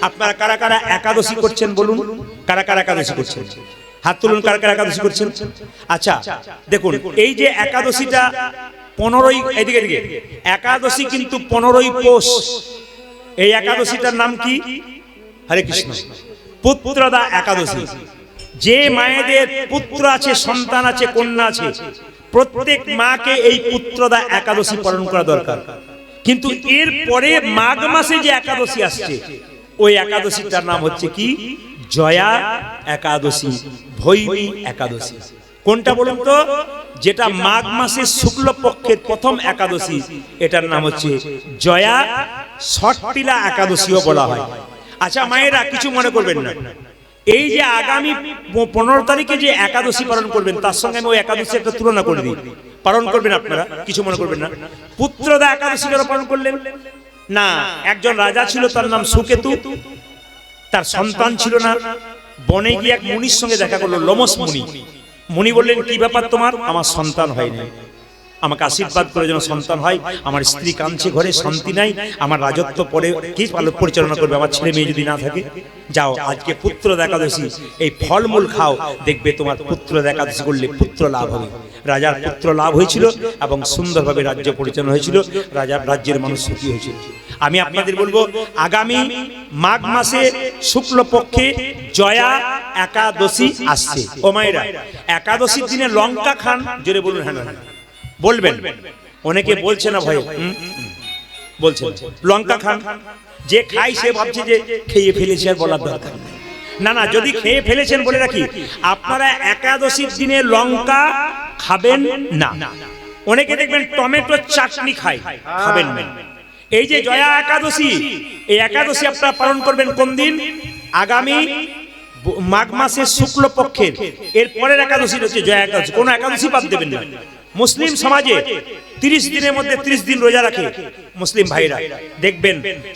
আপনারা কারা কারা একাদশী করছেন বলুন? কারা কারা একাদশী করছেন? হাত তুলুন। কারা কারা একাদশী করছেন? আচ্ছা দেখুন, এই যে একাদশীটা 15ই, এদিকে এদিকে, একাদশী কিন্তু 15ই পৌষ। এই একাদশীটার নাম কি? হরে কৃষ্ণ, পুত্রদা একাদশী। যে মায়েদের পুত্র আছে, সন্তান আছে, কন্যা আছে, প্রত্যেক মাকে এই পুত্রদা একাদশী পালন করা দরকার। কিন্তু এর পরে মাঘ মাসে যে একাদশী আসছে, ওই একাদশীটার নাম হচ্ছে কি? জয়া একাদশী, ভৈমী একাদশী। কোনটা বলুন তো? যেটা মাঘ মাসের শুক্লপক্ষের প্রথম একাদশী, এটার নাম হচ্ছে জয়া ষট্টিলা একাদশীও বলা হয়। আচ্ছা মায়েরা, কিছু মনে করবেন না, এই যে আগামী 15 তারিখে যে একাদশী পালন করবেন, তার সঙ্গে আমি ওই একাদশী একটা তুলনা করে দিই। পালন করবেন আপনারা, কিছু মনে করবেন না। পুত্রদা একাদশী কেন পালন করলেন? না, একজন রাজা ছিল, তার নাম সুকেতু, তার সন্তান ছিল না। বনে গিয়ে এক মুনির সঙ্গে দেখা করলো, লোমস মুনি। মুনি বললেন, কি ব্যাপার তোমার? আমার সন্তান হয় না, আমাকে আশীর্বাদ করে যেন সন্তান হয়। আমার স্ত্রী কাঁদছে, ঘরে শান্তি নাই, আমার রাজত্ব পরে কি পরিচালনা করবে আমার ছেলে মেয়ে যদি না থাকে? যাও, আজকে পুত্র একাদশী, এই ফলমূল খাও, দেখবে তোমার পুত্র একাদশী করলে পুত্র লাভ হবে। রাজার পুত্র লাভ হয়েছিল এবং সুন্দরভাবে রাজ্য পরিচালনা হয়েছিল, রাজার রাজ্যের মানুষ সুখী হয়েছিল। আমি আপনাদের বলবো, আগামী মাঘ মাসে শুক্লপক্ষে জয়া একাদশী আসছে। ও মায়েরা, একাদশীর দিনে লঙ্কা খান? জোরে বলুন হ্যাঁ না বলবেন। অনেকে বলছে না ভয়ে, বলছে লঙ্কা খান। যে খাই সে ভাবছে যে খেয়ে ফেলেছে, আর বলার দরকার নেই। না না, যদি খেয়ে ফেলেছেন বলে রাখি, আপনারা একাদশীর দিনে লঙ্কা খাবেন না। অনেকে দেখবেন টমেটো চাটনি খায়, খাবেন না। এই যে জয়া একাদশী, এই একাদশী আপনারা পালন করবেন কোন দিন? আগামী মাঘ মাসের শুক্লপক্ষের এর পরের একাদশী হচ্ছে জয়া একাদশী। কোন একাদশী বাদ দেবেন না। মুসলিম সমাজে 30 দিনের মধ্যে 30 দিন রোজা রাখে মুসলিম ভাইরা। দেখবেন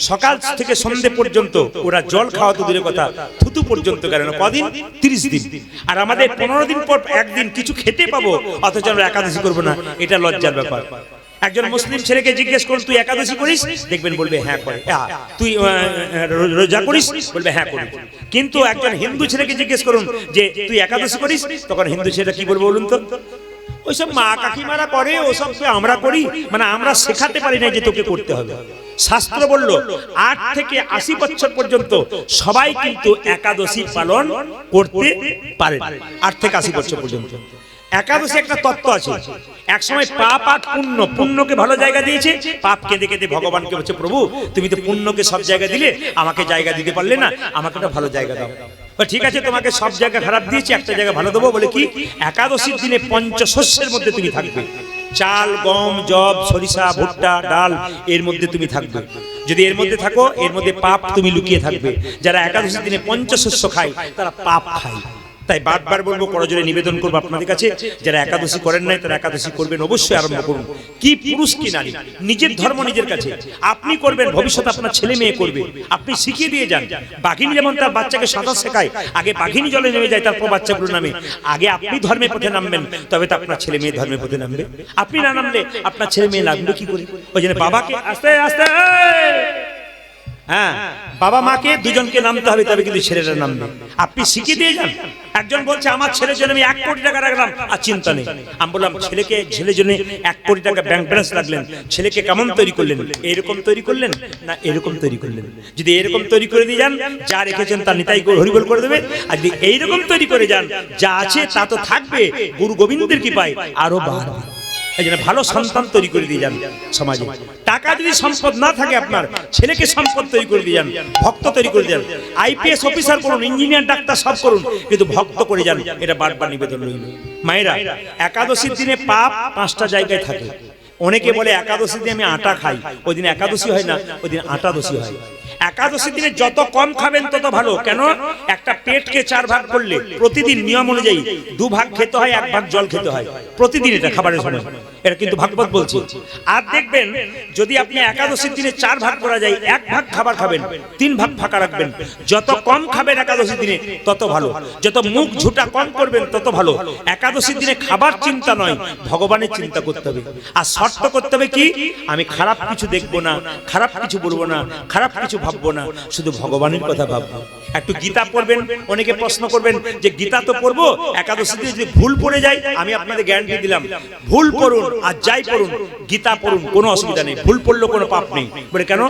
সকাল থেকে সন্ধ্যে পর্যন্ত ওরা জল খাওয়া তো দূরের কথা, থুতু পর্যন্ত করে না। কদিন? 30 দিন। আর আমাদের 15 দিন পর একদিন কিছু খেতে পাবো, অথচ আমরা একাদশী করবো না। এটা লজ্জার ব্যাপার। একজন মুসলিম ছেলেকে জিজ্ঞেস করুন, তুই একাদশী করিস? দেখবেন বলবে হ্যাঁ করে। তুই রোজা করিস? বলবে হ্যাঁ করি। কিন্তু একজন হিন্দু ছেলেকে জিজ্ঞেস করুন যে তুই একাদশী করিস, তখন হিন্দু ছেলেটা কি বলবো বলুন তো? ওইসব মা কাকিমারা করে, ওসব আমরা করি, মানে আমরা শেখাতে পারি না যে তোকে করতে হবে। শাস্ত্র বলল 8 থেকে 80 বছর পর্যন্ত সবাই কিন্তু একাদশী পালন করতে পারে। 8 থেকে 80 বছর পর্যন্ত একাদশী একটা তত্ত্ব আছে। এক সময় পাপ আর পুণ্য, পুণ্যকে ভালো জায়গা দিয়েছে, পাপ কেঁদে কেঁদে ভগবানকে বলছে, প্রভু তুমি তো পুণ্যকে সব জায়গা দিলে, আমাকে জায়গা দিতে পারলে না, আমাকে একটা ভালো জায়গা দাও। ঠিক আছে, তোমাকে সব জায়গা খারাপ দিয়েছি, একটা জায়গা ভালো দেবো। বলে কি? একাদশীর দিনে পঞ্চশস্যের মধ্যে তুমি থাকবে। চাল, গম, জব, সরিষা, ভুট্টা, ডাল, এর মধ্যে তুমি থাকবে। যদি এর মধ্যে থাকো, এর মধ্যে পাপ তুমি লুকিয়ে থাকবে। যারা একাদশীর দিনে পঞ্চশস্য খায়, তারা পাপ খায়। তাই বারবার বলবো, করজোড়ে নিবেদন করবো আপনাদের কাছে, যারা একাদশী করেন নাই তারা একাদশী করবেন, অবশ্যই আরম্ভ করুন। কি পুরুষ কি নারী, নিজের ধর্ম নিজের কাছে। আপনি করবেন, ভবিষ্যতে আপনার ছেলে মেয়ে করবে। আপনি শিখিয়ে দিয়ে যান। বাঘিনী যেমন তার বাচ্চাকে সাঁতার শেখায়, আগে বাঘিনী জলে নেমে যায়, তারপর বাচ্চাগুলো নামে। আগে আপনি ধর্মের পথে নামবেন, তবে তো আপনার ছেলে মেয়ে ধর্মের পথে নামবে। আপনি না নামলে আপনার ছেলে মেয়ে নামবে কি করে? ওই জন্য বাবাকে আস্তে আস্তে, হ্যাঁ, বাবা মাকে দুজনকে নামতে হবে, তবে কিন্তু ছেলেরা নামবে। আপনি শিখিয়ে দিয়ে যান। একজন বলছে আমার ছেলের জন্য আমি 1 কোটি টাকা রাখলাম, আর চিন্তা নেই। আমি বললাম, ছেলের জন্য 1 কোটি টাকা ব্যাংক ব্যালেন্স রাখলেন, ছেলেকে কেমন তৈরি করলেন? এরকম তৈরি করলেন না এরকম তৈরি করলেন? যদি এরকম তৈরি করে দিয়ে যান, যা রেখেছেন তা নিতাই হরিবল করে দেবে। আর যদি এইরকম তৈরি করে যান, যা আছে তা তো থাকবে, গুরু গোবিন্দের কৃপায় আরো বাড়বে। এই জন্য ভালো সন্তান তৈরি করে দিয়ে যান সমাজে। টাকা যদি সম্পদ না থাকে, আপনার ছেলেকে সম্পদ তৈরি করে দিয়ে যান, ভক্ত তৈরি করে যান। IPS অফিসার করুন, ইঞ্জিনিয়ার, ডাক্তার সব করুন, কিন্তু ভক্ত করে যান। এটা বারবার নিবেদন রইল। মায়েরা, একাদশীর দিনে পাপ 5টা জায়গায় থাকে। অনেকে বলে একাদশীর দিনে আমি আটা খাই, ওই দিন একাদশী হয় না, ওই দিন আটাদশী হয়। একাদশীর দিনে যত কম খাবেন তত ভালো। কেন? একটা পেটকে 4 ভাগ করলে প্রতিদিন নিয়ম অনুযায়ী 2 ভাগ খেতে হয়, 1 ভাগ জল খেতে হয় প্রতিদিন। এটা খাবারের সময়, এটা কিন্তু ভাগবত বলছে। আর দেখবেন, যদি আপনি একাদশীর দিনে 4 ভাগ করা যায়, 1 ভাগ খাবার খাবেন, 3 ভাগ ফাঁকা রাখবেন। যত কম খাবেন একাদশীর দিনে তত ভালো। যত মুখ ঝুটা কম করবেন তত ভালো। একাদশীর দিনে খাবার চিন্তা নয়, ভগবানের চিন্তা করতে হবে। আর শর্ত করতে হবে কি? আমি খারাপ কিছু দেখবো না, খারাপ কিছু বলবো না, খারাপ কিছু কিছু ভাববো না, শুধু ভগবানের কথা ভাববো। একটু গীতা পড়বেন। অনেকে প্রশ্ন করবেন যে গীতা তো পড়বো, একাদশীতে যদি ভুল পড়ে যায়, আমি আপনাদের গ্যারান্টি দিলাম, ভুল পড়ুন আর যাই পড়ুন, গীতা পড়ুন, কোনো অসুবিধা নেই, ভুল পড়লেও কোনো পাপ নেই। বলে কেন?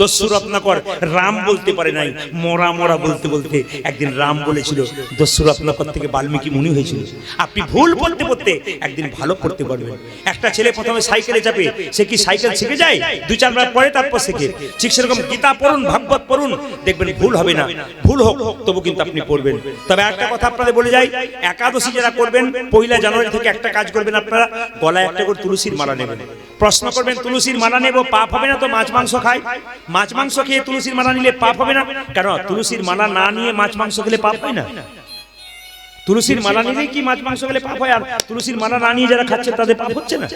দস্যু রত্নাকর রাম বলতে পারে নাই, মরা মরা বলতে বলতে একদিন রাম বলেছিল, দস্যু রত্নাকর থেকে বাল্মীকি মুনি হয়েছিল। আপনি ভুল পড়তে পড়তে একদিন ভালো পড়তে পারবেন। একটা ছেলে প্রথমে সাইকেলে চাপে, সে কি সাইকেল শিখে যায়? 2-4 বার পরে তারপর শেখে। ঠিক সেরকম গীতা পড়ুন, ভাগবত পড়ুন, দেখবেন ভুল হবে না। ভুল হোক তবু কিন্তু আপনি পড়বেন। তবে একটা কথা আপনাদের বলে যাই, একাদশী যারা করবেন 1 জানুয়ারি থেকে একটা কাজ করবেন, আপনারা গলায় একটা করে তুলসীর মালা নেবেন। প্রশ্ন করবেন তুলসীর মালা নেব, পাপ হবে না তো? মাছ মাংস খায়, মাছ মাংস খেয়ে তুলসীর মালা নিলে পাপ হবে না কেন? তুলসীর মালা না নিয়ে মাছ মাংস খেলে পাপ হয় না? তুলসীর মালা নিলে কি মাছ মাংস খেলে পাপ হয়? আর তুলসীর মালা না নিয়ে যারা খাচ্ছে তাদের পাপ হচ্ছে না?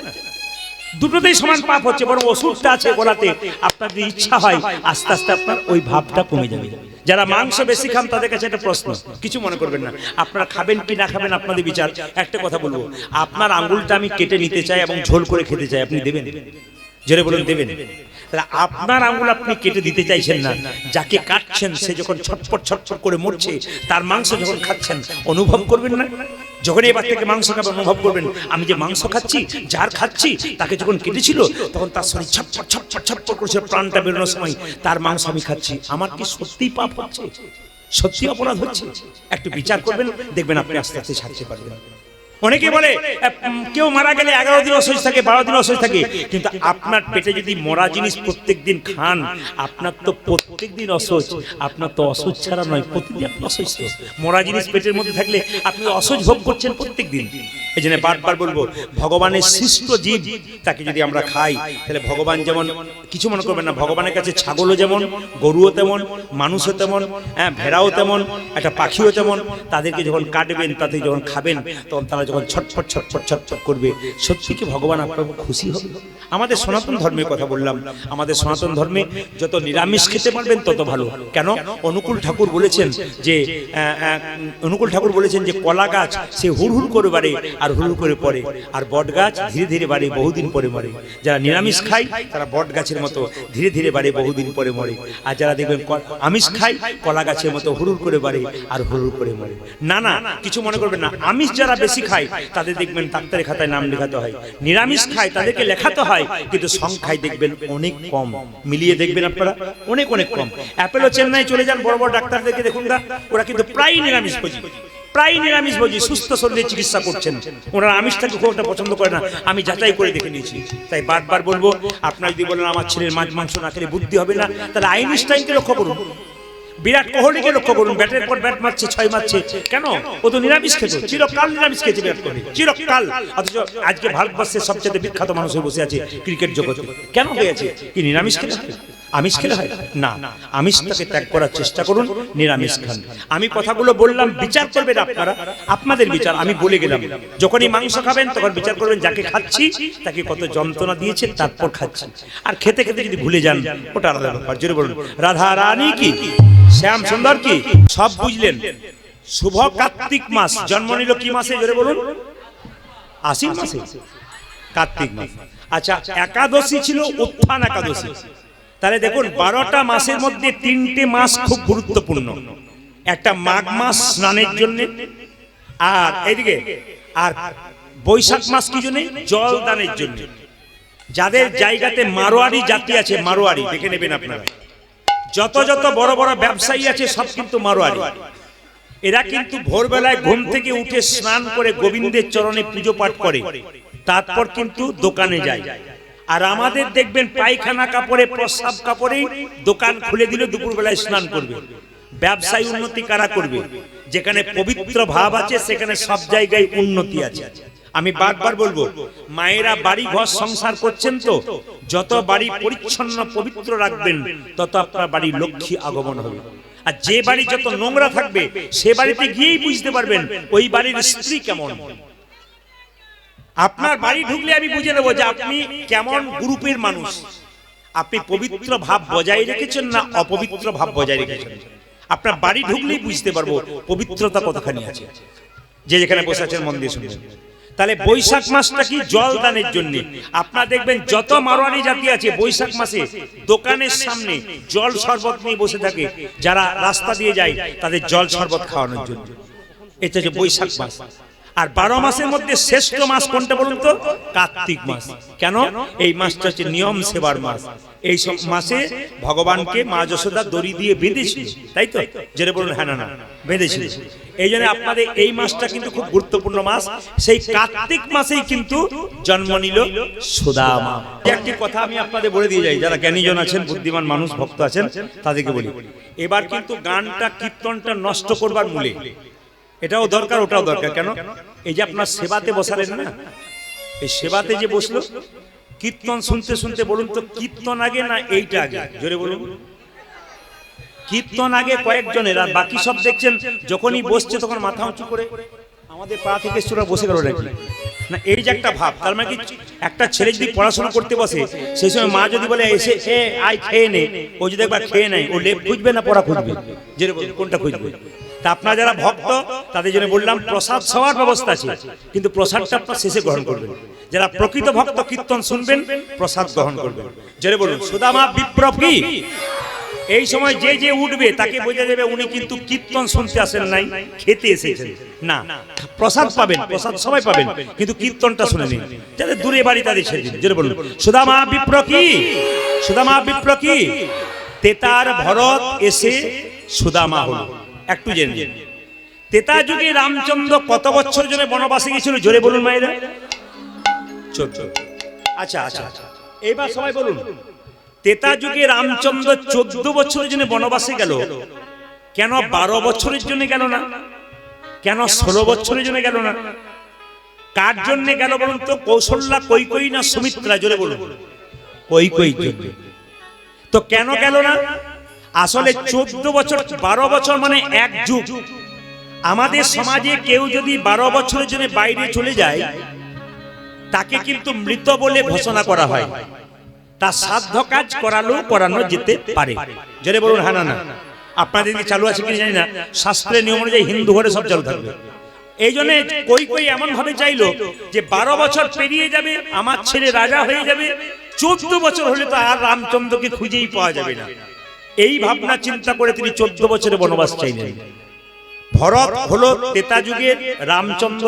দুটোতেই সমান পাপ হচ্ছে। বরং ওষুধটা আছে গলাতে, আপনার যদি ইচ্ছা হয় আস্তে আস্তে আপনার ওই ভাবটা কমে যাবে। যারা মাংস বেশি খান তাদের কাছে একটা প্রশ্ন, কিছু মনে করবেন না, আপনারা খাবেন কি না খাবেন আপনাদের বিচার। একটা কথা বলবো, আপনার আঙ্গুলটা আমি কেটে নিতে চাই এবং ঝোল করে খেতে চাই, আপনি দেবেন? জোরে বলুন, দেবেন? তাহলে আপনার আঙ্গুল আপনি কেটে দিতে চাইছেন না, যাকে কাটছেন সে যখন ছটফট ছটফট করে মরছে, তার মাংস যখন খাচ্ছেন অনুভব করবেন না? যখন এবার থেকে মাংস খাবেন অনুভব করবেন, আমি যে মাংস খাচ্ছি, যার খাচ্ছি তাকে যখন কেটেছিল তখন তার শরীর ছটফট ছটফট ছটফট করছে, প্রাণটা বেরোনোর সময় তার মাংস আমি খাচ্ছি। আমার কি সত্যিই পাপ হচ্ছে? সত্যি অপরাধ হচ্ছে? একটু বিচার করবেন, দেখবেন আপনি আস্তে আস্তে ছাড়তে পারবেন। অনেকে বলে কেউ মারা গেলে 11 দিন অসহ্য থাকে, 12 দিন অসহ্য থাকে, কিন্তু আপনার পেটে যদি মরা জিনিস প্রত্যেক দিন খান, আপনার তো প্রত্যেক দিন অসহ্য। আপনার তো অসহ্য ছাড়া নয়, প্রতিদিন আপনি অসহ্য। মরা জিনিস পেটের মধ্যে থাকলে আপনি অসহ্য ভোগ করছেন প্রত্যেক দিন। এই জন্য বারবার বলবো, ভগবানের সৃষ্ট জীব, তাকে যদি আমরা খাই তাহলে ভগবান যেমন, কিছু মনে করবেন না, ভগবানের কাছে ছাগলও যেমন, গরুও তেমন, মানুষও তেমন, হ্যাঁ ভেড়াও তেমন, একটা পাখিও তেমন। তাদেরকে যখন কাটবেন, তাদের যখন খাবেন, তখন তারা যখন ছটফট ছটফট ছটফট করবে, সত্যি কি ভগবান আপনার খুশি হবে? আমাদের সনাতন ধর্মের কথা বললাম, আমাদের সনাতন ধর্মে যত নিরামিষ খেতে পারবেন তত ভালো। কেন? অনুকূল ঠাকুর বলেছেন যে কলা গাছ সে হুড়হুড় করে বাড়ে আর হুড়হুড় করে পড়ে, আর বট গাছ ধীরে ধীরে বাড়ে, বহুদিন পরে মরে। যারা নিরামিষ খায় তারা বট গাছের মতো ধীরে ধীরে বাড়ে, বহুদিন পরে মরে। আর যারা দেখবেন আমিষ খায়, কলা গাছের মতো হুড়হুড় করে বাড়ে আর হুড়হুড় করে মরে। না না, কিছু মনে করবেন না, আমিষ যারা বেশি খায় তাদের দেখবেন ডাক্তারের খাতায় নাম লেখাতে হয়, নিরামিষ খায় তাদেরকে লেখাতে হয়, কিন্তু সংখ্যায় দেখবেন অনেক কম। মিলিয়ে দেখবেন আপনারা, অনেক অনেক কম। অ্যাপেলো চেন্নাই চলে যান, বড় বড় ডাক্তারদেরকে দেখুন না, ওরা কিন্তু প্রায় নিরামিষভোজী, প্রায় নিরামিষভোজী, সুস্থ শরীরে চিকিৎসা করছেন। ওনারা আমিষটাকে খুব একটা পছন্দ করে না, আমি যাচাই করে দেখে নিয়েছি। তাই বারবার বলবো, আপনারা যদি বলেন আমার ছেলের মাছ মাংস না খেলে বুদ্ধি হবে না, তাহলে আইনস্টাইনকে লক্ষ্য করুন, বিরাট কোহলিকে লক্ষ্য করুন, ব্যাটের পর ব্যাট মারছে, 6 মারছে, কেন? ও তো নিরামিষ খেত, চিরকাল নিরামিষ খেয়েছে বিরাট কোহলি, চিরকাল। অথচ আজকে ভারতবর্ষের সবচেয়ে বিখ্যাত মানুষ হয়ে বসে আছে ক্রিকেট জগতে। কেন হয়েছে? কি নিরামিষ খেলে হয়? আমিষ খেলে হয় না? আমিষটাকে ত্যাগ করার চেষ্টা করুন, নিরামিষ খান। আমি কথাগুলো বললাম, বিচার করবেন আপনারা, আপনাদের বিচার। আমি বলে গেলাম, যখনই মাংস খাবেন তখন বিচার করবেন যাকে খাচ্ছি তাকে কত যন্ত্রণা দিয়েছে, তারপর খাচ্ছি। আর খেতে খেতে যদি ভুলে যান, ওটা আলাদা ব্যাপার। জোরে বলুন, রাধা রানী কি, শ্যাম সুন্দর কি, সব বুঝলেন। শুভ কার্তিক মাস জন্ম নিল কি মাসে? জোরে বলুন, আশ্বিন মাসে, কার্তিক মাস। আচ্ছা, একাদশী ছিল উত্থান একাদশী। তাহলে দেখুন, 12টা মাসের মধ্যে 3টে মাস খুব গুরুত্বপূর্ণ। একটা মাঘ মাস স্নানের জন্য, আর এইদিকে আর বৈশাখ মাস কি জন্য? জল দানের জন্য। যাদের জায়গাতে মারোয়ারি জাতি আছে, মারোয়ারি দেখে নেবেন আপনারা, যত যত বড় বড় ব্যবসায়ী আছে সব কিন্তু মারোয়ারি। এরা কিন্তু ভোরবেলায় ঘুম থেকে উঠে স্নান করে গোবিন্দের চরণে পুজো পাঠ করে, তারপর কিন্তু দোকানে যায়। আর আমাদের দেখবেন পায়খানা কাপড়ে, প্রস্রাব কাপড়েই দোকান খুলে দিলে দুপুরবেলায় স্নান করবে। ব্যবসায় উন্নতি কারা করবে? যেখানে পবিত্র ভাব আছে সেখানে সব জায়গায় উন্নতি আছে। আমি বারবার বলবো, মায়েরা বাড়ি ঘর সংসার করছেন, তো যত বাড়ি পরিচ্ছন্ন পবিত্র রাখবেন তত আপনার বাড়ি লক্ষ্মী আগমন হবে। আর যে বাড়ি যত নোংরা থাকবে সে বাড়িতে গিয়েই বুঝতে পারবেন ওই বাড়ির স্ত্রী কেমন। আপনার বাড়ি ঢুকলে আমি বুঝে নেবো যে আপনি কেমন গ্রুপের মানুষ। আপনি পবিত্র ভাব বজায় রেখেছেন না অপবিত্র ভাব বজায় রেখেছেন। আপনার বাড়ি ঢুকলেই বুঝতে পারবো পবিত্রতা কতখানি আছে। যে যেখানে বসে আছেন মন দিয়ে শুনবেন। তাহলে বৈশাখ মাসটা কি জল দানের জন্য। আপনারা দেখবেন যত মারোয়ারি জাতি আছে বৈশাখ মাসে দোকানের সামনে জল শরবত নিয়ে বসে থাকে, যারা রাস্তা দিয়ে যায় তাদের জল শরবত খাওয়ানোর জন্য। এটা হচ্ছে বৈশাখ মাস। আর 12 মাসের মধ্যে শ্রেষ্ঠ মাস কোনটা বলুন তো? কার্তিক মাস। কেন? এই মাসটা হচ্ছে নিয়ম সেবার মাস। এই সব মাসে ভগবানকে মা যশোদা দড়ি দিয়ে বেঁধেছিল, তাই তো? যেটা বলুন হ্যাঁ না বেঁধেছিল। এই জন্য আপনাদের এই মাসটা কিন্তু খুব গুরুত্বপূর্ণ মাস। সেই কার্তিক মাসেই কিন্তু জন্ম নিল সুদামা। একটি কথা আমি আপনাদের বলে দিয়ে যাই, যারা জ্ঞানীজন আছেন, বুদ্ধিমান মানুষ, ভক্ত আছেন, তাদেরকে বলি, এবার কিন্তু গানটা কীর্তনটা নষ্ট করবার মূলে এটাও দরকার, ওটাও দরকার। কেন? এই যে আপনার সেবাতে বসালেন না, এই সেবাতে যে বসলো, কীর্তন শুনতে শুনতে বলুন তো কীর্তন আগে না এইটা আগে? জোরে বলুন। কীর্তন আগে কয়েকজনের, আর বাকি সব দেখছেন যখনই বসছে তখন মাথা উঁচু করে। আমাদের পাড়া থেকে এসে বসে গেল নাকি না, এই যে একটা ভাব। তার মানে কি, একটা ছেলে যদি পড়াশোনা করতে বসে, সেই সময় মা যদি বলে এসে আয় খেয়ে নে, ও যদি একবার খেয়ে নেয়, ও লেপ খুঁজবে না পড়া খুঁজবে? যে কোনটা খুঁজবে? তা আপনারা যারা ভক্ত তাদের জন্য বললাম প্রসাদ খাওয়ার ব্যবস্থা আছে, কিন্তু প্রসাদটা আপনার শেষে গ্রহণ করবেন। যারা প্রকৃত ভক্ত কীর্তন শুনবেন, প্রসাদ গ্রহণ করবেন। যারা বলুন সুদামা বিপ্র কি? এই সময় যে যে উঠবে তাকে বোঝা যাবে উনি কিন্তু কীর্তন শুনতে আসেন নাই, খেতে এসেছেন। না, প্রসাদ পাবেন, প্রসাদ সবাই পাবেন, কিন্তু কীর্তনটা শুনে নিন। যাদের দূরে বাড়ি তাদের ছেড়ে দিন। যারা বলুন সুদামা বিপ্র কি? সুদামা বিপ্র কি? তেতার ভরত এসে সুদামা হলো। একটু জেনে নিন, তেতা যুগে রামচন্দ্র কত বছর জন্য বনবাসে গিয়েছিল? জোরে বলুন মায়েরা। 14। আচ্ছা আচ্ছা, এবার সবাই বলুন, তেতা যুগে রামচন্দ্র 14 বছরের জন্য বনবাসে গেল, কেন 12 বছরের জন্য গেল না? কেন 16 বছরের জন্য গেল না? কার জন্য গেল বলুন তো? কৌশল্যা, কৈকেয়ী না সুমিত্রা? জোরে বলুন। কৈকেয়ীর জন্য। তো কেন গেল না? আসলে 14 বছর, 12 বছর মানে এক যুগ। আমাদের সমাজে কেউ যদি 12 বছরের জন্য বাইরে চলে যায়, তাকে কিন্তু মৃত বলে ঘোষণা করা হয়। তার সাধ্য কাজ করানো যেতে পারে। যদি বলুন হ্যাঁ না। আপনাদের কি চালু আছে কিনা জানি না, শাস্ত্রের নিয়ম অনুযায়ী হিন্দু ঘরে সব চালু থাকবে। এই জন্য কৈকেয়ী এমন ভাবে চাইলো যে 12 বছর পেরিয়ে যাবে, আমার ছেলে রাজা হয়ে যাবে, 14 বছর হলে তো আর রামচন্দ্রকে খুঁজেই পাওয়া যাবে না। এই ভাবনা চিন্তা করে তিনি 14 বছরের বনবাস চাইলেন। ভরত হলো তেতা যুগের রামচন্দ্র,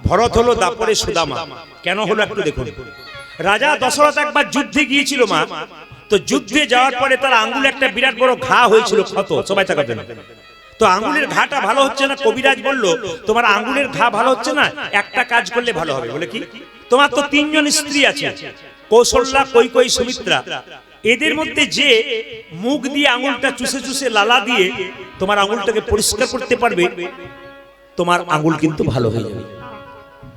ভরত হলো দাপরে সুদামা। কেন হলো একটু দেখুন। রাজা দশরথ একবার যুদ্ধে গিয়েছিল মা, তো যুদ্ধে যাওয়ার পরে তার আঙ্গুলে একটা বিরাট বড় ঘা হয়েছিল, ক্ষত। সবাই তাকাবেন। তো আঙ্গুলের ঘাটা ভালো হচ্ছে না, কবিরাজ বলল তোমার আঙ্গুলের ঘা ভালো হচ্ছে না, একটা কাজ করলে ভালো হবে। বলে কি? তোমার তো 3 জন স্ত্রী আছে, কৌশল্যা, কৈকেয়ী, সুমিত্রা। এদের মধ্যে যে মুখ দিয়ে আঙ্গুলটা চুষে চুষে লালা দিয়ে তোমার আঙ্গুলটাকে পরিষ্কার করতে পারবে, তোমার আঙ্গুল কিন্তু ভালো হয়ে যাবে।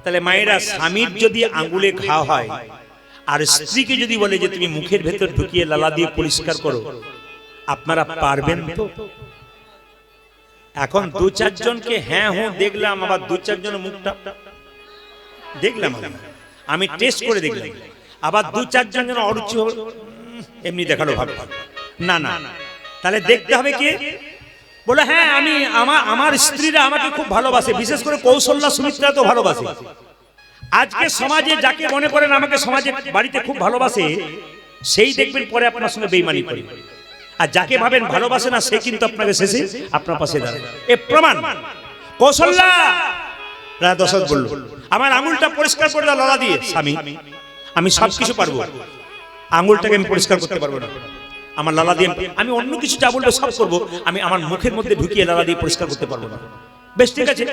তাহলে মায়েরা, স্বামীর যদি আঙ্গুলে ঘা হয় আর স্ত্রীকে যদি বলে যে তুমি মুখের ভেতর ঢুকিয়ে লালা দিয়ে পরিষ্কার করো, আপনারা পারবেন তো? এখন 2-4 জনকে হ্যাঁ দেখলাম, আবার 2-4 জনের মুখটা দেখলাম, আমি টেস্ট করে দেখলাম, আবার 2-4 জন যেন অরুচি হলো, এমনি দেখালো ভাব না। তাহলে দেখতে হবে কি? বলে হ্যাঁ আমি আমার স্ত্রীরা আমাকে খুব ভালোবাসে, বিশেষ করে কৌশল্যা, সুমিত্রা তো ভালোবাসে। আজকে সমাজে যাকে মনে করেন আমাকে সমাজে বাড়িতে খুব ভালোবাসে, সেই দেখবেন পরে আপনার সঙ্গে বেঈমানি করে। আর যাকে ভাবেন ভালোবাসে না, সে কিন্তু আপনাকে শেষে আপনার পাশে দাঁড়ায়। এ প্রমাণ। কৌশল্যা, রাজা দশরথ বলল আমার আঙুলটা পরিষ্কার করে দাও লালা দিয়ে। স্বামী, আমি সবকিছু পারবো, আঙুলটাকে আমি পরিষ্কার করতে পারবো না। আমার লালা দিয়ে আমি অন্য কিছু যা বলবো সব করবো, আমি আমার মুখের মধ্যে ঢুকিয়ে লালা দিয়ে পরিষ্কার করতে পারবো না। বেশ ঠিক আছে।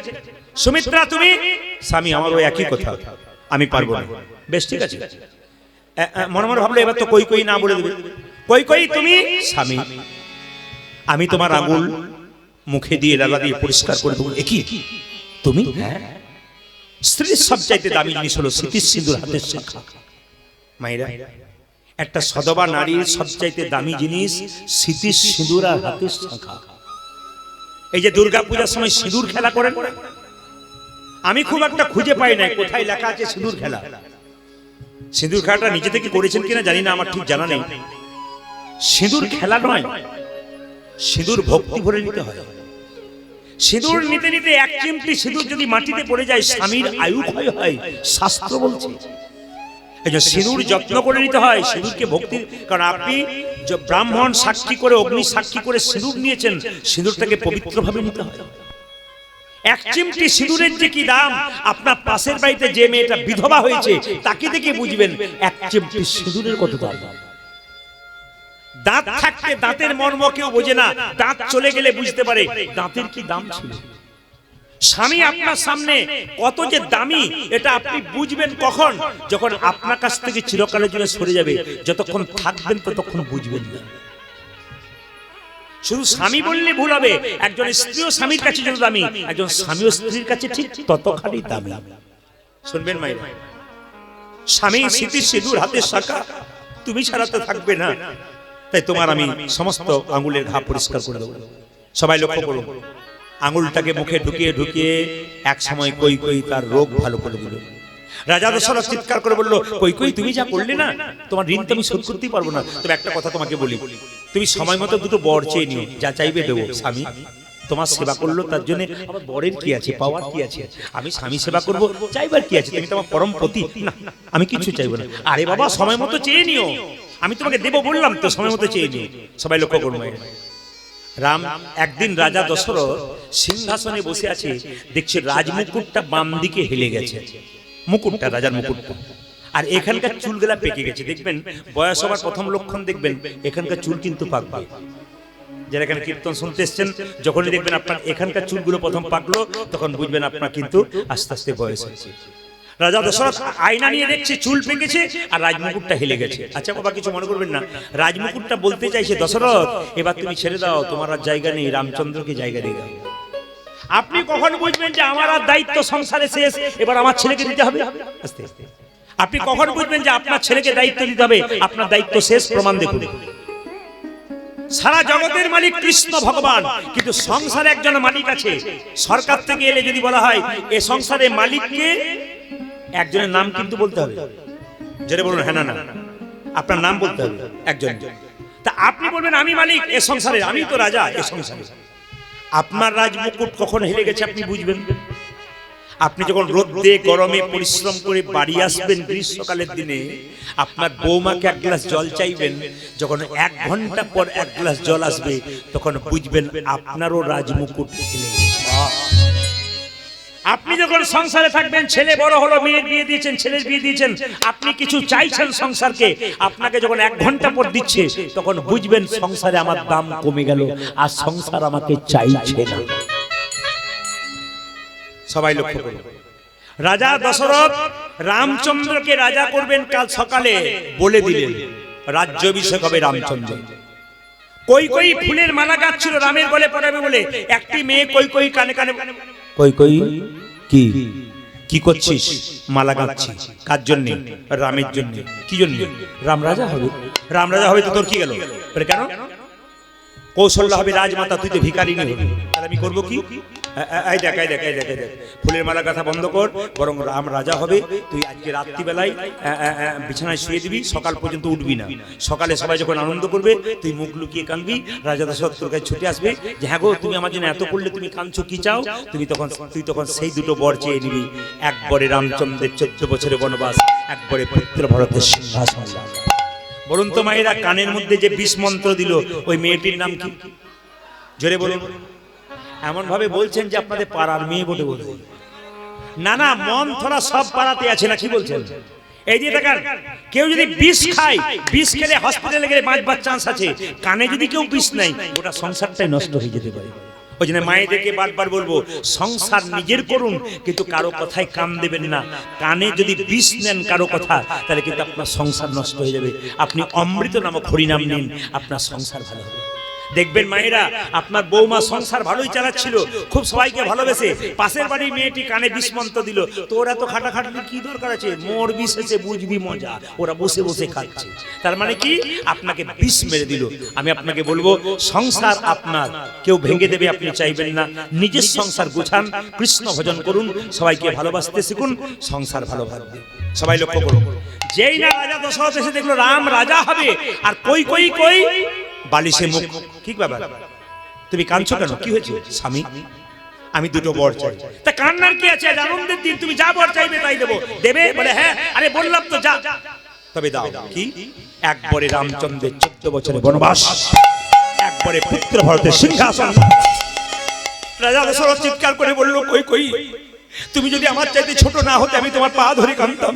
সুমিত্রা তুমি? স্বামী, আমারও একই কথা, আমি পারবো না। বেশ ঠিক আছে। মনে মনে ভাবলো এবার তো কৈকেয়ী না বলে দেবে। কৈকেয়ী তুমি? স্বামী, আমি তোমার আঙুল মুখে দিয়ে লালা দিয়ে পরিষ্কার করে দেবো। একই তুমি? হ্যাঁ। স্ত্রীর সবচাইতে দামি জিনিস হলো স্মৃতির সিঁদুর হাতের শাখা। মায়েরা, একটা সদবা নারীর সবচাইতে দামি জিনিস স্মৃতির সিঁদুর আর হাতের শাখা। এই যে দুর্গা পূজার সময় সিঁদুর খেলা করেন, আমি খুব একটা খুঁজে পাই না কোথায় লেখা আছে সিঁদুর খেলা। সিঁদুর খেলাটা নিজে থেকে করেছেন কিনা জানি না, আমার ঠিক জানা নেই। সিঁদুর খেলা নয়, সিঁদুর ভক্তি ভরে নিতে হয়। সিঁদুর নিতে নিতে এক চিমটি সিঁদুর যদি মাটিতে পড়ে যায় স্বামীর আয়ু ক্ষয় হয়, শাস্ত্র বলছে। এই যে সিঁদুর যত্ন করে নিতে হয়, সিঁদুরকে ভক্তি, কারণ আপনি ব্রাহ্মণ সাক্ষী করে, অগ্নি সাক্ষী করে সিঁদুর নিয়েছেন, সিঁদুরটাকে পবিত্রভাবে নিতে হয়। এক চিমটি সিঁদুরের যে কি দাম, আপনার পাশের বাড়িতে যে মেয়েটা বিধবা হয়েছে তাকে দেখে বুঝবেন এক চিমটি সিঁদুরের কত দাম। দাঁত থাকতে দাঁতের মর্ম কেউ বোঝে না, দাঁত চলে গেলে বুঝতে পারে দাঁতের কি দাম ছিল। স্বামী আপনার সামনে কত যে দামি, এটা আপনি বুঝবেন কখন, যখন আপনার কাছ থেকে চিরকালের জন্য সরে যাবে। যতক্ষণ থাকবেন ততক্ষণ বুঝবেন না। শুধু স্বামী বললে ভুল হবে, একজন স্ত্রীও স্বামীর কাছে যত দামি, একজন স্বামীও স্ত্রীর কাছে ঠিক ততখানি দামি। শুনবেন মায়েরা, স্বামী স্মৃতির সিঁদুর হাতের শাখা, তুমি ছাড়াতে থাকবে না, তাই তোমার আমি সমস্ত আঙুলের ঘা পরিষ্কার করে দেবো। সবাই লক্ষ্য করুন, আঙুলটাকে মুখে ঢুকিয়ে ঢুকিয়ে এক সময় কই কই তার রোগ ভালো করে দিল। রাজা দশরথ চিৎকার করে বলল, কই কই তুমি যা করলে না, তোমার ঋণ তো আমি শোধ করতেই পারবো না। তবে একটা কথা তোমাকে বলি, তুমি সময় মতো দুটো বর চেয়ে নিও, যা চাইবে দেবো। স্বামী তোমার সেবা করলো, তার জন্য আমার বরের কি আছে, পাওয়ার কি আছে? আমি স্বামী সেবা করবো, চাইবার কি আছে? তুমি তো আমার পরম পতি। না, আমি কিছু চাইবো না। আরে বাবা, সময় মতো চেয়ে নিও, আমি তোমাকে দেবো বললাম তো, সময় মতো চেয়ে নিও। সবাই লক্ষ্য করুন। রাম একদিন রাজা দশরথ সিংহাসনে বসে আছে, দেখছে রাজমুকুটটা বাম দিকে হেলে গেছে, মুকুটটা, রাজার মুকুটটা, আর এখানকার চুলগুলা পেকে গেছে। দেখবেন বয়স হবার প্রথম লক্ষণ দেখবেন এখানকার চুল কিন্তু পাকবে। যারা এখানে কীর্তন শুনতে এসছেন, যখনই দেখবেন আপনার এখানকার চুলগুলো প্রথম পাকলো, তখন বুঝবেন আপনার কিন্তু আস্তে আস্তে বয়স হয়েছে। রাজা দশরথ আয়না নিয়ে দেখছে চুল পেকেছে আর রাজমুকুটটা হেলে গেছে। আচ্ছা বাবা, কিছু মনে করবেন না, রাজমুকুটটা বলতে চাইছে দশরথ এবার তুমি ছেড়ে দাও, তোমার আর জায়গা নেই, রামচন্দ্রকে জায়গা দিয়ে দাও। আপনি কখন বুঝবেন যে আমার আর দায়িত্ব সংসারে শেষ, এবার আমার ছেলেকে দিতে হবে? আস্তে আস্তে। আপনি কখন বুঝবেন যে আপনার ছেলেকে দায়িত্ব দিতে হবে, আপনার দায়িত্ব শেষ? প্রমাণ দেখুন। সারা জগতের মালিক কৃষ্ণ ভগবান, কিন্তু সংসারে একজন মালিক আছে। সরকার থেকে এলে যদি বলা হয় এ সংসারে মালিককে, একজনের নাম কিন্তু বলতে হবে। যেটা বলুন, হ্যাঁ না, আপনার নাম বলতে হবে একজন। তা আপনি বলবেন আমি মালিক এ সংসারে, আমি তো রাজা এ সংসারে। আপনার রাজমুকুট কখন হেলে গেছে আপনি বুঝবেন? আপনি যখন রোদে গরমে পরিশ্রম করে বাড়ি আসবেন গ্রীষ্মকালের দিনে, আপনার বৌমাকে এক গ্লাস জল চাইবেন, যখন 1 ঘন্টা পর 1 গ্লাস জল আসবে, তখন বুঝবেন আপনারও রাজমুকুট হেলে গেছে। আপনি যখন সংসারে থাকবেন, ছেলে বড় হলো, মেয়ের বিয়ে দিয়েছেন, ছেলের বিয়ে দিয়েছেন, আপনি কিছু চাইছেন সংসারকে, আপনাকে যখন 1 ঘন্টা পর দিচ্ছে, তখন বুঝবেন সংসারে আমার দাম কমে গেল, আর সংসার আমাকে চাইছে না। সবাই লক্ষ্য করুন, রাজা দশরথ রামচন্দ্রকে রাজা করবেন কাল সকালে বলে দিলেন, রাজ্যাভিষেক হবে রামচন্দ্র। কই কই ফুলের মালা গাচ্ছিল রামের গলে পরাবে বলে, একটি মেয়ে কই কই কানে কানে, কই কই কি কি করছিস? মালা গাচ্ছি। কার জন্য? রামের জন্য। কি জন্য? রাম রাজা হবে। রাম রাজা হবে তো তোর কি গেল? কেন? কৌশল্যা হবে রাজমাতা, তুই তো ভিখারিনী হবি, তাহলে আমি করবো কি? এই দেখ, এই দেখ, এই দেখ, এই দেখ, ফুলের মালা কথা বন্ধ কর, বরং রাম রাজা হবে। তুই আজকে রাত্রিবেলায় বিছানায় শুয়ে দিবি, সকাল পর্যন্ত উঠবি না। সকালে সবাই যখন আনন্দ করবে, তুই মুখ লুকিয়ে কাঁদবি, রাজা দশরথ তোর কাছে ছুটে আসবে যে হ্যাঁ গো, তুমি আমার জন্য এত করলে, তুমি কাঁদছো, কি চাও? তুই তখন সেই দুটো বর চেয়ে নিবি। একবারে রামচন্দ্রের 14 বছরের বনবাস, একবারে পবিত্র ভারতের সিংহাসন। বলুন তো মায়েরা, কানের মধ্যে যে 20 মন্ত্র দিল, ওই মেয়েটির নাম কি? জোরে বলুন। এমন ভাবে বলছেন যে আপনাদের পাড়ার মেয়ে বটে বলবে। না না, মন থোড়া সব পাড়াতে আছে না, কি বলছেন? এই যে দেখেন, কেউ যদি বিষ খায়, বিষ খেলে হসপিটালে গেলে বাঁচবার চান্স আছে। কানে যদি কেউ বিষ নেয়, ওটা সংসারটাই নষ্ট হয়ে যেতে পারে। ওই জন্য মায়েদেরকে বারবার বলবো, সংসার নিজের করুন, কিন্তু কারো কথায় কান দেবেন না। কানে যদি বিষ নেন কারো কথা, তাহলে কিন্তু আপনার সংসার নষ্ট হয়ে যাবে। আপনি অমৃত নামক হরিনাম নিন, আপনার সংসার ভালো হবে। দেখবেন মায়েরা, আপনার বৌমা সংসার ভালোই চালাচ্ছিল, খুব সবাইকে ভালোবেসে, পাশের বাড়ির মেয়েটি কানে বিষ মন্ত্র দিল, তো ওরা তো খাটাখাটনি কি দরকার আছে? মোর বিষ এসে বুঝবি মজা, ওরা বসে বসে খাচ্ছে। তার মানে কি? আপনাকে বিষ মেরে দিল। আমি আপনাকে বলবো, সংসার আপনার, কেউ ভেঙে দেবে আপনি চাইবেন না। নিজের সংসার গোছান, কৃষ্ণ ভজন করুন, সবাইকে ভালোবাসতে শিখুন, সংসার ভালো ভাববে। সবাই লক্ষ্য করুন, যেই না রাজা দশরথ এসে দেখলো রাম রাজা হবে, আর কই কই কই বালিশে মুখ। ঠিক ব্যাপার, তুমি কাঁদছো কেন? কি হয়েছে? স্বামী আমি দুটো বর চাই। তা কান্নার কি আছে, আনন্দের দিন, তুমি যা বর চাইবে তাই দেবো। দেবে? বলে হ্যাঁ। আরে বললাম তো যা। তবে দাও। কি? একবারে রামচন্দ্রের 14 বছরের বনবাস, একবারে পুত্র ভরতের সিংহাসন। রাজা দশরথ চিৎকার করে বলল, কই কই, তুমি যদি আমার চাইতে ছোট না হতে আমি তোমার পা ধরে কাঁদতাম।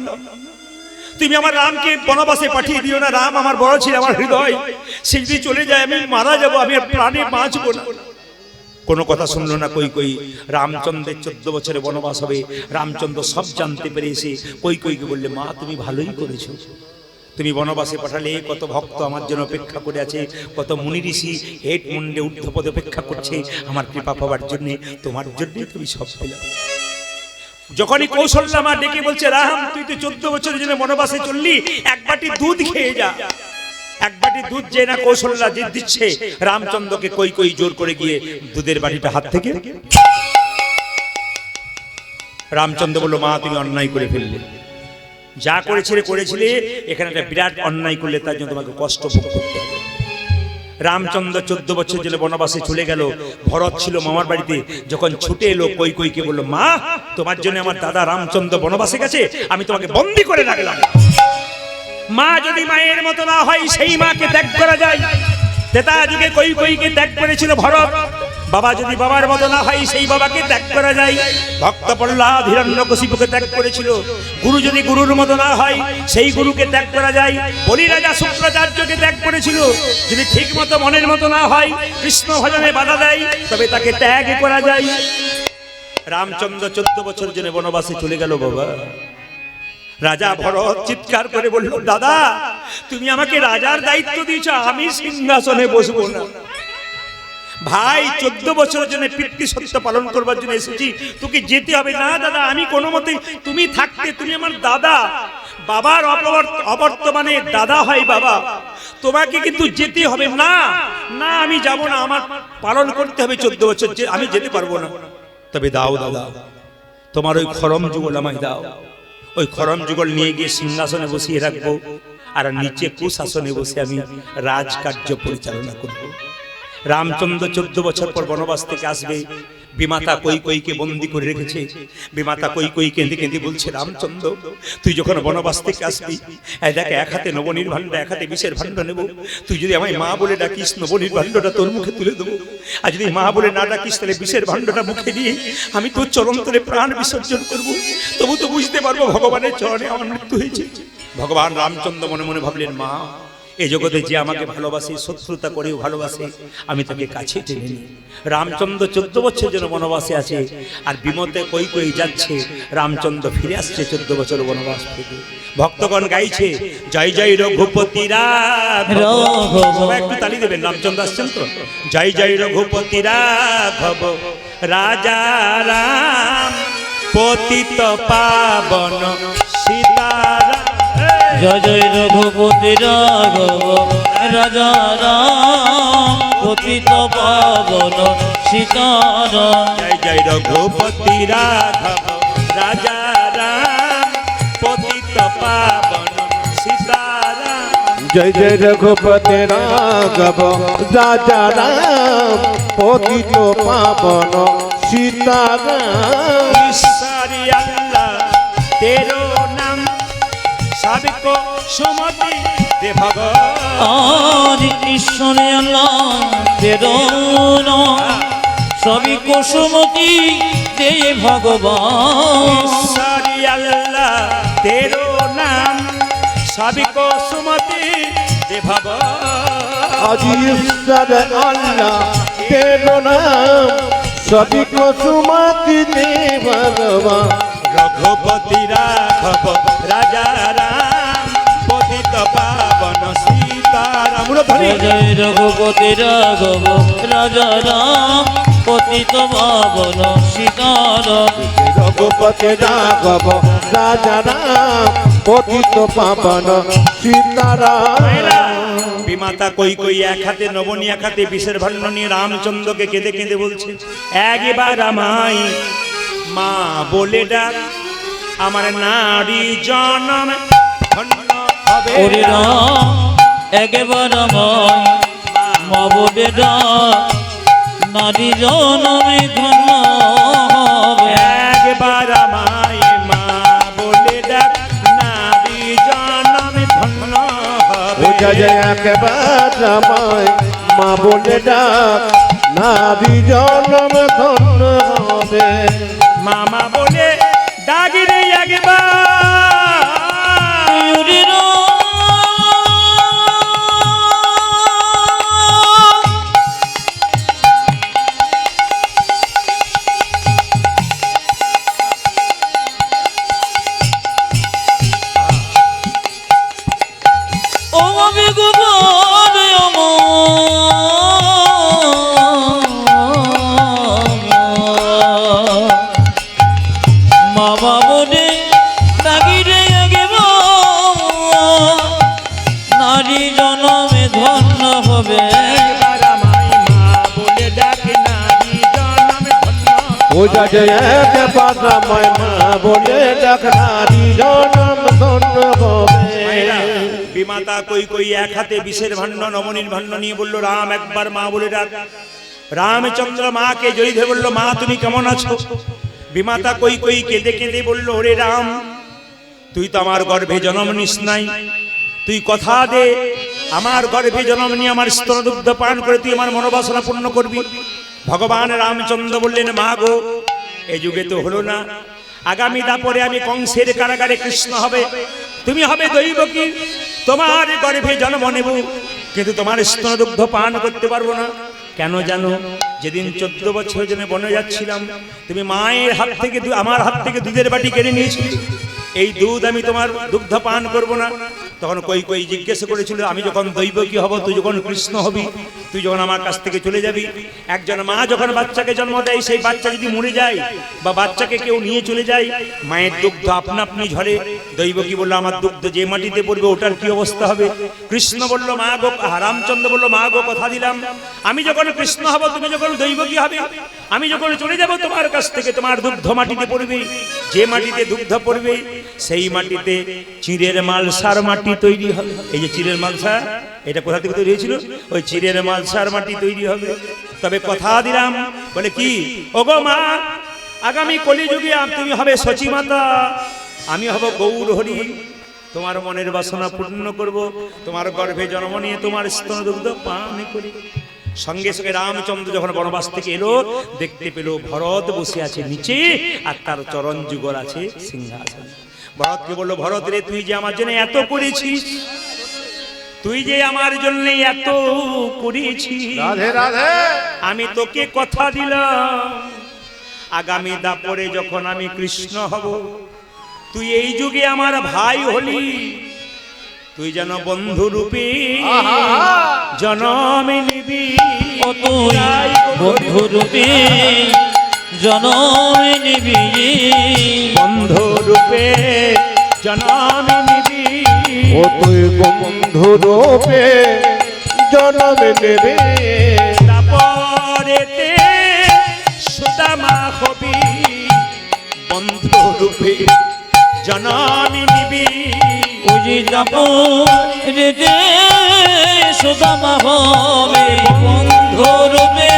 তুমি আমার রামকে বনবাসে পাঠিয়ে দিও না। রাম আমার বড় ছিল, আমার হৃদয়, সে যদি চলে যায় আমি মারা যাবো, আমি প্রাণে বাঁচবো না। কোনো কথা শুনলো না কই কই। রামচন্দ্রের 14 বছরের বনবাস হবে, রামচন্দ্র সব জানতে পেরেছে। কই কইকে বললে, মা তুমি ভালোই করেছো, তুমি বনবাসে পাঠালে কত ভক্ত আমার জন্য অপেক্ষা করে আছে, কত মুনি ঋষি হেট মুন্ডে ঊর্ধ্বপদে অপেক্ষা করছে আমার কৃপা পাওয়ার জন্য, তোমার জন্যই তুমি সব পেলাম। যখনই কৌশল্যা মা ডেকে বলছে, রাম তুই তো 14 বছরের জন্য বনবাসে চললি, এক বাটি দুধ খেয়ে যা। এক বাটি দুধ যে না কৌশল্যা জিদ দিচ্ছে রামচন্দ্রকে, কই কই জোর করে গিয়ে দুধের বাটিটা হাত থেকে। রামচন্দ্র বলল, মা তুমি অন্যায় করে ফেললে, যা করেছিলে এখানে একটা বিরাট অন্যায় করলে, তার জন্য তোমাকে কষ্ট ভোগ করতে হবে। রামচন্দ্র 14 বছর জেলে বনবাসে চলে গেল। ভরত ছিল মামার বাড়িতে, যখন ছুটে এলো কই কইকে বলল, মা তোমার জন্য আমার দাদা রামচন্দ্র বনবাসে গেছে, আমি তোমাকে বন্দী করে রাখলাম। মা যদি মায়ের মতো না হয় সেই মাকে ত্যাগ করা যায়। তেতা যুগে কই কইকে ত্যাগ করেছিল ভরত। বাবা যদি বাবার মতো না হয় সেই বাবাকে ত্যাগ করা যায়। ভক্ত প্রহ্লাদ হিরণ্যকশিপুকে ত্যাগ করেছিল। গুরু যদি গুরুর মতো না হয় সেই গুরুকে ত্যাগ করা যায়। বলি রাজা শুক্রাচার্যকে ত্যাগ করেছিল। যদি ঠিক মতো মনের মতো না হয়, কৃষ্ণ ভজনে বাধা দেয়, তবে তাকে ত্যাগ করা যায়। রামচন্দ্র 14 বছর জন্য বনবাসে চলে গেল। বাবা রাজা ভরত চিৎকার করে বলল, দাদা তুমি আমাকে রাজার দায়িত্ব দিয়েছ, আমি সিংহাসনে বসবো না। ভাই 14 বছরের জন্য পিতৃ সত্য পালন করবার জন্য এসেছি, তোকে যেতে হবে। না দাদা আমি কোনো মতে, তুমি থাকতে, তুমি আমার দাদা, বাবার অবর্তমানে দাদা হয় বাবা, তোমাকে কিন্তু যেতে হবে। না না আমি যাব না, আমার পালন করতে হবে 14 বছর, আমি যেতে পারবো না। তবে দাও দাদা, তোমার ওই খরম যুগল আমায় দাও। ওই খরম যুগল নিয়ে গিয়ে সিংহাসনে বসিয়ে রাখবো, আর নিচে কুশাসনে বসে আমি রাজকার্য পরিচালনা করব। রামচন্দ্র 14 বছর পর বনবাস থেকে আসবে। বিমাতা কই কইকে বন্দী করে রেখেছে। বিমাতা কই কই কেঁদে কেঁদে বলছে, রামচন্দ্র তুই যখন বনবাস থেকে আসবি, দেখ এক হাতে নবনীর ভাণ্ড, এক হাতে বিষের ভাণ্ড নেব। তুই যদি আমায় মা বলে ডাকিস, নবনীর ভাণ্ডটা তোর মুখে তুলে দেবো। আর যদি মা বলে না ডাকিস, তাহলে বিষের ভাণ্ডটা মুখে নিয়ে আমি তোর চরণতলে প্রাণ বিসর্জন করব। তবু তো বুঝতে পারবো ভগবানের চরণে আমার মৃত্যু হয়েছে। ভগবান রামচন্দ্র মনে মনে ভাবলেন, মা এই জগতে যে আমাকে ভালোবাসে, শত্রুতা করেও ভালোবাসে, আমি তাকে কাছে টেনে নিই। রামচন্দ্র 14 বছর যেন বনবাসে আছে, আর বিমতে কই কই যাচ্ছে, রামচন্দ্র ফিরে আসছে 14 বছর বনবাস থেকে। ভক্তগণ গাইছে, জয় জয় রঘুপতি রাঘব। সবাই একটু তালি দেবেন, রামচন্দ্র আসছেন তো। জয় জয় রঘুপতি রাঘব, রাজা রাম পতিত পাবন সীতারাম। জয় জয় রঘুপতি রাঘব, রাজা রাম পতিত পাবন সীতারাম। জয় জয় রঘুপতি রাঘব, রাজা রাম পতিত পাবন সীতারাম। জয় জয় রঘুপতি রাঘব, রাজা রাম পতিত পাবন সীতারাম। ঈশ্বরী আল্লাহ তেরো নাম, सबको सुमति दे भगवान। आज ईश्वर अल्लाह तेरो नाम, सभी को सुमति दे भगवान। ईश्वरी अल्लाह तेरो नाम, सभी को सुमति दे भगवान। आज ईश्वर अल्लाह तेरो नाम, सभी को सुमति दे भगवान। रघुपति राघव, राजा राम पतित पावन सीताराम। जय रघुपति राघव, राजा राम पतित पावन सीताराम। रघुपति राघव, राजा राम पतित पावन सीताराम। বিমাতা কই কই এক হাতে নবনী, এক হাতে বিষের ভাণ্ড নিয়ে রামচন্দ্রকে কেঁদে কেঁদে বলছে, একবার আমায় মা বলে ডাক, আমার নারী জনম ধন্য হবে। ওরে রাম একবার আমায় মা বলে ডাক, নারী জনমে ধন্য হবে। একবার আমায় মা বলে ডাক, নারী জনমে ধন্য হবে। বোঝা যায় একবার আমায় মা বলে ডাক, নারী জনম ধন্য হবে। মামা বলে ডাকি রে একবার, ও আমি গোপন মামা বলে ডাকিরে গেব, নারী জনমে ধন্য হবে। একবার আমায় মা বলে ডাক, নারী জনমে ধন্য হবে। বোঝা যায় একবার আমায় মা বলে ডাক, নারী জনম ধন্য মায়েরা, হবে। বিমাতা কই কই এক হাতে বিষের ভাণ্ড নবনীর ভাণ্ড নিয়ে বলল, রাম একবার মা বলে ডাক। রামচন্দ্র মাকে জড়িয়ে ধরে বলল, মা তুমি কেমন আছো? বিমাতা কই কই কেঁদে কেঁদে বলল, ওরে রাম, তুই তো আমার গর্ভে জন্ম নিস নাই, তুই কথা দে আমার গর্ভে জন্ম নিয়ে আমার স্তনদুগ্ধ পান করে তুই আমার মনোবাসনা পূর্ণ করবি। ভগবান রামচন্দ্র বললেন, মা গো, এই যুগে তো হলো না, আগামী দাপরে আমি কংসের কারাগারে কৃষ্ণ হবে, তুমি হবে দৈবকী, তোমার গর্ভে জন্ম নেব, কিন্তু তোমার স্তনদুগ্ধ পান করতে পারবো না। কেন জানো? যেদিন 14 বছর জন্য বনে যাচ্ছিলাম, তুমি মায়ের হাত থেকে আমার হাত থেকে দুধের বাটি কেড়ে নিয়েছিলে, এই দুধ আমি তোমার দুগ্ধ পান করব না। তখন কই কই জিজ্ঞেস করেছিল, আমি যখন দৈবকী হব, তুই যখন কৃষ্ণ হবি, তুই যখন আমার কাছ থেকে চলে যাবি, একজন মা যখন বাচ্চাকে জন্ম দেয়, সেই বাচ্চা যদি মরে যায় বা বাচ্চাকে কেউ নিয়ে চলে যায়, মায়ের দুগ্ধ আপনা আপনি ঝরে। দৈবকী বলল, আমার দুগ্ধ যে মাটিতে পড়বে ওটার কি অবস্থা হবে? কৃষ্ণ বলল, মা গো, রামচন্দ্র বলল, মা গো, কথা দিলাম, আমি যখন কৃষ্ণ হব, তুমি যখন দৈবকী হবে, আমি যখন চলে যাব তোমার কাছ থেকে, তোমার দুগ্ধ মাটিতে পড়বে, যে মাটিতে দুগ্ধ পড়বে সেই মাটিতে চিঁড়ের মালসার মাটি তৈরি হবে। এই যে চিঁড়ের মালসা, এটা কোথা থেকে তৈরি হয়েছিল? ওই চিঁড়ের মালসার মাটি তৈরি হবে। তবে কথা দিলাম, বলে কি, ওগো মা, আগামী কলিযুগে তুমি হবে সচী মাতা, আমি হব গৌর হরি, তোমার মনের বাসনা পূর্ণ করব, তোমার গর্ভে জন্ম নিয়ে তোমার স্তনদুগ্ধ পান করি। সঙ্গে সঙ্গে রামচন্দ্র যখন বনবাস থেকে এলো, দেখতে পেল ভরত বসে আছে নিচে, আর তার চরণ যুগল আছে সিংহাসনে। ভরতকে বলল, ভরত রে, তুই যে আমার জন্য এত করেছিস, তুই যে আমার জন্য এত করেছিস, রাধে রাধে। আমি তোকে কথা দিলাম, আগামী দাপরে যখন আমি কৃষ্ণ হব, তুই এই যুগে আমার ভাই হলি, তুই যেন বন্ধু রূপে জনম নিবি। ও তুই বন্ধু রূপে জনম নিবি, বন্ধু রূপে জনম নিবি। ও তুই বন্ধু রূপে জনম নেবে, তারপরেতে সুদামা হবি, বন্ধু রূপে জনম নিবি। বুঝি যাব রে সুদামা হবে, বন্ধু রূপে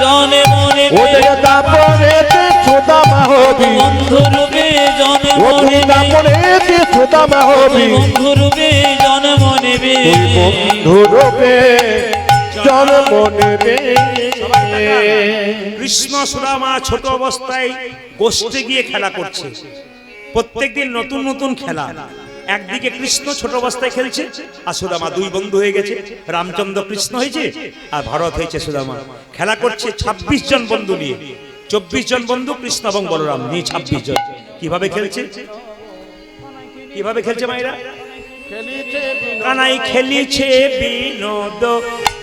জনে মনে, ও তারপরে সুদামা হবি, বন্ধু রূপে জনে ও তুই মনে, তারপরে সুদামা হবি, বন্ধু রূপে জন্ম নেবে, তুই বন্ধু রূপে জন্ম নেবে। কৃষ্ণ সুদামা ছোট অবস্থায় গোষ্ঠে গিয়ে খেলা করছে, প্রত্যেকদিন নতুন নতুন খেলা। একদিকে কৃষ্ণ ছোট অবস্থায় খেলছে, আর সুদামা দুই বন্ধু হয়ে গেছে, রামচন্দ্র কৃষ্ণ হয়েছে আর ভরত হয়েছে সুদামা। খেলা করছে 26 জন বন্ধু নিয়ে, 24 জন বন্ধু কৃষ্ণ এবং বলরাম নিয়ে 26 জন। কিভাবে খেলছে, কিভাবে খেলছে মায়েরা? কানাই খেলিছে বিনোদ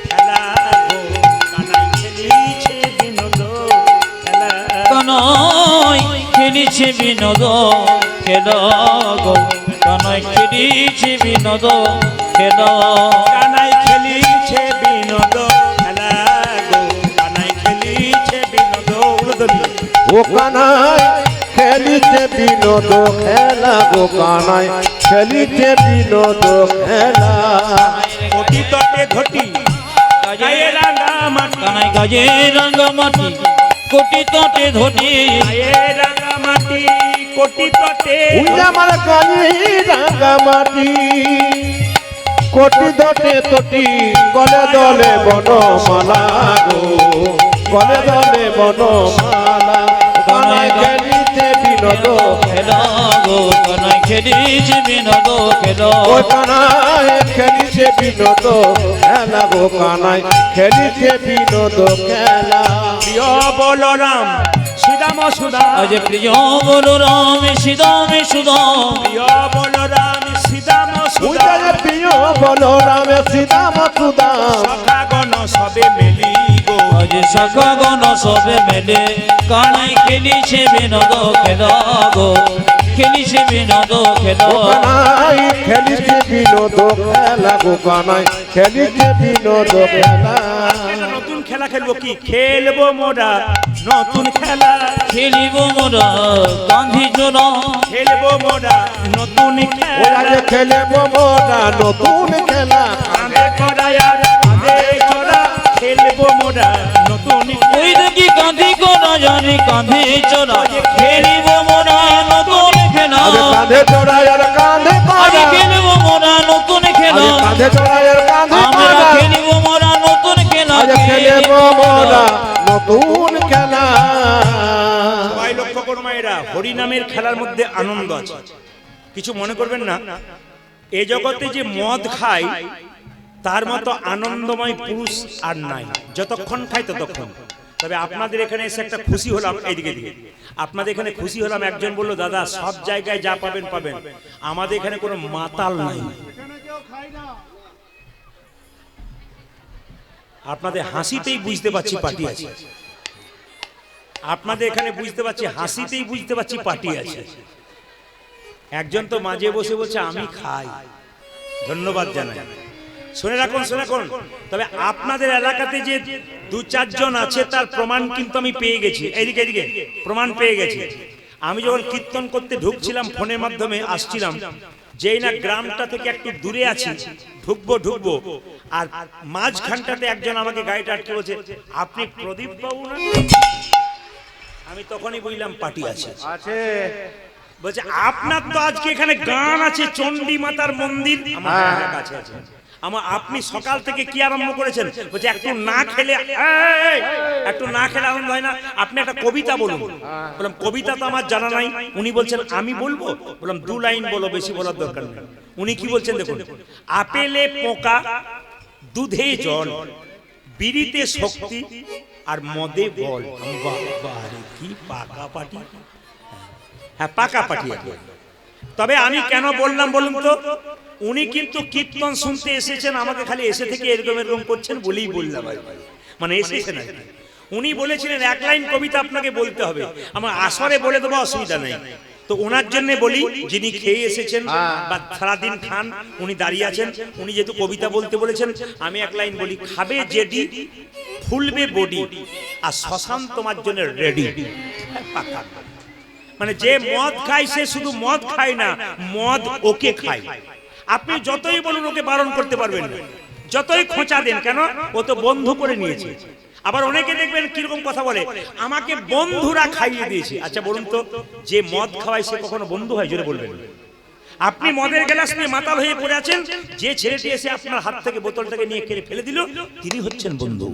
খেলা গো, কানাই খেলিছে বিনোদ খেলা। কানাই খেলিছে বিনোদ খেলা গো, কানাই খেলিছে বিনোদ খেলা, কানাই খেলিছে বিনোদ খেলা গো, কানাই খেলিছে বিনোদ। ও কানাই খেলিছে বিনোদ খেলা গো, কানাই খেলিছে বিনোদ খেলা। ঘটি তটে ঘটি গায়ে রাঙা মাটি কানাই গাজে রাঙ্গা মাটি কোটি তটে ধনি গায়ে রাঙা মাটি কোটি তটে উইলা আমার কালি রাঙা মাটি কোটি দটে তটি গলে দলে বনমালা গো গলে দলে বনমালা কানাই খেলিতে বিনোদ খেলা গো কানাই খেলিছে বিনোদ খেলা ও কানাই খেলিছে বিনোদ খেলা গো কানাই খেলিছে বিনোদ খেলা প্রিয় বলরাম শ্রীরাম সুদাম আজ প্রিয় বলরাম সীতাম সুদাম প্রিয় বলরাম শ্রীরাম উইলা সুদাম প্রিয় বলরাম সীতাম সুদাম সখাগণ সবে মেলি গো আজ সখা গণ সবে মেলে কানাই খেলিছে বিনোদ খেলা গো খেলিছে বিনোদ খেলা কানাই খেলিছে বিনোদ খেলা গো কানাই খেলিছে বিনোদ খেলা নতুন খেলা খেলবো কি খেলবো মোরা নতুন খেলা খেলিব মোরা গান্ধী জোড়া খেলবো মোরা নতুন ওরা খেলা যে খেলেব মোরা নতুন খেলা কাঁধে করায়া কাঁধে করা খেলবো মোরা নতুন ওই দেখি কাঁধি কোনা জানি কাঁধি চোরা খেলিব মোরা নতুন খেলা আরে কাঁধে চড়াই আর কাঁধে আমি পাড়া খেলিব মোরা নতুন খেলা আরে কাঁধে চড়াই আর কাঁধে আমরা পাড়া খেলিব মোরা নতুন খেলা আরে খেলেব মোরা নতুন খেলা সবাই লক্ষ্য করো মায়েরা হরিনামের খেলার মধ্যে আনন্দ আছে কিছু মনে করবেন না এ জগতে যে মদ খায় তার মতো আনন্দময় পুরুষ আর নাই যতক্ষণ খায় ততক্ষণ তবে আপনাদের এখানে এসে একটা খুশি হলাম এইদিকে দিকে আপনাদের এখানে খুশি হলাম একজন বললো দাদা সব জায়গায় যা পাবেন পাবেন আমাদের এখানে কোনো মাতাল নাই আপনাদের হাসিতেই বুঝতে পারছি পার্টি আছে আপনাদের এখানে বুঝতে পারছি হাসিতেই বুঝতে পারছি পার্টি আছে একজন তো মাঝে বসে বলছে আমি খাই ধন্যবাদ জানাই শুনে রাখুন তবে আপনাদের এলাকাতে যে দু চারজন আছে তার প্রমাণ কিন্তু আমি পেয়ে গেছি এদিকে এদিকে প্রমাণ পেয়ে গেছি আমি যখন কীর্তন করতে ঢুকছিলাম ফোনের মাধ্যমে আসছিলাম যেই না গ্রামটা থেকে একটু দূরে আছি ঢুকবো আর মাঝখানটাতে একজন আমাকে গাড়িটা আটকে বলছে আপনি প্রদীপ বাবু না আমি তখনই বুঝলাম পার্টি আছে বলছে আপনার তো আজকে এখানে গান আছে চণ্ডী মাতার মন্দির আমার কাছে আছে আমার আপনি সকাল থেকে কি আরম্ভ করেছেন বলছে একটু না খেলে একটু না খেলে আনন্দ হয় না আপনি একটা কবিতা বলুন বললাম কবিতা তো আমার জানা নাই উনি বলছেন আমি বলবো বললাম দু লাইন বলো বেশি বলার দরকার নেই উনি কি বলছেন দেখুন আপেলে পোকা দুধে জল বিড়িতে শক্তি আর মদে বল বাবারে কি পাকা পাটি হ্যাঁ পাকা পাটি তবে আমি কেন বললাম বলুন তো উনি কিন্তু কীর্তন শুনতে এসেছেন আমাকে খালি এসে থেকে এরকম করছেন বলেই বললাম মানে এসেছেন আর কি উনি বলেছিলেন এক লাইন কবিতা আপনাকে বলতে হবে আমার আসরে বলে দেবো অসুবিধা নেই তো ওনার জন্য বলি যিনি খেয়ে এসেছেন বা সারাদিন খান উনি দাঁড়িয়ে আছেন উনি যেহেতু কবিতা বলতে বলেছেন আমি এক লাইন বলি খাবে জেডি ফুলবে বডি আর শ্মশান তোমার জন্য রেডি পাকা মানে যে মদ খায় সে শুধু মদ খায় না মদ ওকে খায় আপনি যতই বলুন ওকে বারণ করতে পারবেন না যতই খোঁচা দেন কেন ও তো বন্ধু করে নিয়েছে আবার অনেকে দেখবেন কিরকম কথা বলে আমাকে বন্ধুরা খাইয়ে দিয়েছে আচ্ছা বলুন তো যে মদ খাওয়ায় সে কখনো বন্ধু হয় জোরে বলবেন আপনি মদের গ্লাস নিয়ে মাতাল হয়ে পড়ে আছেন যে ছেলেটি এসে আপনার হাত থেকে বোতলটাকে নিয়ে কেড়ে ফেলে দিল তিনি হচ্ছেন বন্ধু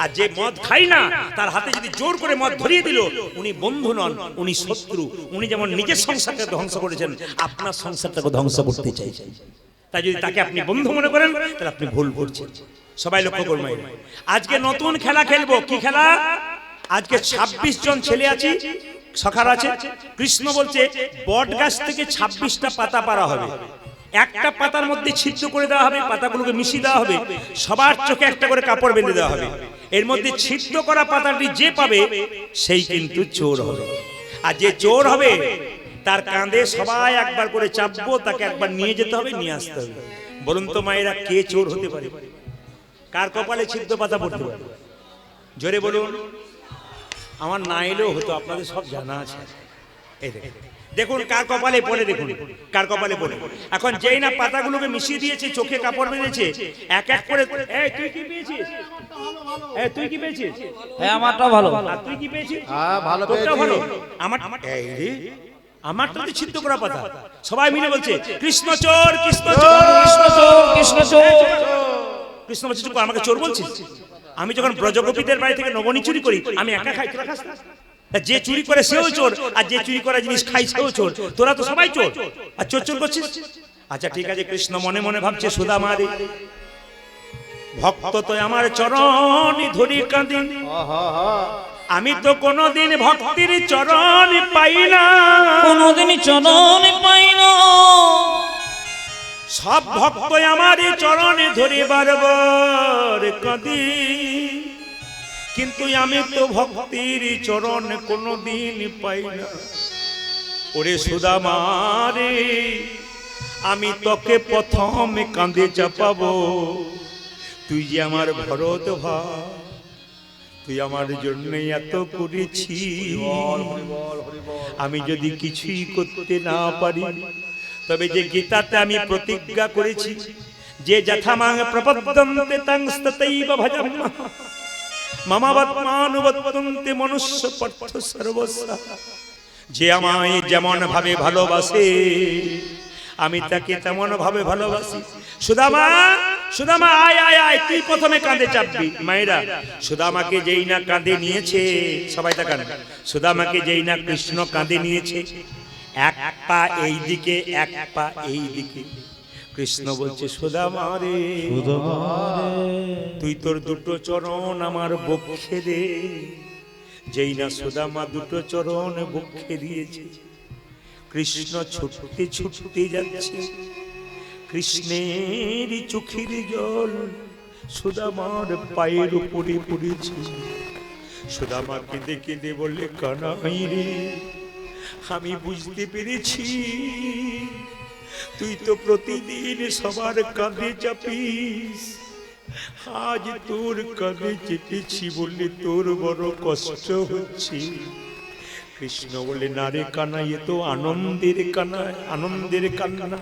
আর যে মদ খাই না তার হাতে যদি জোর করে মদ ধরিয়ে দিল উনি বন্ধু নন উনি শত্রু উনি যেমন নিজের সংসারকে ধ্বংস করেছেন আপনার সংসারটাকে ধ্বংস করতে চাইছেন তাই যদি তাকে আপনি বন্ধু মনে করেন তাহলে আপনি ভুল করছেন সবাই লক্ষ্য করবেন আজকে নতুন খেলা খেলবো কি খেলা আজকে 26 জন ছেলে আছে সখার আছে কৃষ্ণ বলছে বট গাছ থেকে 26টা পাতা পারা হবে একটা পাতার মধ্যে ছিদ্র করে দেওয়া হবে পাতাগুলোকে মিশিয়ে দেওয়া হবে সবার চোখে একটা করে কাপড় বেঁধে দেওয়া হবে এর মধ্যে ছিদ্র করা পাতাটি যে পাবে সেই কিন্তু চোর হবে আর যে চোর হবে তার কাঁধে সবাই একবার করে চাপবো তাকে একবার নিয়ে যেতে হবে নিয়ে আসতে হবে বলুন তো মায়েরা কে চোর হতে পারে কার কপালে ছিদ্র পাতা পড়তে পারে জোরে বলুন আমার না এলেও হতো আপনাদের সব জানা আছে এই দেখেন দেখুন কার কপালে পড়ে, দেখুন কার কপালে পড়ে। এখন যেই না পাতাগুলোকে মিশিয়ে দিয়েছে, চোখে কাপড় বেঁধেছে, এক এক করে। এই তুই কি পেয়েছিস? এই তুই কি পেয়েছিস? হ্যাঁ আমারটা ভালো। আর তুই কি পেয়েছিস? হ্যাঁ ভালো তোরটা পেয়েছি। ভালো। আমার এই রে, আমারটা তো ছিদ্র করা পাতা। সবাই মিলে বলছে কৃষ্ণচোর, কৃষ্ণচোর, কৃষ্ণচোর, কৃষ্ণচোর। কৃষ্ণ বলছে চুপ কর, আমাকে চোর বলছিস? আমি যখন ব্রজগোপীদের বাড়ি থেকে নবনী চুরি করি, আমি একা খাই, তোরা খাস না? যে চুরি করে সেও চোর, আর যে চুরি করা জিনিস খাই সেও চোর। তোরা তো সবাই চোর, আর চোর চোর করছিস। আচ্ছা ঠিক আছে, কৃষ্ণ মনে মনে ভাবছে সুদামারে ভক্ত তো আমার চরণ ধরি কাঁদি, আমি তো কোনোদিন ভক্তির চরণ পাই না, কোনোদিন চরণ পাই না। সব ভক্ত আমার চরণে ধরে বারবার কাঁদি, কিন্তু আমি তো ভক্তির চরণ কোনোদিন পাই না। ওরে সুদামারে, আমি তোকে প্রথম কাঁধে চাপাবো, তুই যে আমার ভরত ভাই, তুই আমার জন্য এত করেছি, আমি যদি কিছুই করতে না পারি, তবে যে গীতাতে আমি প্রতিজ্ঞা করেছি, যে যথামাং প্রপদ্যন্তে তাং স্ততৈব ভজাম্যহং মমাবৎমানুবর্তন্তে মনুষ্য পার্থ সর্বস্ব, যে আমায় যেমন ভাবে ভালোবাসে আমি তাকে তেমন ভাবে ভালোবাসি। সুদামা, সুদামা আয় আয় আয়, তুই প্রথমে কাঁধে চাপবি। মায়েরা, সুদামাকে যেই না কাঁধে নিয়েছে, সবাই তাকান, সুদামাকে যেই না কৃষ্ণ কাঁধে নিয়েছে, এক পা এই দিকে, এক পা এই দিকে, কৃষ্ণ বলছে সুদামা রে, তুই তোর দুটো চরণ আমার বক্ষে দে। যেই না সুদামা দুটো চরণ বক্ষে দিয়েছে, কৃষ্ণ ছুটতে ছুটতে যাচ্ছে, কৃষ্ণের চোখের জল সুদামার পায়ের উপরে পড়েছে। সুদামা কেঁদে কেঁদে বলে, কানাই রে, আমি বুঝতে পেরেছি তুই তো প্রতিদিন সবার কাঁধে চাপিস, আজ তোর কাঁধে চেপেছি বললে তোর বড় কষ্ট হচ্ছে। কৃষ্ণ বলে, না রে কানাই, এ তো আনন্দের কান্না, আনন্দের কান্না।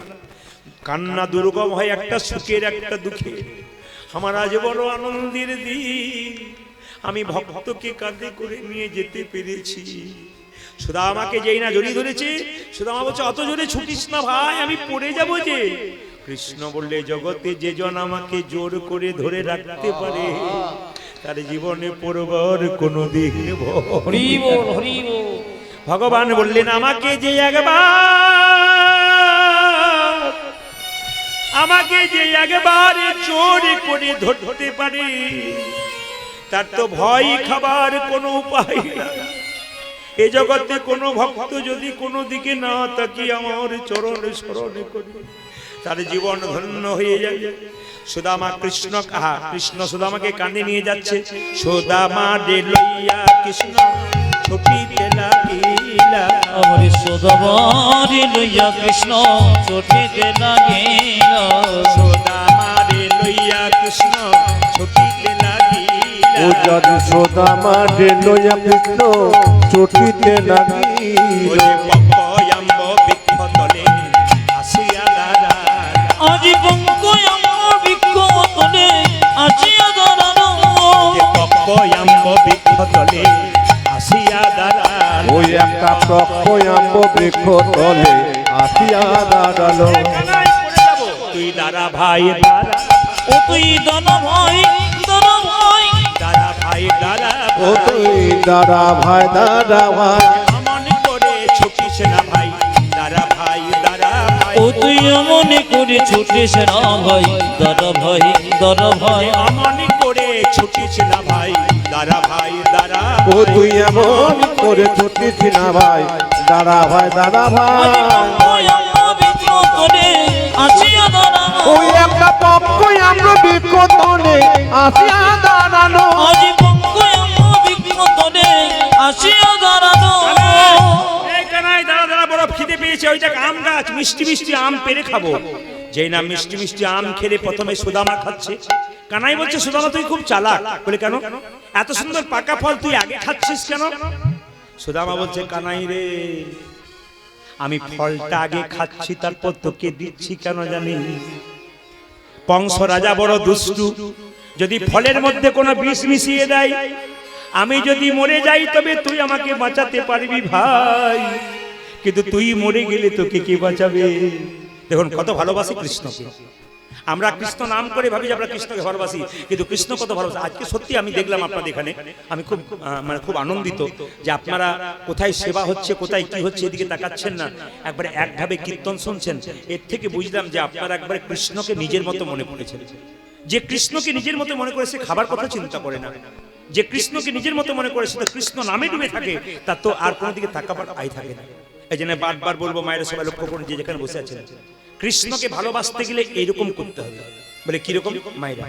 কান্না দুর্গম হয় একটা সুখের একটা দুঃখে। আমার আজ বড় আনন্দের দিন, আমি ভক্তকে কাঁধে করে নিয়ে যেতে পেরেছি। সুদামাকে যেই না জড়িয়ে ধরেছে, সুদামা বলছে, অত জোরে ছুটিস না ভাই, আমি পড়ে যাব যে। কৃষ্ণ বললে, জগতে যে জন আমাকে জোর করে ধরে রাখতে পারে, তার জীবনে পড়বার কোনো দিন হরি বল, হরি বল। ভগবান বললেন, আমাকে যে একবার, আমাকে যে একবার জোর করে ধরতে পারে, তার তো ভয় খাবার কোনো উপায় না। এ জগতে কোনো ভক্ত যদি কোনো দিকে না তাকিয়ে আমার চরণে স্মরণ করে, তার জীবন ধন্য হয়ে যাবে। সুদামা কৃষ্ণ কাহা, কৃষ্ণ সুদামাকে কাঁধে নিয়ে যাচ্ছে। সুদামা রে লইয়া কৃষ্ণ ছুটিতে লাগিলা, আমার সুদামারে লইয়া কৃষ্ণ ছুটিতে লাগিল, সুদামা রে লইয়া কৃষ্ণ ছুটিতে লাগিলা, ও যদি সুদামা রে লইয়া কৃষ্ণ ছুটিতে লাগিল, ওরে পঙ্কয়াম্ব বৃক্ষ তলে আসিয়া দাঁড়ালা, আজি পঙ্কয়াম্ব বৃক্ষ তলে আসিয়া দাঁড়ালো, পঙ্কয়াম্ব বৃক্ষ তলে আসিয়া দাঁড়ালা। ওই একটা প্রক্ষয়াম্ব বৃক্ষ তলে আসিয়া দাঁড়ালো। তুই দাঁড়া ভাই দাঁড়া, ও তুই দাঁড়া ভাই, দাঁড়া ভাই, দাঁড়া ভাই দাঁড়া, ও তুই দাঁড়া ভাই, দাঁড়া ভাই, আমন করে ছুটিস না ভাই, দাঁড়া ভাই দাঁড়া ভাই, ও তুই মনে করে ছুটিস না ভাই, দাঁড়া ভাই, দাঁড়া ভাই, আমন করে ছুটিস না ভাই, দাঁড়া ভাই দাঁড়া ও তুই এমন করে ছুটিস না ভাই, দাঁড়া ভাই, দাঁড়া ভাই। পঙ্কয়াম্ব বৃক্ষ তলে আসিয়া দাঁড়ালো, ওই একটা প্রক্ষয়াম্ব বৃক্ষ তলে আসিয়া দাঁড়ালো। আজি পঙ্কয়াম্ব বৃক্ষ তলে আসিয়া দাঁড়ালো। এই কানাই দাঁড়া দাঁড়া, বড় খিদে পেয়েছে, ওইটা আম গাছ, মিষ্টি মিষ্টি আম পেড়ে খাবো। যেই না মিষ্টি মিষ্টি আম খেলে প্রথমে সুদামা খাচ্ছে। কানাই বলছে, সুদামা তুই খুব চালাক। বলে, কেন? এত সুন্দর পাকা ফল তুই আগে খাচ্ছিস কেন? সুদামা বলছে, কানাই রে, আমি ফলটা আগে খাচ্ছি, তারপর তোকে দিচ্ছি কেন জানি? কংস রাজা বড় দুষ্টু, যদি ফলের মধ্যে কোনো বিষ মিশিয়ে দেয়, আমি যদি মরে যাই তবে তুই আমাকে বাঁচাতে পারবি ভাই, কিন্তু তুই মরে গেলে তোকে কে বাঁচাবে? দেখুন কত ভালোবাসি কৃষ্ণকে। আমরা কৃষ্ণ নাম করে ভাবি যে আমরা কৃষ্ণকে ভালোবাসি, কিন্তু কৃষ্ণ কত ভালোবাসি। আজকে সত্যি আমি দেখলাম আপনাদের এখানে, আমি খুব খুব আনন্দিত যে আপনারা কোথায় সেবা হচ্ছে, কোথায় কি হচ্ছে এদিকে তাকাচ্ছেন না, একবারে একভাবে কীর্তন শুনছেন। এর থেকে বুঝলাম যে আপনারা একবারে কৃষ্ণকে নিজের মতো মনে করেছেন। যে কৃষ্ণকে নিজের মতো মনে করে সে খাবার কথা চিন্তা করে না, যে কৃষ্ণকে নিজের মতো মনে করে সে তো কৃষ্ণ নামে ডুবে থাকে, তার তো আর কোনো দিকে তাকাবার আই থাকে না। এই জন্য বারবার বলবো মায়ের সবাই লক্ষ্য করুন, যে যেখানে বসে আছেন, কৃষ্ণকে ভালোবাসতে গেলে এইরকম করতে হবে। বলে কিরকম? মায়েরা,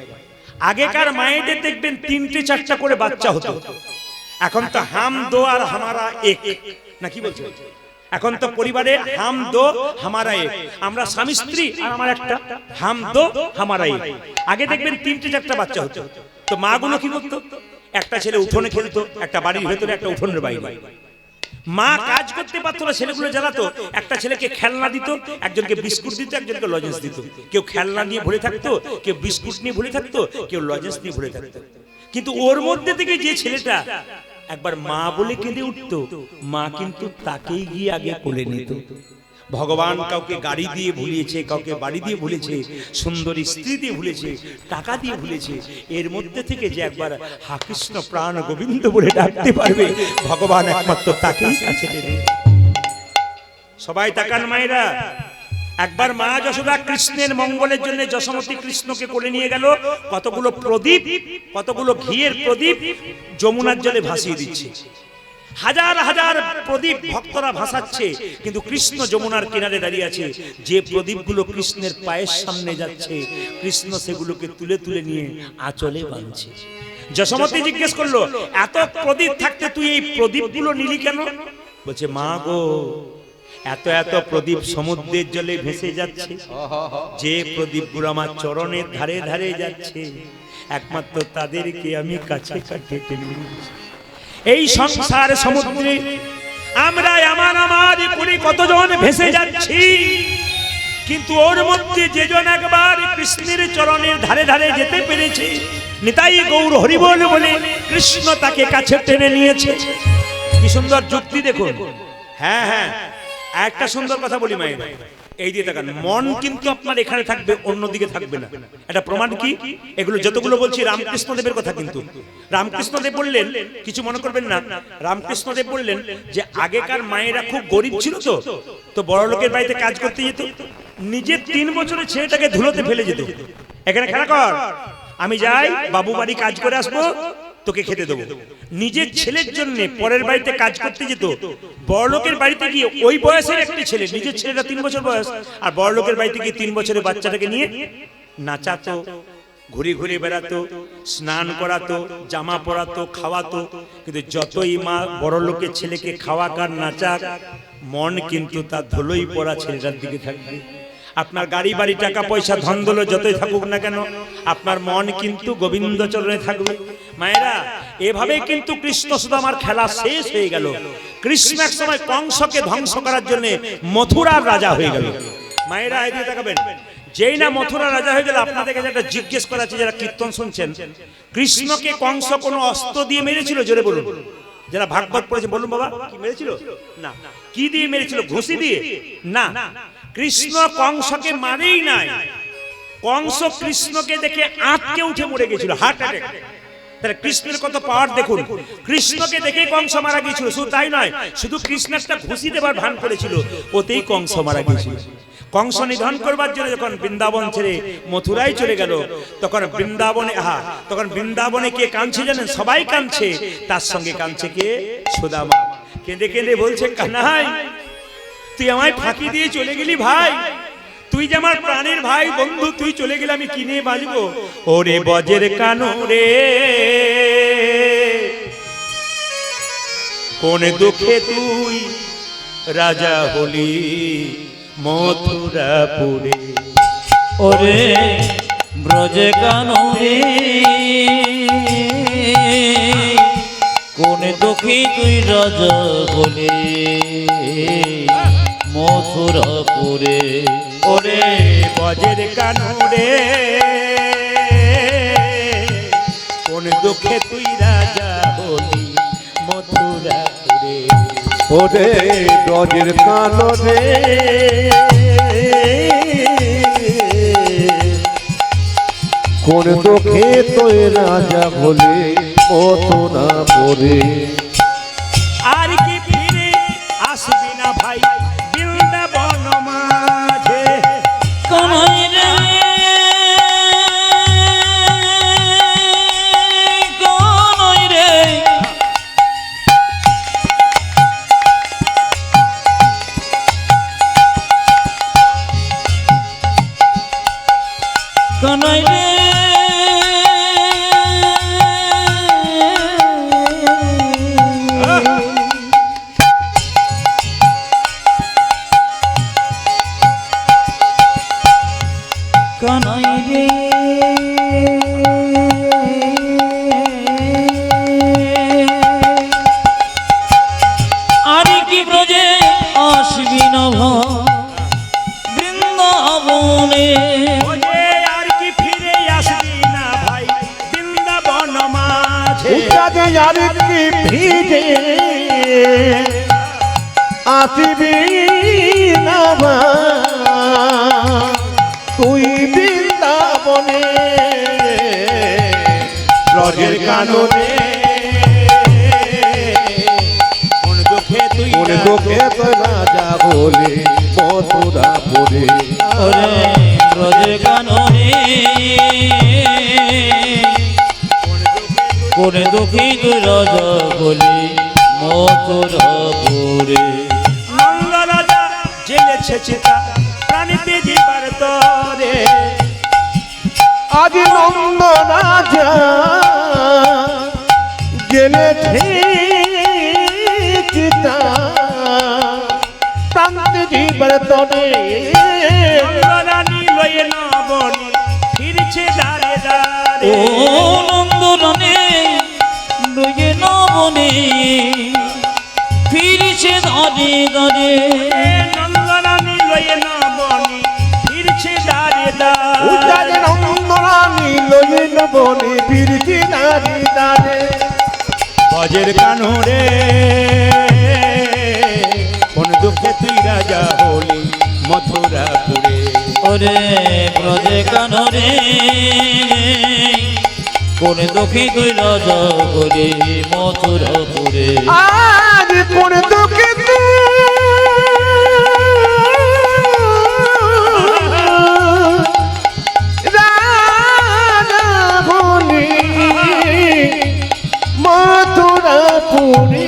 আগেকার মায়েদের দেখবেন 3টে 4টা করে বাচ্চা হতো, এখন তো হাম দো আর হামারা এক, না কি বলছে? এখন তো পরিবারে হাম দো হামারা এক, আমরা স্বামী স্ত্রী আর আমার একটা, হাম দো হামারা এক। আগে দেখবেন 3টে 4টা বাচ্চা হতো, তো মা গুলো কি করতো? একটা ছেলে উঠোনে খেলতো, একটা বাড়ির ভেতরে, একটা উঠোনের বাইরে। মা কাজ করতে পারতো না, ছেলেগুলো জ্বালাতো। একটা ছেলেকে খেলনা দিত, একজনকে বিস্কুট দিত, একজনকে লজেন্স দিত। কেউ খেলনা নিয়ে ভরে থাকতো, কেউ বিস্কুট নিয়ে ভরে থাকতো, কেউ লজেন্স নিয়ে ভরে থাকতো। কিন্তু ওর মধ্যে থেকে যে ছেলেটা একবার মা বলে কেঁদে উঠতো, মা কিন্তু তাকেই গিয়ে আগে কোলে নিত। ভগবান কাউকে গাড়ি দিয়ে ভুলিয়েছে, কাউকে বাড়ি দিয়ে ভুলেছে, সুন্দরী স্ত্রী দিয়ে ভুলেছে, টাকা দিয়ে ভুলেছে। এর মধ্যে থেকে যে একবার হা কৃষ্ণ প্রাণ গোবিন্দ বলে ডাকতে পারবে, ভগবান একমাত্র তাকেই কাছে টেনে। সবাই তাকান মায়েরা, একবার মা যশোদা কৃষ্ণের মঙ্গলের জন্য যশোমতী কৃষ্ণকে কোলে নিয়ে গেল, কতগুলো প্রদীপ, কতগুলো ঘিয়ের প্রদীপ যমুনার জলে ভাসিয়ে দিচ্ছে। হাজার হাজার প্রদীপ ভক্তরা ভাসাচ্ছে, কিন্তু কৃষ্ণ যমুনার কিনারে দাঁড়িয়ে আছে। যে প্রদীপগুলো কৃষ্ণের পায়ের সামনে যাচ্ছে, কৃষ্ণ সেগুলোকে তুলে তুলে নিয়ে আঁচলে বাঁধছে। যশোমতী জিজ্ঞেস করলো, এত প্রদীপ থাকতে তুই এই প্রদীপগুলো নিলি কেন? বলছে, মা গো, এত এত প্রদীপ সমুদ্রের জলে ভেসে যাচ্ছে, যে প্রদীপগুলো আমার চরণের ধারে ধারে যাচ্ছে, একমাত্র তাদেরকে আমি কাছে কাছে টেনে নিয়েছি। এই সংসার সমুদ্রে আমরা আমার করে কতজন ভেসে যাচ্ছি, কিন্তু ওর মধ্যে যেজন একবার কৃষ্ণের চরণের ধারে ধারে যেতে পেরেছে, নিতাই গৌর হরিবল বলে কৃষ্ণ তাকে কাছে টেনে নিয়েছে। কি সুন্দর যুক্তি দেখুন। হ্যাঁ হ্যাঁ, একটা সুন্দর কথা বলি মায়ের, এই দিয়ে তাকান, মন কিন্তু আপনার এখানে থাকবে, অন্যদিকে থাকবে না। এটা প্রমাণ কি? এগুলো যতগুলো বলছি রামকৃষ্ণ দেবের কথা, কিন্তু রামকৃষ্ণ দেব বললেন, কিছু মনে করবেন না, রামকৃষ্ণ দেব বললেন যে আগেকার মায়েরা খুব গরিব ছিল, তো বড় লোকের বাড়িতে কাজ করতে যেত, নিজের 3 বছরের ছেলেটাকে ধুলোতে ফেলে যেত। এখানে খেলা কর, আমি যাই বাবু বাড়ি কাজ করে আসবো, তোকে খেতে দেবো। নিজের ছেলের জন্য পরের বাড়িতে কাজ করতে যেত। বড় লোকের বাড়িতে গিয়ে ওই বয়সের একটি ছেলে, নিজের ছেলেটা 3 বছর বয়স, আর বড় লোকের বাড়িতে গিয়ে 3 বছরের বাচ্চাটাকে নিয়ে নাচাতো, ঘুরে ঘুরে বেড়াতো, স্নান করাতো, জামা পরাতো, খাওয়াতো। কিন্তু যতই মা বড় লোকের ছেলেকে খাওয়াক আর নাচাক, মন কিন্তু তার ধুলোই পড়া ছেলেটার দিকে থাকবে। আপনার গাড়ি বাড়ি টাকা পয়সা ধন দৌলত যতই থাকুক না কেন, আপনার মন কিন্তু গোবিন্দ চরণে থাকবে। মায়েরা, এভাবেই কিন্তু কৃষ্ণ সুদামার খেলা শেষ হয়ে গেল। কৃষ্ণ এক সময় কংসকে ধ্বংস করার জন্য মথুরার রাজা হয়ে গেল। মায়েরা, এদিকে তাকাবেন, যেই না মথুরা রাজা হয়ে গেল, আপনাদের কাছে একটা জিজ্ঞেস করা আছে যারা কীর্তন শুনছেন, কৃষ্ণকে কংস কোনো অস্ত্র দিয়ে মেরেছিল? জোরে বলুন, যারা ভাগবত পড়েছে বলুন বাবা, কি মেরেছিল? না। কি দিয়ে মেরেছিল? ঘুষি দিয়ে? না, কৃষ্ণ কংসকে মারেই নাই। কংস কৃষ্ণকে দেখে আঁতকে উঠে মরে গেছিল, হার্ট অ্যাটাক। তাহলে কৃষ্ণের কত পাওয়ার দেখুন। কৃষ্ণকে দেখে কংস মারা গিয়েছিল। শুধু তাই নয়, শুধু কৃষ্ণ একটা ঘুষি দেবার ভান করেছিল, ওতেই কংস মারা গিয়েছিল। কংস নিধন করবার জন্য যখন বৃন্দাবন ছেড়ে মথুরায় চলে গেল, তখন বৃন্দাবনে কে কাঁদছে জানেন? সবাই কাঁদছে, তার সঙ্গে কাঁদছে কে? সুদামা। কেঁদে কেঁদে বলছে, কানাই, তুই আমায় ফাঁকি দিয়ে চলে গেলি ভাই, তুই যে আমার প্রাণের ভাই বন্ধু, তুই চলে গেলে আমি কি নিয়ে বাঁচবো? ওরে বজের কানো রে, কোন দুঃখে তুই রাজা হলি মথুরাপুরে। ওরে ব্রজে কাননে, কোন দুঃখী তুই রাজা বলে মথুরাপুরে। ওরে বজের কানুরে কোন দুঃখে তুই রাজা হলি মথুরাপুরে। ওরে ব্রজের কাননে কোন দুঃখে তুই রাজা বলে মথুরা পরে। আর কি ফিরে আসবি না ভাই বৃন্দাবন মাঝে। কানাই রে কানাই রে কানাই রে কানাই রে আর কি ব্রজে আসবি না বৃন্দাবনে। ওরে আর কি ফিরে আসবি না ভাই বৃন্দাবন মাঝে। উচ্চাদে আর কি ভিজে আসবি না তুই বৃন্দাবনে। ব্রজের কাননে কোন দুঃখে তুই কোন দুঃখে তুই রাজা বলে মথুরা পরে। ওরে ব্রজে কাননে করে দুঃখী তুই রাজা বলি মথুরাপুরে। নন্দ রাজা জেলেছে চিতা প্রাণীতে জীবার তরে। আজ নন্দ রাজা গেলেছে চিতা প্রান্তে জীবর তরে। নন্দরানী লয়ে নবনী ফিরছে দাঁড়ে দাঁড়ে। ও নন্দরানে লয়ে নবনে ফিরছে দাঁড়ে দাঁড়ে। নন্দরানী লয়ে নবনী ফিরছে দাঁড়ে দাঁড়ে। উচ্চাদে নন্দরানী লয়ে নবনে ফিরছি দাঁড়ি দাঁড়ে। বজের কানুরে কোন দুঃখে তুই রাজা হলি মথুরাপুরে। ওরে ব্রজে কানরে কোন দুঃখী তুই রাজা বলি মথুরাপুরে। আজ কোন দুঃখে রাজা বলি মথুরাপুরে।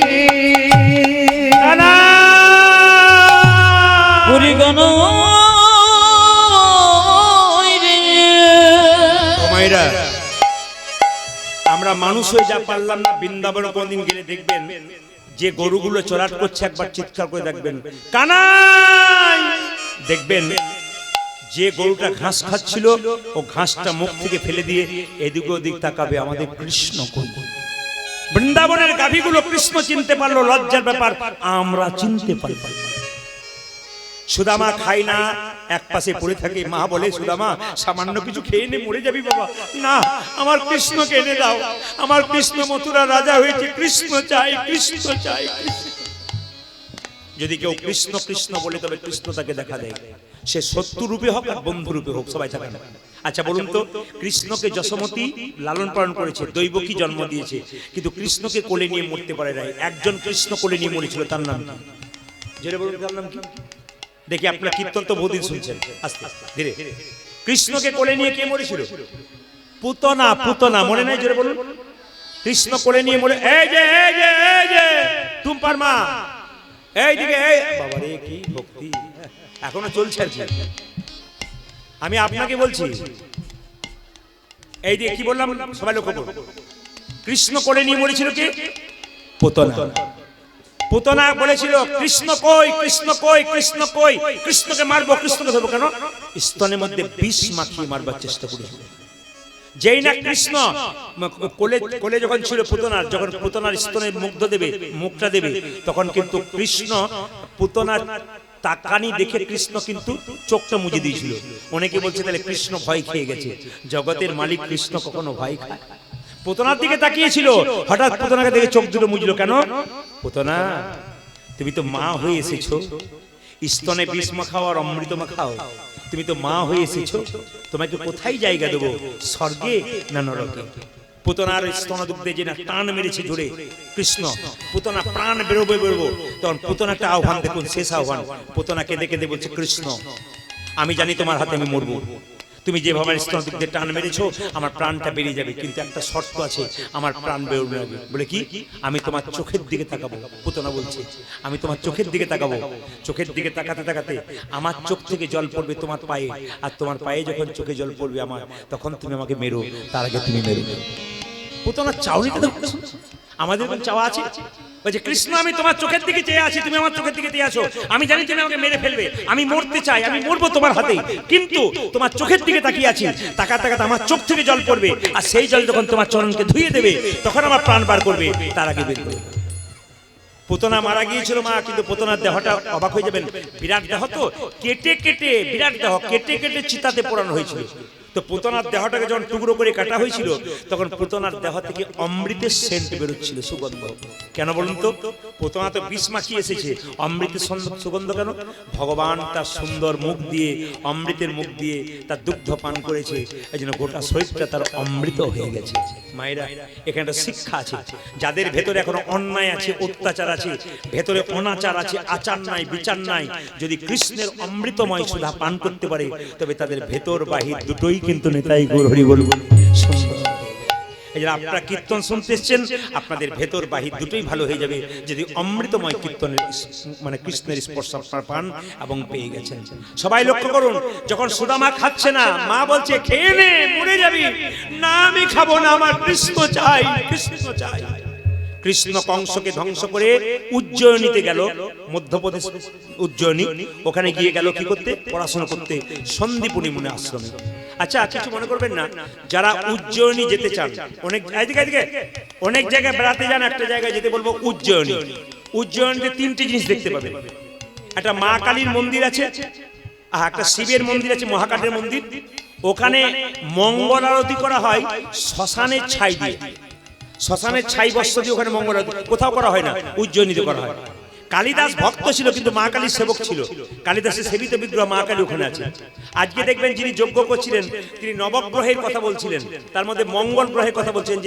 পুরী গান মায়েরা আমরা মানুষ হয়ে যা পারলাম না, বৃন্দাবন কোনদিন গেলে দেখবেন যে গরুগুলো চড়াট করছে একবার চিৎকার করে দেখবেন কানাই। দেখবেন যে গরুটা ঘাস খাচ্ছিল ও ঘাসটা মুখ থেকে ফেলে দিয়ে এদিক ওদিক তাকাবে আমাদের কৃষ্ণ কোন। বৃন্দাবনের গাভীগুলো কৃষ্ণ চিনতে পারলো, লজ্জার ব্যাপার আমরা চিনতে পারলাম। সুদামা খাই না, এক পাশে পড়ে থাকে। মা বলে সুদামা সামান্য কিছু খেয়ে নে, মরে যাবি বাবা। না, আমার কৃষ্ণকে এনে দাও, আমার কৃষ্ণ মথুরা রাজা হয়েছে, কৃষ্ণ চাই, কৃষ্ণ চাই। যদি কেউ কৃষ্ণ কৃষ্ণ বলে তবে কৃষ্ণ তাকে দেখা দেয়, সে শত্রু রূপে হোক আর বন্ধু রূপে হোক, সবাই থাকে না। আচ্ছা বলুন তো, কৃষ্ণকে যশোমতী লালন পালন করেছে, দৈবকী জন্ম দিয়েছে, কিন্তু কৃষ্ণকে কোলে নিয়ে মরতে পারে নাই। একজন কৃষ্ণ কোলে নিয়ে মরেছিল, তার নাম কি? জেনে বলুন তার নাম কি? দেখি আপনার কীর্তন তো বহুদিন শুনছেন, আস্তে আস্তে ধীরে। কৃষ্ণকে কোলে নিয়ে কে মরেছিল? পুতনা। পুতনা মনে নাই? জোরে বলুন। কৃষ্ণ কোলে নিয়ে মরে, এই যে এই যে এই যে টুম্পার মা, এই দিকে, এই বাবা রে কি ভক্তি এখনো চলছে আর কি। আমি আপনাকে বলছি, এই দিকে কি বললাম সবাই লক্ষ্য করুন। কৃষ্ণ কোলে নিয়ে মরেছিল কি? পুতনা। পুতনা বলেছিল কৃষ্ণ কই, কৃষ্ণ কই, কৃষ্ণ কই, কৃষ্ণকে মারবো, কৃষ্ণকে ধরবো। কেন? স্তনের মধ্যে বিষ মাখিয়ে মারবার চেষ্টা করেছিল। যেই না কৃষ্ণ কোলে যখন ছিল পুতনার, যখন পুতনার স্তনের মুগ্ধ দেবে, মুখটা দেবে, তখন কিন্তু কৃষ্ণ পুতনার তাকানি দেখে কৃষ্ণ কিন্তু চোখটা মুজে দিয়েছিল। অনেকে বলছে তাহলে কৃষ্ণ ভয় খেয়ে গেছে। জগতের মালিক কৃষ্ণ কখনো ভয় খায়? পুতনার দিকে তাকিয়েছিল, হঠাৎ পুতনাকে দেখে চোখ দুটো মুজলো। কেন? পুতনা, তুমি তো মা হয়ে এসেছো, স্তনে বিষ মাখাও আর অমৃত মাখাও। তুমি তো মা হয়ে এসেছো, তোমাকে কোথায় জায়গা দেবো, স্বর্গে না নরকে? পুতনার স্তনদুগ্ধে যে না টান মেরেছে জোরে কৃষ্ণ, পুতনা প্রাণ বেরোবে বেরোবো, তখন পুতনা একটা আহ্বান, দেখুন শেষ আহ্বান। পুতনা কেঁদে কেঁদে বলছে, কৃষ্ণ আমি জানি তোমার হাতে আমি মরবো, তুমি যেভাবে স্তনদুগ্ধে টান মেরেছো আমার প্রাণটা বেরিয়ে যাবে, কিন্তু একটা শর্ত আছে, আমার প্রাণ বেরোবে না। বলে কি? আমি তোমার চোখের দিকে তাকাবো। পুতনা বলছে, আমি তোমার চোখের দিকে তাকাবো। চোখের দিকে তাকাতে তাকাতে আমার চোখ থেকে জল পড়বে তোমার পায়ে, আর তোমার পায়ে যখন চোখে জল পড়বে আমার, তখন তুমি আমাকে মেরো, তার আগে তুমি মেরো। পুতনার চাউনিটা দেখো, আমাদের কোন চাওয়া আছে? বলছে, কৃষ্ণ আমি তোমার চোখের দিকে চেয়ে আছি, তুমি আমার চোখের দিকে চেয়ে আছো, আমি জানি তুমি আমাকে মেরে ফেলবে, আমি মরতে চাই, আমি মরবো তোমার হাতে, কিন্তু তোমার চোখের দিকে তাকিয়ে আছি, তাকাতে তাকাতে আমার চোখ থেকে জল পড়বে, আর সেই জল যখন তোমার চরণকে ধুয়ে দেবে তখন আমার প্রাণ বার করবে, তার আগে বের করবে। পুতনা মারা গিয়েছিল মা, কিন্তু পুতনার দেহটা অবাক হয়ে যাবেন, বিরাট দেহ তো, কেটে কেটে বিরাট দেহ কেটে কেটে চিতাতে পোড়ানো হয়েছিল। তো পুতনার দেহটাকে যখন টুকরো করে কাটা হয়েছিল, তখন পুতনার দেহ থেকে অমৃতের সেন্ট বেরোচ্ছিল, সুগন্ধ। কেন বলুন তো? পুতনা তো বিষ মাখিয়ে এসেছে, অমৃতের সুগন্ধ কেন? ভগবান তার সুন্দর মুখ দিয়ে, অমৃতের মুখ দিয়ে তার দুগ্ধ পান করেছে, এই জন্য গোটা শরীরটা তার অমৃত হয়ে গেছে। মায়েরা, এখানে একটা শিক্ষা আছে, যাদের ভেতরে এখনো অন্যায় আছে, অত্যাচার আছে, ভেতরে অনাচার আছে, আচার নাই, বিচার নাই, যদি কৃষ্ণের অমৃতময় সুধা পান করতে পারে, তবে তাদের ভেতর বাহির দুটোই কিন্তু নেতাই গৌর হরি বল সুন্দর। এই জন্য আপনারা কীর্তন শুনতে এসছেন, আপনাদের ভেতর বাহির দুটোই ভালো হয়ে যাবে, যদি অমৃতময় কীর্তনের মানে কৃষ্ণের স্পর্শ আপনারা পান এবং পেয়ে গেছেন। সবাই লক্ষ্য করুন, যখন সুদামা খাচ্ছে না, মা বলছে খেয়ে নে, মরে যাবি না, আমি খাবো না, আমার কৃষ্ণ চাই, কৃষ্ণ চাই। কৃষ্ণ কংসকে ধ্বংস করে উজ্জয়িনীতে গেল, মধ্যপ্রদেশ উজ্জয়িনী, ওখানে গিয়ে গেল কি করতে? পড়াশোনা করতে, সন্দীপনী মুনি আশ্রমে। আচ্ছা, কিছু মনে করবেন না, যারা উজ্জয়িনী যেতে চান, অনেক জায়গায় বেড়াতে যান, একটা জায়গায় যেতে বলবো উজ্জয়িনী। উজ্জয়িনীতে তিনটি জিনিস দেখতে পাবেন, একটা মা কালীর মন্দির আছে, আর একটা শিবের মন্দির আছে, মহাকালের মন্দির। ওখানে মঙ্গল আরতি করা হয় শ্মশানের ছাই দিয়ে, শ্মশানের ছাই বস্ত্র দিয়ে ওখানে মঙ্গল আরতি কোথাও করা হয় না, উজ্জয়িনীতে করা হয়। কালিদাস ভক্ত ছিল, কিন্তু মা কালীর সেবক ছিল, কালিদাসের সেবিত বিগ্রহ মা কালী ওখানে আছে। আজকে দেখবেন যিনি যজ্ঞ করছিলেন, তিনি নবগ্রহের কথা বলছিলেন, তার মধ্যে মঙ্গল গ্রহের কথা বলছেন,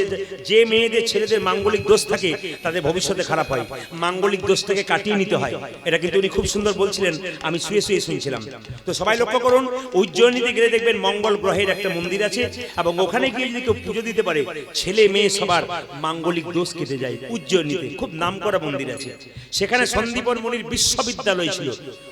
যে মেয়েদের ছেলেদের মাঙ্গলিক দোষ থাকে তাদের ভবিষ্যতে খারাপ হয়, মাঙ্গলিক দোষ থেকে কাটিয়ে নিতে হয়, এটা কিন্তু উনি খুব সুন্দর বলছিলেন, আমি শুয়ে শুয়ে শুনছিলাম। তো সবাই লক্ষ্য করুন, উজ্জয়িনীতে গেলে দেখবেন মঙ্গল গ্রহের একটা মন্দির আছে, এবং ওখানে গিয়ে যদি কেউ পুজো দিতে পারে, ছেলে মেয়ে সবার মাঙ্গলিক দোষ কেটে যায়। উজ্জয়িনীতে খুব নামকরা মন্দির আছে। সেখানে সন্দীপন মুনির বিশ্ববিদ্যালয় ছিল,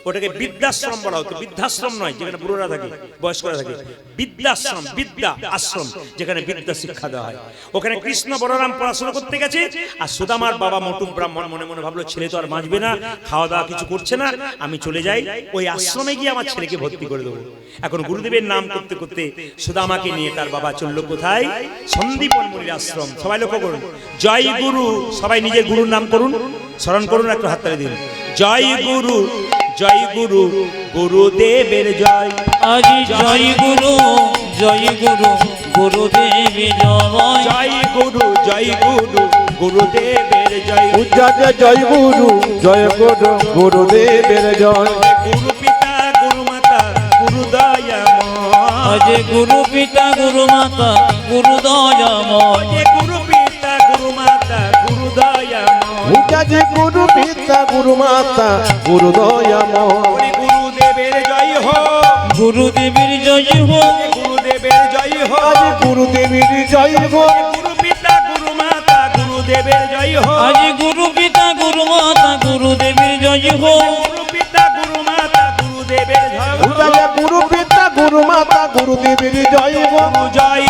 ওটাকে বিদ্যাশ্রম বলা হতো, বৃদ্ধাশ্রম নয় যেখানে বুড়োরা থাকে, বয়স্করা থাকে, বিদ্যাশ্রম, বিদ্যা আশ্রম, যেখানে বিদ্যা শিক্ষা দেওয়া হয়। ওখানে কৃষ্ণ বলরাম পড়াশোনা করতে গেছে, আর সুদামার বাবা মোটু ব্রাহ্মণ মনে মনে ভাবলো, ছেলে তো আর বাঁচবে না, খাওয়া দাওয়া কিছু করছে না, আমি চলে যাই, ওই আশ্রমে গিয়ে আমার ছেলেকে ভর্তি করে দেবো। এখন গুরুদেবের নাম করতে করতে সুদামাকে নিয়ে তার বাবা চললো কোথায়? সন্দীপন মুনির আশ্রম। সবাই লক্ষ্য করুন, জয় গুরু, সবাই নিজের গুরুর নাম করুন, স্মরণ করুন, একটু হাততালি দিন। জয় গুরু, জয় গুরু, গুরুদেবের জয়। আজি জয় গুরু, জয় গুরু, গুরুদেবের জয়। জয় গুরু, জয় গুরু, গুরুদেবের জয়। জয় গুরু, জয় গুরু, গুরুদেবের জয়। গুরু পিতা, গুরু মাতা, গুরু দয়াময়। আজি গুরু পিতা, গুরু মাতা, গুরু দয়াময়। গুরু পিতা, গুরু মাতা, গুরু দয়াময়। গুরু পিতা, গুরু মাতা, গুরু দয়াময়। গুরুদেবের জয় হোক, গুরুদেবের জয় হোক, গুরুদেবের জয় হোক, গুরুদেবের জয় হোক। গুরু পিতা, গুরু মাতা, গুরুদেবের জয় হোক। আজি গুরু পিতা, গুরু মাতা, গুরুদেবের জয় হোক। গুরু পিতা, গুরু মাতা, গুরুদেবের জয় হোক। গুরু পিতা, গুরু মাতা, গুরুদেবের জয় হোক। জয়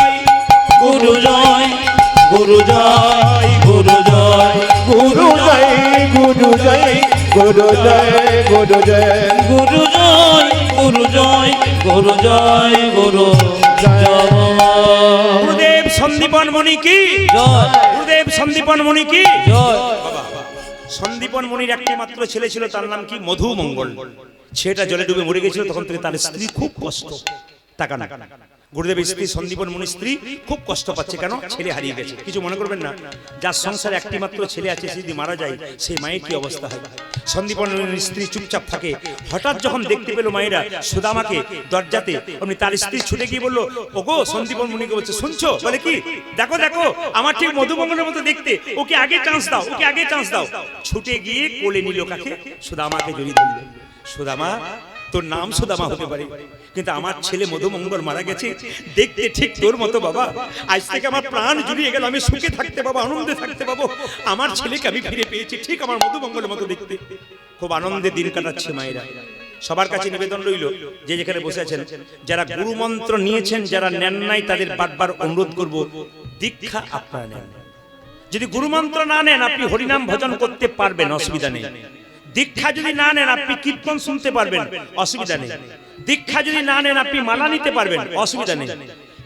গুরু জয়, গুরু জয়, গুরু জয়, গুরু জয়, গুরু জয়, গুরু জয়, গুরু জয়। গুরু জয়, গুরু জয়, গুরু জয়, গুরু জয়। গুরুদেব সন্দীপন মুনি কি জয়, গুরুদেব সন্দীপন মুনি কি জয়। সন্দীপন মুনির একটি মাত্র ছেলে ছিল, তার নাম কি? মধুমঙ্গল। ছেলেটা জলে ডুবে মরে গেছিল, তখন থেকে তার স্ত্রী খুব কষ্ট। টাকা না, গুরুদেবের স্ত্রী সন্দীপন মুনির স্ত্রী খুব কষ্ট পাচ্ছে, কেন? ছেলে হারিয়ে গেছে। কিছু মনে করবেন না, যার সংসারে একটি মাত্র ছেলে আছে, সে যদি মারা যায় সেই মায়ের কি অবস্থা হয়? সন্দীপন মুনির স্ত্রী চুপচাপ থাকে। হঠাৎ যখন দেখতে পেল মায়েরা সুদামাকে দরজাতে, অমনি তার স্ত্রী ছুটে গিয়ে বললো, ওগো, সন্দীপন মুনিকে বলছে, শুনছো? বলে কি? দেখো দেখো, আমার ঠিক মধুমঙ্গলের মতো দেখতে, ওকে আগে চান্স দাও, ওকে আগে চান্স দাও। ছুটে গিয়ে কোলে নিল কাকে? সুদামাকে জড়িয়ে ধরল। সুদামা, তোর নাম সুদামা হতে পারে, কিন্তু আমার ছেলে মধুমঙ্গল মারা গেছে, দেখতে ঠিক তোর মতো বাবা। আজ থেকে আমার প্রাণ জুড়িয়ে গেল, আমি সুখে থাকতে পাবো, আনন্দে থাকতে পাবো। আমার ছেলেকে আমি ফিরে পেয়েছি, ঠিক আমার মধুমঙ্গলের মতো দেখতে। খুব আনন্দে দিন কাটাচ্ছে মায়েরা। সবার কাছে নিবেদন রইল, যে যেখানে বসে আছেন, যারা গুরু মন্ত্র নিয়েছেন, যারা নেন নাই, তাদের বারবার অনুরোধ করব, দীক্ষা আপনারা নেন। যদি গুরু মন্ত্র না নেন, আপনি হরিনাম ভজন করতে পারবেন, অসুবিধা নেই। দীক্ষা যদি না নেন, আপনি কীর্তন শুনতে পারবেন, অসুবিধা নেই। দীক্ষা যদি না নেন, আপনি মালা নিতে পারবেন, অসুবিধা নেই।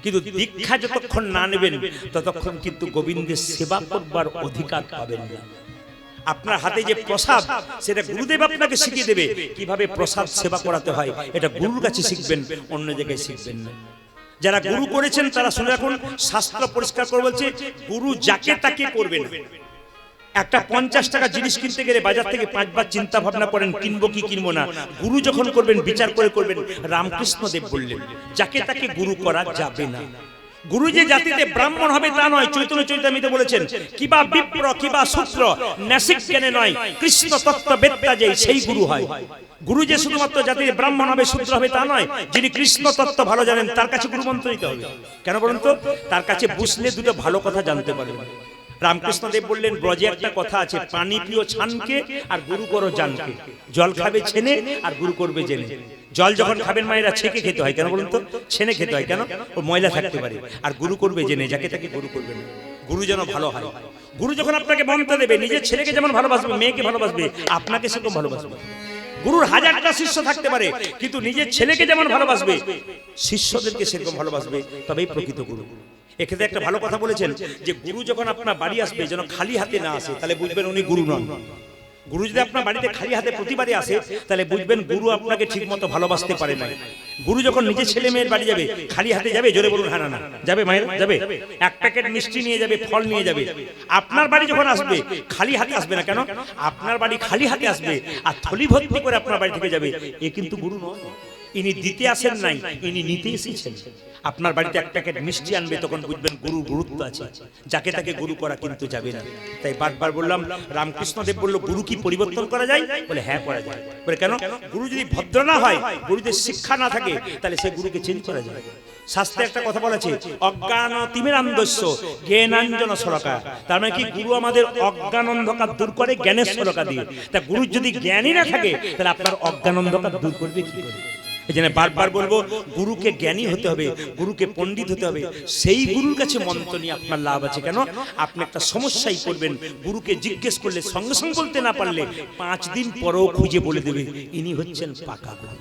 কিন্তু দীক্ষা যতক্ষণ না নেবেন, ততক্ষণ কিন্তু গোবিন্দের সেবা করবার অধিকার পাবেন না। আপনার হাতে যে প্রসাদ, সেটা গুরুদেব আপনাকে শিখিয়ে দেবে কিভাবে প্রসাদ সেবা করাতে হয়। এটা গুরুর কাছে শিখবেন, অন্য জায়গায় শিখবেন না। যারা গুরু করেছেন তারা শুনে রাখুন, শাস্ত্র পরিষ্কার করে বলছে, গুরু যাকে তাকে করবে না। একটা 50 টাকা জিনিস কিনতে গেলে বাজার থেকে 5 বার চিন্তা ভাবনা করেন, কিনবো কি কিনবো না। গুরু যখন করবেন, বিচার করে করবেন। রামকৃষ্ণ দেব বললেন, যাকে তাকে গুরু করা যাবে না। গুরু যে জাতিতে ব্রাহ্মণ হবে তা নয়। চৈতন্য চৈতামিতে বলেছেন, কিবা বিপ্র কিবা শূদ্র, নাসিক জ্ঞানে নয়, কৃষ্ণ তত্ত্ব বেত্তা যে সেই গুরু হয়। গুরু যে শুধুমাত্র জাতির ব্রাহ্মণ হবে, শূদ্র হবে তা নয়। যিনি কৃষ্ণ তত্ত্ব ভালো জানেন, তার কাছে গুরু মন্ত্র নিতে হবে। কেন বলুন তো? তার কাছে বসলে দুটো ভালো কথা জানতে পারবেন। রামকৃষ্ণ দেব বললেন, ব্রজে একটা কথা আছে, পানি পিও ছানকে আর গুরু করো জানকে। জল খাবে ছেনে আর গুরু করবে জেনে। জল যখন খাবেন মায়েরা, ছেঁকে খেতে হয়, কেন বলুন তো? ছেনে খেতে হয়, কেন? ও ময়লা থাকতে পারে। আর গুরু করবে জেনে, যাকে তাকে গুরু করবে না। গুরু যেন ভালো হয়। গুরু যখন আপনাকে মন্ত্র দেবে, নিজের ছেলেকে যেমন ভালোবাসবে, মেয়েকে ভালোবাসবে, আপনাকে সেরকম ভালোবাসবে। গুরুর 1000টা শিষ্য থাকতে পারে, কিন্তু নিজের ছেলেকে যেমন ভালোবাসবে, শিষ্যদেরকে সেরকম ভালোবাসবে, তবেই প্রকৃত গুরু। এক্ষেত্রে একটা ভালো কথা বলেছেন, যে গুরু যখন আপনার বাড়ি আসবে, যেন খালি হাতে না আসে, তাহলে বুঝবেন উনি গুরু নন। গুরু যদি আপনার বাড়িতে খালি হাতে প্রতিবারই আসে, তাহলে বুঝবেন গুরু আপনাকে ঠিক মতো ভালোবাসতে পারে না। গুরু যখন নিজের ছেলে মেয়ের বাড়ি যাবে, খালি হাতে যাবে? জোরে বলুন, হ্যাঁ না যাবে? মায়ের যাবে, এক প্যাকেট মিষ্টি নিয়ে যাবে, ফল নিয়ে যাবে। আপনার বাড়ি যখন আসবে, খালি হাতে আসবে না। কেন? আপনার বাড়ি খালি হাতে আসবে আর থলি ভর্তি করে আপনার বাড়ি থেকে যাবে। এ কিন্তু গুরু নয়। ইনি দিতে আসেন নাই, ইনি নিতে এসেছেন। আপনার বাড়িতে এক প্যাকেট মিষ্টি আনবে, তখন বুঝবেন গুরুর গুরুত্ব আছে। যাকে তাকে গুরু করা কিন্তু যাবে না। তাই বারবার বললাম, রামকৃষ্ণ দেব বলল, গুরু কি পরিবর্তন করা যায়? বলে হ্যাঁ, করা যায়। বলে কেন? গুরু যদি ভদ্র না হয়, গুরুদের শিক্ষা না থাকে, তাহলে সেই গুরুকে চেঞ্জ করা যায়। শাস্ত্রে একটা কথা বলা আছে, অজ্ঞান তিমিরান্ধস্য জ্ঞানাঞ্জন শলাকা। তার মানে কি? গুরু আমাদের অজ্ঞান অন্ধকার দূর করে জ্ঞানের শলাকা দিয়ে। তা গুরু যদি জ্ঞানই না থাকে, তাহলে আপনার অজ্ঞান অন্ধকার দূর করবে কি করে? এই জন্য বারবার বলবো, গুরুকে জ্ঞানী হতে হবে, গুরুকে পণ্ডিত হতে হবে। সেই গুরুর কাছে মন্ত্র নিয়ে আপনার লাভ আছে। কেন? আপনি একটা সমস্যায় পড়বেন, গুরুকে জিজ্ঞেস করলে সঙ্গে সঙ্গে বলতে না পারলে 5 দিন পরেও খুঁজে বলে দেবে, ইনি হচ্ছেন পাকা গুরু।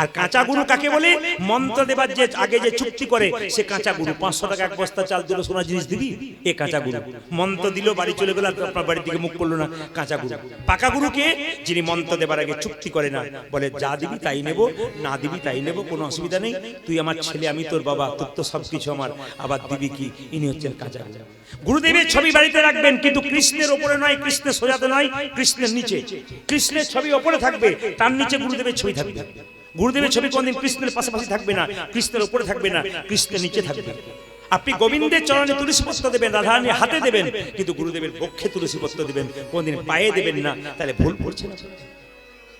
আর কাঁচা গুরু কাকে বলে? মন্ত্র দেবার যে আগে যে চুক্তি করে, সে কাঁচা গুরু। 500 টাকা এক বস্তা চাল দিল, সোনা জিনিস দিবি, এ কাঁচা গুরু। মন্ত্র দিল, বাড়ি চলে গেল, আপনার বাড়ির দিকে মুখ করলো না, কাঁচা গুরু। পাকা গুরুকে? যিনি মন্ত্র দেবার আগে চুক্তি করে না, বলে যা দিবি তাই নেব, না দিবি তাই নেব, কোনো অসুবিধা নেই। তুই আমার ছেলে, আমি তোর বাবা, তোর তো সবকিছু আমার, আবার দিবি কি? ইনি হচ্ছেন কাঁচা গুরু। গুরুদেবের ছবি বাড়িতে রাখবেন, কিন্তু কৃষ্ণের ওপরে নয়, কৃষ্ণের সোজাতে নয়, কৃষ্ণের নিচে। কৃষ্ণের ছবি ওপরে থাকবে, তার নিচে গুরুদেবের ছবি থাকবে। গুরুদেবের ছবি কোনদিন কৃষ্ণের পাশাপাশি থাকবে না, কৃষ্ণের উপরে থাকবে না, কৃষ্ণের নিচে থাকবে। আপনি গোবিন্দের চরণে তুলসী পত্র দেবেন, রাধারানীর হাতে দেবেন, কিন্তু গুরুদেবের বক্ষে তুলসী পত্র দেবেন, কোনদিন পায়ে দেবেন না। তাহলে ভুল করছেন।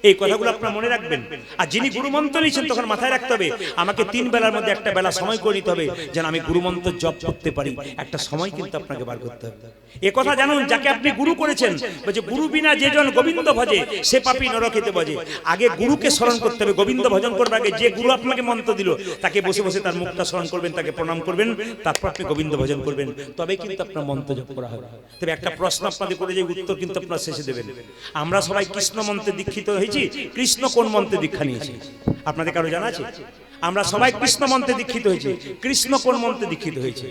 এই কথাগুলো আপনারা মনে রাখবেন। আর যিনি গুরুমন্ত্র নিয়েছেন, তখন মাথায় রাখতে হবে, আমাকে 3 বেলার মধ্যে একটা বেলা সময় করে নিতে হবে, যেন আমি গুরুমন্ত্র জপ করতে পারি। একটা সময় কিন্তু আপনাকে বার করতে হবে। এ কথা জানুন, যাকে আপনি গুরু করেছেন, বলছে গুরু বিনা যে জন গোবিন্দ ভজে, সে পাপী নরকেতে ভজে। আগে গুরুকে স্মরণ করতে হবে। গোবিন্দ ভজন করবে আগে। যে গুরু আপনাকে মন্ত্র দিল, তাকে বসে বসে তার মুখটা স্মরণ করবেন, তাকে প্রণাম করবেন, তারপর আপনি গোবিন্দ ভজন করবেন, তবেই কিন্তু আপনার মন্ত্র জপ করা হবে। তবে একটা প্রশ্ন আপনাদের করে, যে উত্তর কিন্তু আপনারা শেষে দেবেন। আমরা সবাই কৃষ্ণ মন্ত্রে দীক্ষিত হয়েছি, কৃষ্ণ কোন মন্ত্রে দীক্ষা নিয়েছে আপনাদের কারো জানা আছে? আমরা সবাই কৃষ্ণ মন্ত্রে দীক্ষিত হয়েছি, কৃষ্ণ কোন মন্ত্রে দীক্ষিত হয়েছে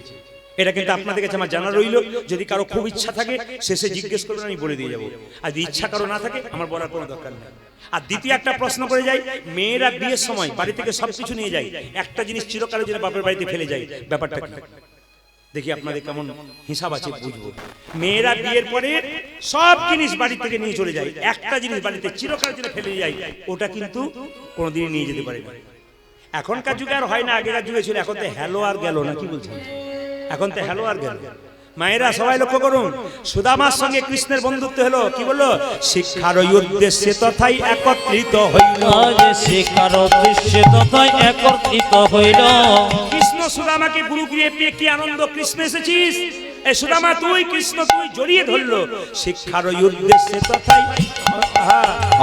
এটা কিন্তু আপনাদের কাছে আমার জানা রইল। যদি কারো খুব ইচ্ছা থাকে শেষে জিজ্ঞেস করবেন, আমি বলে দিয়ে যাবো। আর যদি ইচ্ছা কারো না থাকে আমার বলার কোনো দরকার নেই। আর দ্বিতীয় একটা প্রশ্ন করে যাই, মেয়েরা বিয়ের সময় বাড়ি থেকে সবকিছু নিয়ে যায়, একটা জিনিস চিরকালের জন্য বাপের বাড়িতে ফেলে যায়, ব্যাপারটা কি? দেখি আপনাদের কেমন হিসাব আছে বুঝবো। মেয়েরা বিয়ের পরে সব জিনিস বাড়ি থেকে নিয়ে চলে যায়, একটা জিনিস বাড়িতে চিরকালের জন্য ফেলে যায়, ওটা কিন্তু কোনোদিন নিয়ে যেতে পারে না। এখনকার যুগে আর হয় না, আগেকার যুগে ছিল। এখন তো হ্যালো আর গেল না, কি বলছেন? এখন তো হ্যালো আর গেল। মায়েরা সবাই লক্ষ্য করুন, সুদামার সঙ্গে কৃষ্ণের বন্ধুত্ব হলো, কি বললো? শিক্ষার উদ্দেশ্যে তথাই একত্রিত হইল। আজ শিক্ষার উদ্দেশ্যে তথায় একত্রিত হইল। কৃষ্ণ সুদামাকে গুরু গৃহে পেয়ে কি আনন্দ! কৃষ্ণ এসেছিস, এই সুদামা তুই, কৃষ্ণ তুই, জড়িয়ে ধরলো। শিক্ষার উদ্দেশ্যে তথাই,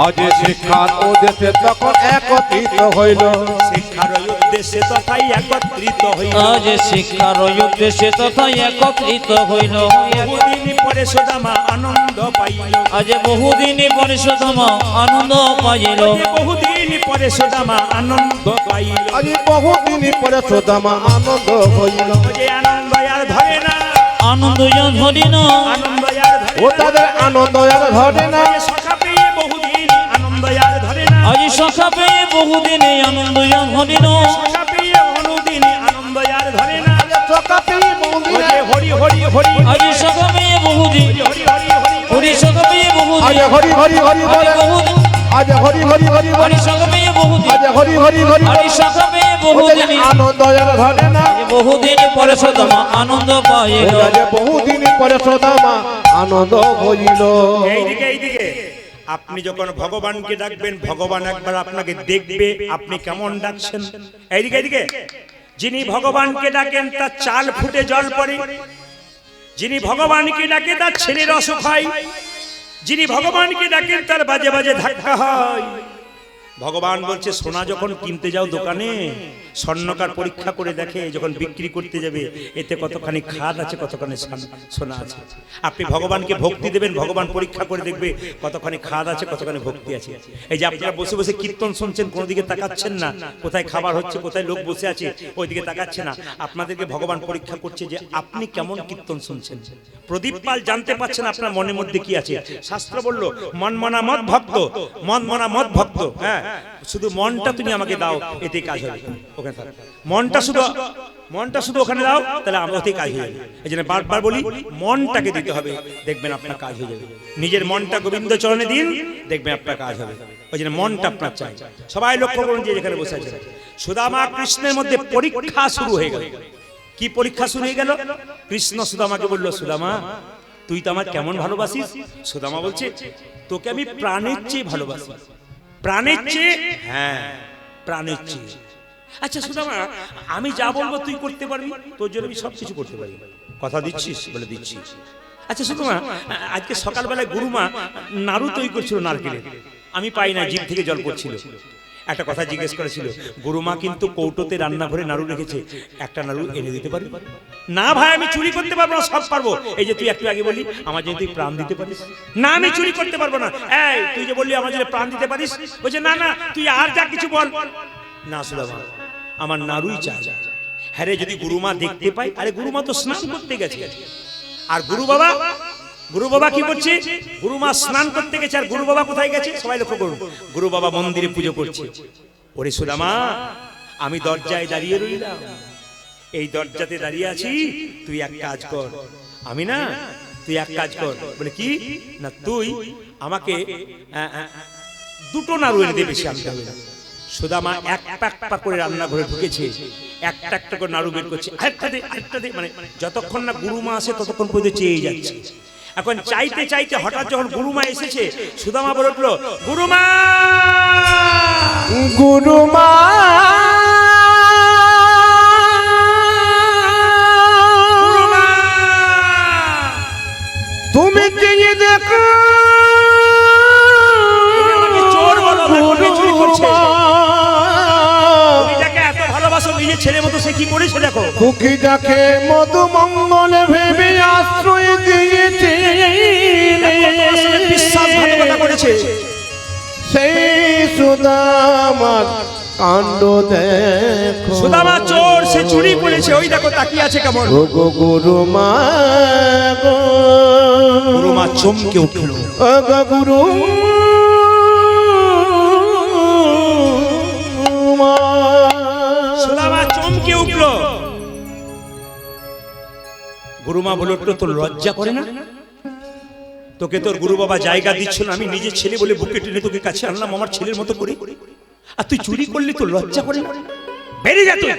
আজ শিক্ষার উদ্দেশ্যে তখন একত্রিত হইল। শিক্ষার উদ্দেশ্যে তথাই একত্রিত হইল। আজ শিক্ষার উদ্দেশ্যে তথায় একত্রিত হইল। বহুদিন পরে সুদামা আনন্দ পাইল। আজ বহুদিন পরে সুদামা আনন্দ পাইল। বহুদিন পরে সুদামা আনন্দ পাইল। আজ বহুদিন পরে সুদামা আনন্দ হইল। যে আনন্দ আর ধরে না, আনন্দ ধরে না, আনন্দ আর ধরে ও তাদের আনন্দ আর ধরে না। না। সখা পেয়ে বহুদিন আনন্দ আর ধরে না। আজ সখা পেয়ে বহুদিন আনন্দ ধরে না। সখা পেয়ে বহুদিন আনন্দ আর ধরে না। সখা পেয়ে বহুদিন, ওরে হরি হরি হরি, আজ সখা পেয়ে বহুদিন, হরি হরি হরি হরি সখা পেয়ে বহুদিন, আজ হরি হরি হরি বলে, বহুদিন, আজ হরি হরি হরি বলে, হরি সখা পেয়ে বহুদিন, আজ হরি হরি হরি বলে। হরি সখা পেয়ে ওদের বহুদিন। আনন্দ আর ধরে না। বহুদিন পরে সুদামা আনন্দ পাইল। আজ বহুদিন পরে সুদামা আনন্দ হইল। এইদিকে এইদিকে, আপনি যখন ভগবানকে ডাকবেন, ভগবান একবার আপনাকে দেখবে আপনি কেমন ডাকছেন। এইদিকে এইদিকে, যিনি ভগবানকে ডাকেন তার চাল ফুটে জল পড়ে, যিনি ভগবানকে ডাকে তার ছেলের অসুখ হয়, যিনি ভগবানকে ডাকেন তার বাজে বাজে ধাক্কা হয়। ভগবান বলছে, সোনা যখন কিনতে যাও দোকানে, স্বর্ণকার পরীক্ষা করে দেখে যখন বিক্রি করতে যাবে এতে কতখানি খাদ আছে, কতখানি সোনা আছে। আপনি ভগবানকে ভক্তি দেবেন, ভগবান পরীক্ষা করে দেখবে কতখানি খাদ আছে, কতখানি ভক্তি আছে। এই যে আপনারা বসে বসে কীর্তন শুনছেন, কোনো দিকে তাকাচ্ছেন না, কোথায় খাবার হচ্ছে, কোথায় লোক বসে আছে ওইদিকে তাকাচ্ছে না। আপনাদেরকে ভগবান পরীক্ষা করছে যে আপনি কেমন কীর্তন শুনছেন। প্রদীপ পাল জানতে পারছেন আপনার মনের মধ্যে কি আছে। শাস্ত্র বলল, মন মনা মত ভক্ত, মন মনা মত ভক্ত। হ্যাঁ, শুধু মনটা তুমি আমাকে দাও, এতে কাজ হবে। ওখানে থাক, মনটা শুধু ওখানে দাও, তাহলে আমাকে কাজ হয়ে যাবে। এই জন্য বারবার বলি, মনটাকে দিতে হবে, দেখবেন আপনার কাজ হয়ে যাবে। নিজের মনটা গোবিন্দ চরণে দিন, দেখবেন আপনার কাজ হবে। ওই জন্য মনটা আপনার চাই। সবাই লক্ষ্য করুন যে যেখানে বসে আছেন, সুদামা কৃষ্ণের মধ্যে পরীক্ষা শুরু হয়ে গেল। কি পরীক্ষা শুরু হয়ে গেল? কৃষ্ণ সুদামাকে বলল, সুদামা তুই তো আমার কেমন ভালোবাসিস? সুদামা বলছে, তোকে আমি প্রাণের চেয়ে ভালোবাসি। প্রাণের চেয়ে? হ্যাঁ, প্রাণের চেয়ে। আচ্ছা সুদামা, আমি যা বলবো তুই করতে পারবি? তোর জন্য আমি সবকিছু করতে পারি, কথা দিচ্ছিস? বলে দিচ্ছি। আচ্ছা সুদামা, আজকে সকালবেলায় গুরুমা নাড়ু তৈরি করছিল নারকেলের, আমি পাই না, জিভ থেকে জল পড়ছিল। একটা কথা জিজ্ঞেস করেছিল, গুরুমা কিন্তু কৌটোতে রান্নাঘরে নাড়ু রেখেছে, একটা নাড়ু এনে দিতে পারবি? না ভাই, আমি চুরি করতে পারবো না, সব পারবো। এই যে তুই একটু আগে বলি আমার জন্য তুই প্রাণ দিতে পারিস, না আমি চুরি করতে পারবো না। এই তুই যে বললি আমার জন্য প্রাণ দিতে পারিস, বলছে না না তুই আর যা কিছু বল। না সুদামা, আমার নাড়ুই চাই। হ্যাঁ রে, যদি গুরুমা দেখতে পাই। আরে গুরুমা তো স্নান করতে গেছে, আর গুরু বাবা কি করছে? গুরুমা স্নান করতে গেছে, আর গুরু বাবা কোথায় গেছে? সবাই লক্ষ্য করুন, গুরু বাবা মন্দিরে পুজো করছে। ওরে সুদামা, আমি দরজায় দাঁড়িয়ে রইলাম, এই দরজাতে দাঁড়িয়ে আছি, তুই এক কাজ কর। আমি না, তুই এক কাজ কর। বলে কি? না তুই আমাকে দুটো নাড়ু এনে দে, বেশি আনতে হবে না। সুদামা এক পাক করে রান্নাঘরে ঢুকেছে, একটা একটা করে নাড়ু বের করছে, আরেকটা দে, মানে যতক্ষণ না গুরুমা আসে ততক্ষণ পর্যন্ত চেয়ে যাচ্ছে। এখন চাইতে চাইতে হঠাৎ যখন গুরুমা এসেছে, সুদামা বলে উঠলো, গুরুমা গুরুমা তুমি কি দেখো? চোর বলো, চুরি করছে। তুমি যাকে এত ভালোবাসো নিজের ছেলের মতো, সে কি করেছে দেখো। দুঃখী যাকে মধু মঙ্গলে ভেবে আশ্রয় দিয়েছে, বিশ্বাসঘাতকতা করেছে। সেই সুদামার কাণ্ড দেখো সুদামা চোর, সে চুরি করেছে, ওই দেখো তাকিয়ে আছে কেমন। ও গো গুরু মা গো, গুরু মা চমকে উঠল। ও গো গুরু মা। সুদামা চমকে উঠল। গুরুমা বলল, তোর লজ্জা করে না? তোকে তোর গুরু বাবা জায়গা দিচ্ছিল, আমি নিজের ছেলে বলে বুকে টেনে তোকে কাছে আনলাম আমার ছেলের মতো করে, আর তুই চুরি করলি, তোর লজ্জা করে না? বেরিয়ে যা তুই,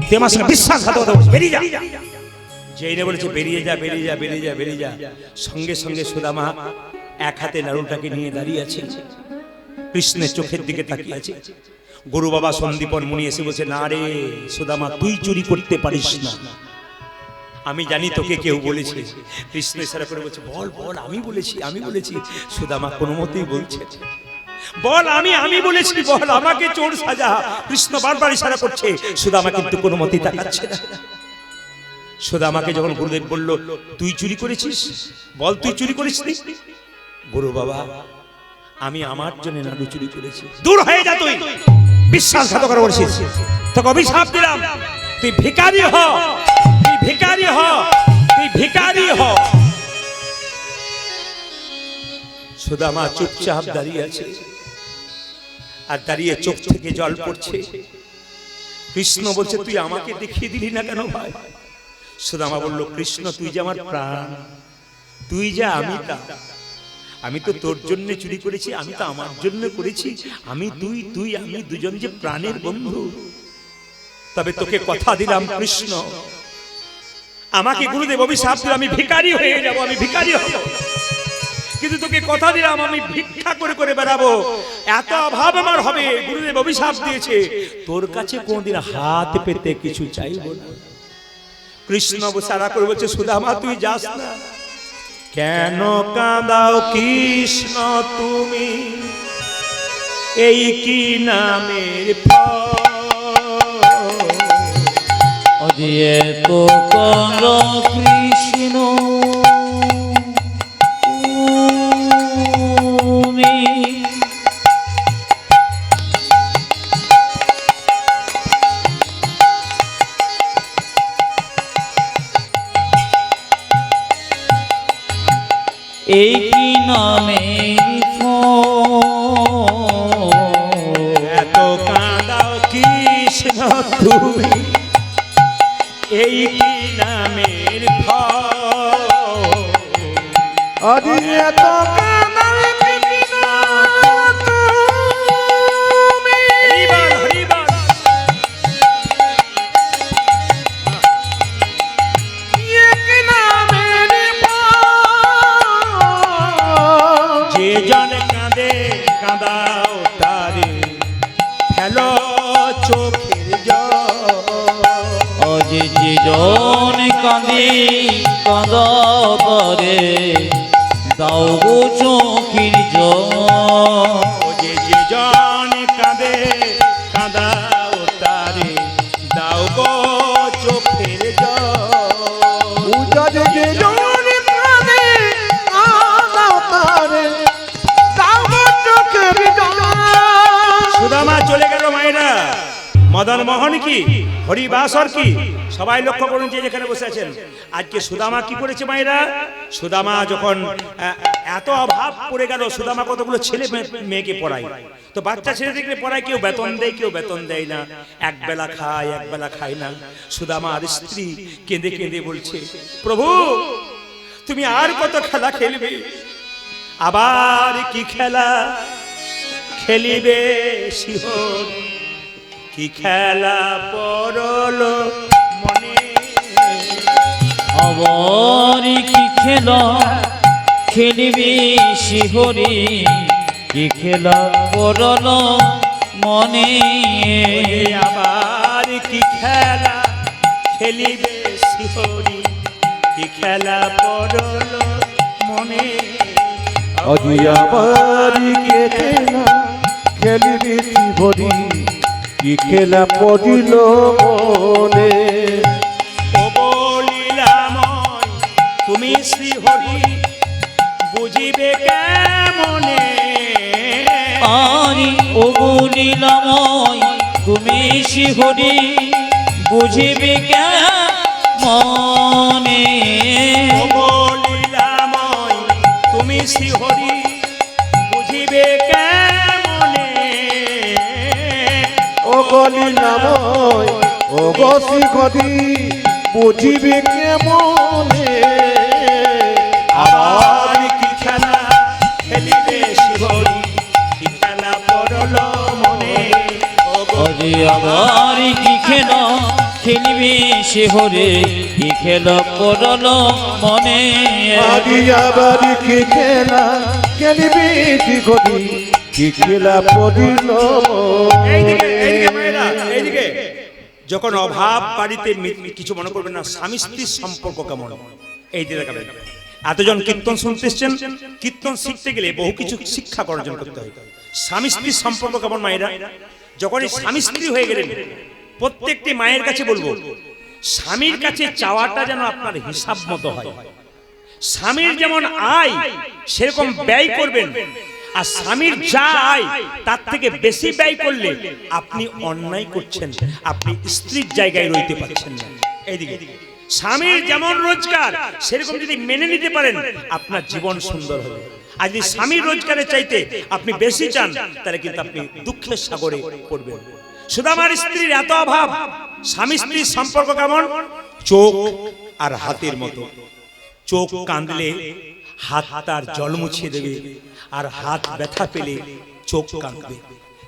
তুই আমার সঙ্গে বিশ্বাসঘাতকতা করছিস, বেরিয়ে যা। যেই না বলেছে বেরিয়ে যা, বেরিয়ে যা, বেরিয়ে যা, বেরিয়ে যা, সঙ্গে সঙ্গে সুদামা এক হাতে নাড়ুটাকে নিয়ে দাঁড়িয়ে আছে, কৃষ্ণের চোখের দিকে তাকিয়ে আছে। গুরু বাবা সন্দীপন মুনি এসে বলছে, না রে সুদামা, তুই চুরি করতে পারিস না, আমি জানি তোকে কেউ বলেছে। কৃষ্ণ ইশারা করে বলছে, বল বল, আমি বলেছি, আমি বলেছি। সুদামা কোনো মতেই বলছে, বল আমি বলেছি, বল, আমাকে চোর সাজা। কৃষ্ণ বারবার ইশারা করছে, সুদামা কিন্তু কোনো মতেই তাকাচ্ছে না। সুদামাকে যখন গুরুদেব বলল, তুই চুরি করেছিস, বল তুই চুরি করিসনি? গুরু বাবা, আমি আমার জন্য নাড়ু চুরি করেছি। দূর হয়ে যা তুই, বিশ্বাসঘাতকতা করছিস, তোকে অভিশাপ দিলাম, তুই ভিখারি হ, তুই ভিখারি হ, তুই ভিখারি হ। সুদামা চুপচাপ দাঁড়িয়ে আছে, আর দাঁড়িয়ে চোখ থেকে জল পড়ছে। কৃষ্ণ বলছে, তুই আমাকে দেখিয়ে দিলি না কেন ভাই? সুদামা বলল, কৃষ্ণ তুই যে আমার প্রাণ, তুই যা আমি তা, আমি তো তোর জন্য চুরি করেছি, আমি তো আমার জন্য করেছি, আমি তুই আমি দুজন যে প্রাণের বন্ধু। তবে তোকে কথা দিলাম কৃষ্ণ, আমাকে গুরুদেব অভিশাপ দিল, আমি ভিখারি হয়ে যাব, আমি ভিখারি হব, কিন্তু তোকে কথা দিলাম আমি ভিক্ষা করে করে বেড়াবো, এত অভাব আমার হবে। গুরুদেব অভিশাপ দিয়েছে, তোর কাছে কোনদিন হাত পেতে কিছু চাইবো না। কৃষ্ণ সারা করে বলছে, সুদামা তুই যাস না। কেন কাঁদাও কৃষ্ণ তুমি, এই কি নামের ফল? অজিয়ে তো কর কৃষ্ণ তুমি, এই কি নামের ফল? এত কাঁদাও কৃষ্ণ তুমি, এই কি নামের ফল? আজি এত কাঁদাও কৃষ্ণ তুমি, হরিবল হরিবল। এক নামের ফল। যে জন কাঁদে কাঁদাও তারে, ফেলো চোখের জল। অজি যে জন কাঁদে কাঁদাও তারে, দাও গো চোখের জল। যে জন কাঁদে কাঁদাও তারে, দাও গো চোখের জল। উজাজে যে জন কাঁদে কাঁদাও তারে, দাও গো চোখের জল। সুদামা চলে গেল মায়েরা, মদন মোহন কি, হরিবাসর কি, সবাই লক্ষ্য করুন যে যেখানে বসে আছেন। আজকে সুদামা কি করেছে মায়েরা? সুদামা যখন এত অভাব পড়ে গেল, সুদামা কতগুলো ছেলে মেয়েকে পড়ায়। তো বাচ্চা ছেলে দেখলে পড়ায়, কেউ বেতন দেয়, কেউ বেতন দেয় না, এক বেলা খায়, এক বেলা খায় না। সুদামা আর স্ত্রী কেঁদে কেঁদে বলছে, প্রভু তুমি আর কত খেলা খেলবে, আবার কি খেলা খেলিবে শিহর, কি খেলা পড়ল মনে। আবার কি খেলা খেলিবি শিহরি, কি খেলা পড়ল মনে। আবার কি খেলা খেলিবে শিহরি, কি খেলা পড়ল মনে। আজি আমার কে খেলা খেলিবি শিহরি, কি খেলা পড়িল মনে। ও বলিলাময় তুমি শ্রীহরি, বুঝিবে কেমনে। আরি ও বলিলাময় তুমি শিহরি বুঝিবে মনে লীলাময় তুমি শ্রীহরি বুঝিবে কেমনে ও গলি নাময় ও গসি গদি বুঝিবে কেমনে আবার কি খেলা খেলিবে শ্রীহরি কি খেলা পড়ল মনে ও গো অরে আবার কি খেল খেলিবে শিহরে কি খেল পড়ল মনে আদি আবার কি খেলা খেলিবি কি গদি কি খেলা পড়িল এইদিকে মায়েরা এইদিকে যখন অভাব বাড়িতে কিছু মনে করবেন না স্বামী স্ত্রীর সম্পর্ক কেমন এই দিকে দেখাবেন এতজন কীর্তন শুনতে এসছেন কীর্তন শিখতে গেলে বহু কিছু শিক্ষা অর্জন করতে হয় স্বামী স্ত্রীর সম্পর্ক কেমন মায়েরা যখন এই স্বামী স্ত্রী হয়ে গেলেন প্রত্যেকটি মায়ের কাছে বলবো স্বামীর কাছে চাওয়াটা যেন আপনার হিসাব মতো হয় স্বামীর যেমন আয় সেরকম ব্যয় করবেন আর স্বামীর যা আয় তার থেকে বেশি ব্যয় করলে আপনি অন্যায় করছেন আপনি স্ত্রীর জায়গায় রইতে পারছেন না এইদিকে স্বামীর যেমন রোজগার সেরকম যদি মেনে নিতে পারেন আপনার জীবন সুন্দর হবে আর যদি স্বামীর রোজগারের চাইতে আপনি বেশি চান তাহলে কিন্তু আপনি দুঃখের সাগরে পড়বেন সুদামার স্ত্রীর এত অভাব স্বামী স্ত্রীর সম্পর্ক কেমন চোখ আর হাতের মতো চোখ কাঁদলে হাত তার জল মুছিয়ে দেবে আর হাত ব্যথা পেলে চোখ কাঁদবে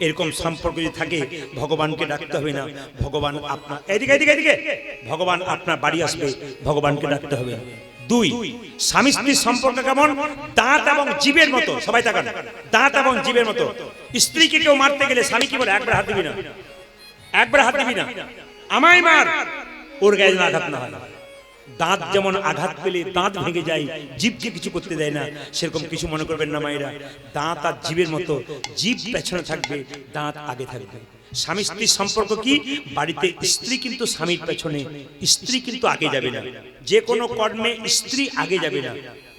এরকম সম্পর্ক যদি থাকে ভগবানকে ডাকতে হবে না ভগবান আপনার এদিকে এদিকে এদিকে ভগবান আপনার বাড়ি আসবে ভগবানকে ডাকতে হবে না দুই স্বামী স্ত্রীর সম্পর্ক কেমন দাঁত এবং জীবের মতো সবাই তাকান দাঁত এবং জীবের মতো স্ত্রীকে কেউ মারতে গেলে স্বামী কি বলে একবার হাত দিবি না একবার হাত দিবি না আমায় মার ওর গায়ে যেন আঘাত না হয় দাঁত যেমন আঘাত পেলে দাঁত ভেঙে যায় জীবকে কিছু করতে দেয় না সেরকম কিছু মনে করবেন না মায়েরা দাঁত আর জীবের মতো জীব পেছনে থাকবে দাঁত আগে থাকবে স্বামী স্ত্রীর সম্পর্ক কি বাড়িতে স্ত্রী কিন্তু স্বামীর পেছনে স্ত্রী কিন্তু আগে যাবে না যে কোনো কর্মে স্ত্রী আগে যাবে না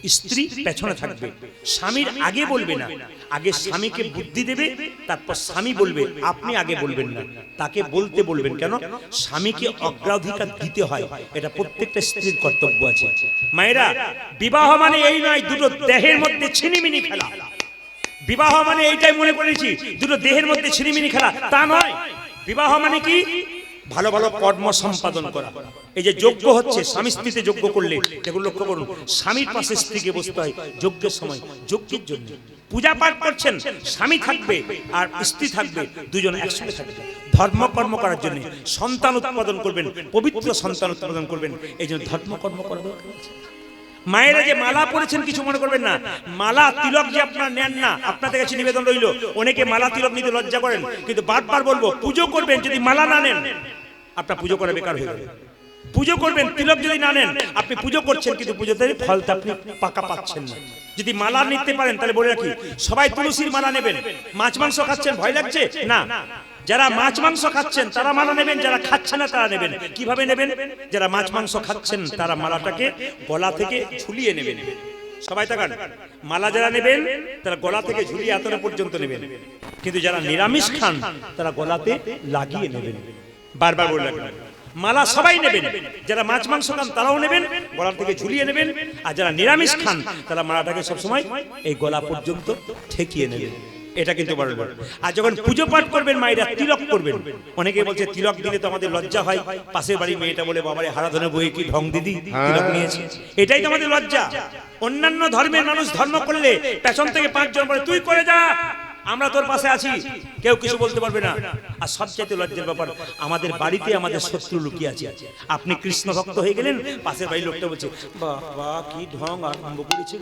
স্ত্রী পেছনে থাকবে স্বামীর আগে বলবে না আগে স্বামীকে বুদ্ধি দেবে তারপর স্বামী বলবে আপনি আগে বলবেন না তাকে বলতে বলবেন কেন স্বামীকে অগ্রাধিকার দিতে হয় এটা প্রত্যেকটা স্ত্রীর কর্তব্য আছে মায়েরা বিবাহ মানে এই নয় দুটো দেহের মধ্যে ছিনিমিনি খেলা বিবাহ মানে এইটাই মনে করেছি দুটো দেহের মধ্যে ছিনিমিনি খেলা তা নয় বিবাহ মানে কি ভালো ভালো কর্ম সম্পাদন করা এই যে যজ্ঞ হচ্ছে স্বামী স্ত্রীতে যজ্ঞ করলে এগুলো লক্ষ্য করুন স্বামীর পাশে স্ত্রীকে বসতে হয় যজ্ঞের সময় যজ্ঞের জন্য পূজা পাঠ করছেন স্বামী থাকবে আর স্ত্রী থাকবে দুজন একসঙ্গে থাকবে ধর্মকর্ম করার জন্য সন্তান উৎপাদন করবেন পবিত্র সন্তান উৎপাদন করবেন এই জন্য ধর্মকর্ম করা দরকার আছে মায়েরা যে মালা পরেছেন কিছু মনে করবেন না মালা তিলক যে আপনারা নেন না আপনাদের কাছে নিবেদন রইল অনেকে মালা তিলক নিতে লজ্জা করেন কিন্তু বারবার বলবো পুজো করবেন যদি মালা না নেন আপনার পুজো করা বেকার হয়ে যাবে পুজো করবেন তিলক যদি না নেন আপনি পুজো করছেন কিন্তু পুজোতে ফলটা আপনি পাকা পাচ্ছেন না যদি মালা নিতে পারেন তাহলে বলে রাখি সবাই তুলসীর মালা নেবেন মাছ মাংস খাচ্ছেন ভয় লাগছে না যারা মাছ মাংস খাচ্ছেন তারা মালা নেবেন যারা খাচ্ছেন না তারা নেবেন কিভাবে নেবেন যারা মাছ মাংস খাচ্ছেন তারা মালাটাকে গলা থেকে ঝুলিয়ে নেবেন সবাই তাকান মালা যারা নেবেন তারা গলা থেকে ঝুলিয়ে এতটা পর্যন্ত নেবেন কিন্তু যারা নিরামিষ খান তারা গলাতে লাগিয়ে নেবেন বারবার বলে রাখবেন মালা সবাই নেবেন যারা মাছ মাংস খান তারাও নেবেন গলা থেকে ঝুলিয়ে নেবেন আর যারা নিরামিষ খান তারা মালাটাকে সবসময় এই গলা পর্যন্ত ঠেকিয়ে নেবেন এটা কিন্তু বড় বড় আর যখন পুজো পাঠ করবেন মায়েরা তিলক করবেন অনেকে বলছে তিলক দিলে তো আমাদের লজ্জা হয় পাশের বাড়ি মেয়েটা বলে বাবারে হারাধনে বই কি ঢং দিদি তিলক নিয়েছে এটাই তো আমাদের লজ্জা অন্যান্য ধর্মের মানুষ ধর্ম করলে পেছন থেকে পাঁচজন বলে তুই করে যা আমরা তোর পাশে আছি কেউ কিছু বলতে পারবে না আর সবচেয়ে লজ্জার ব্যাপার আমাদের বাড়িতে আমাদের শত্রু লুকিয়ে আছে আপনি কৃষ্ণ ভক্ত হয়ে গেলেন পাশের বাড়ির লোকটা বলছে বাবা কি ঢং আরম্ভ করেছে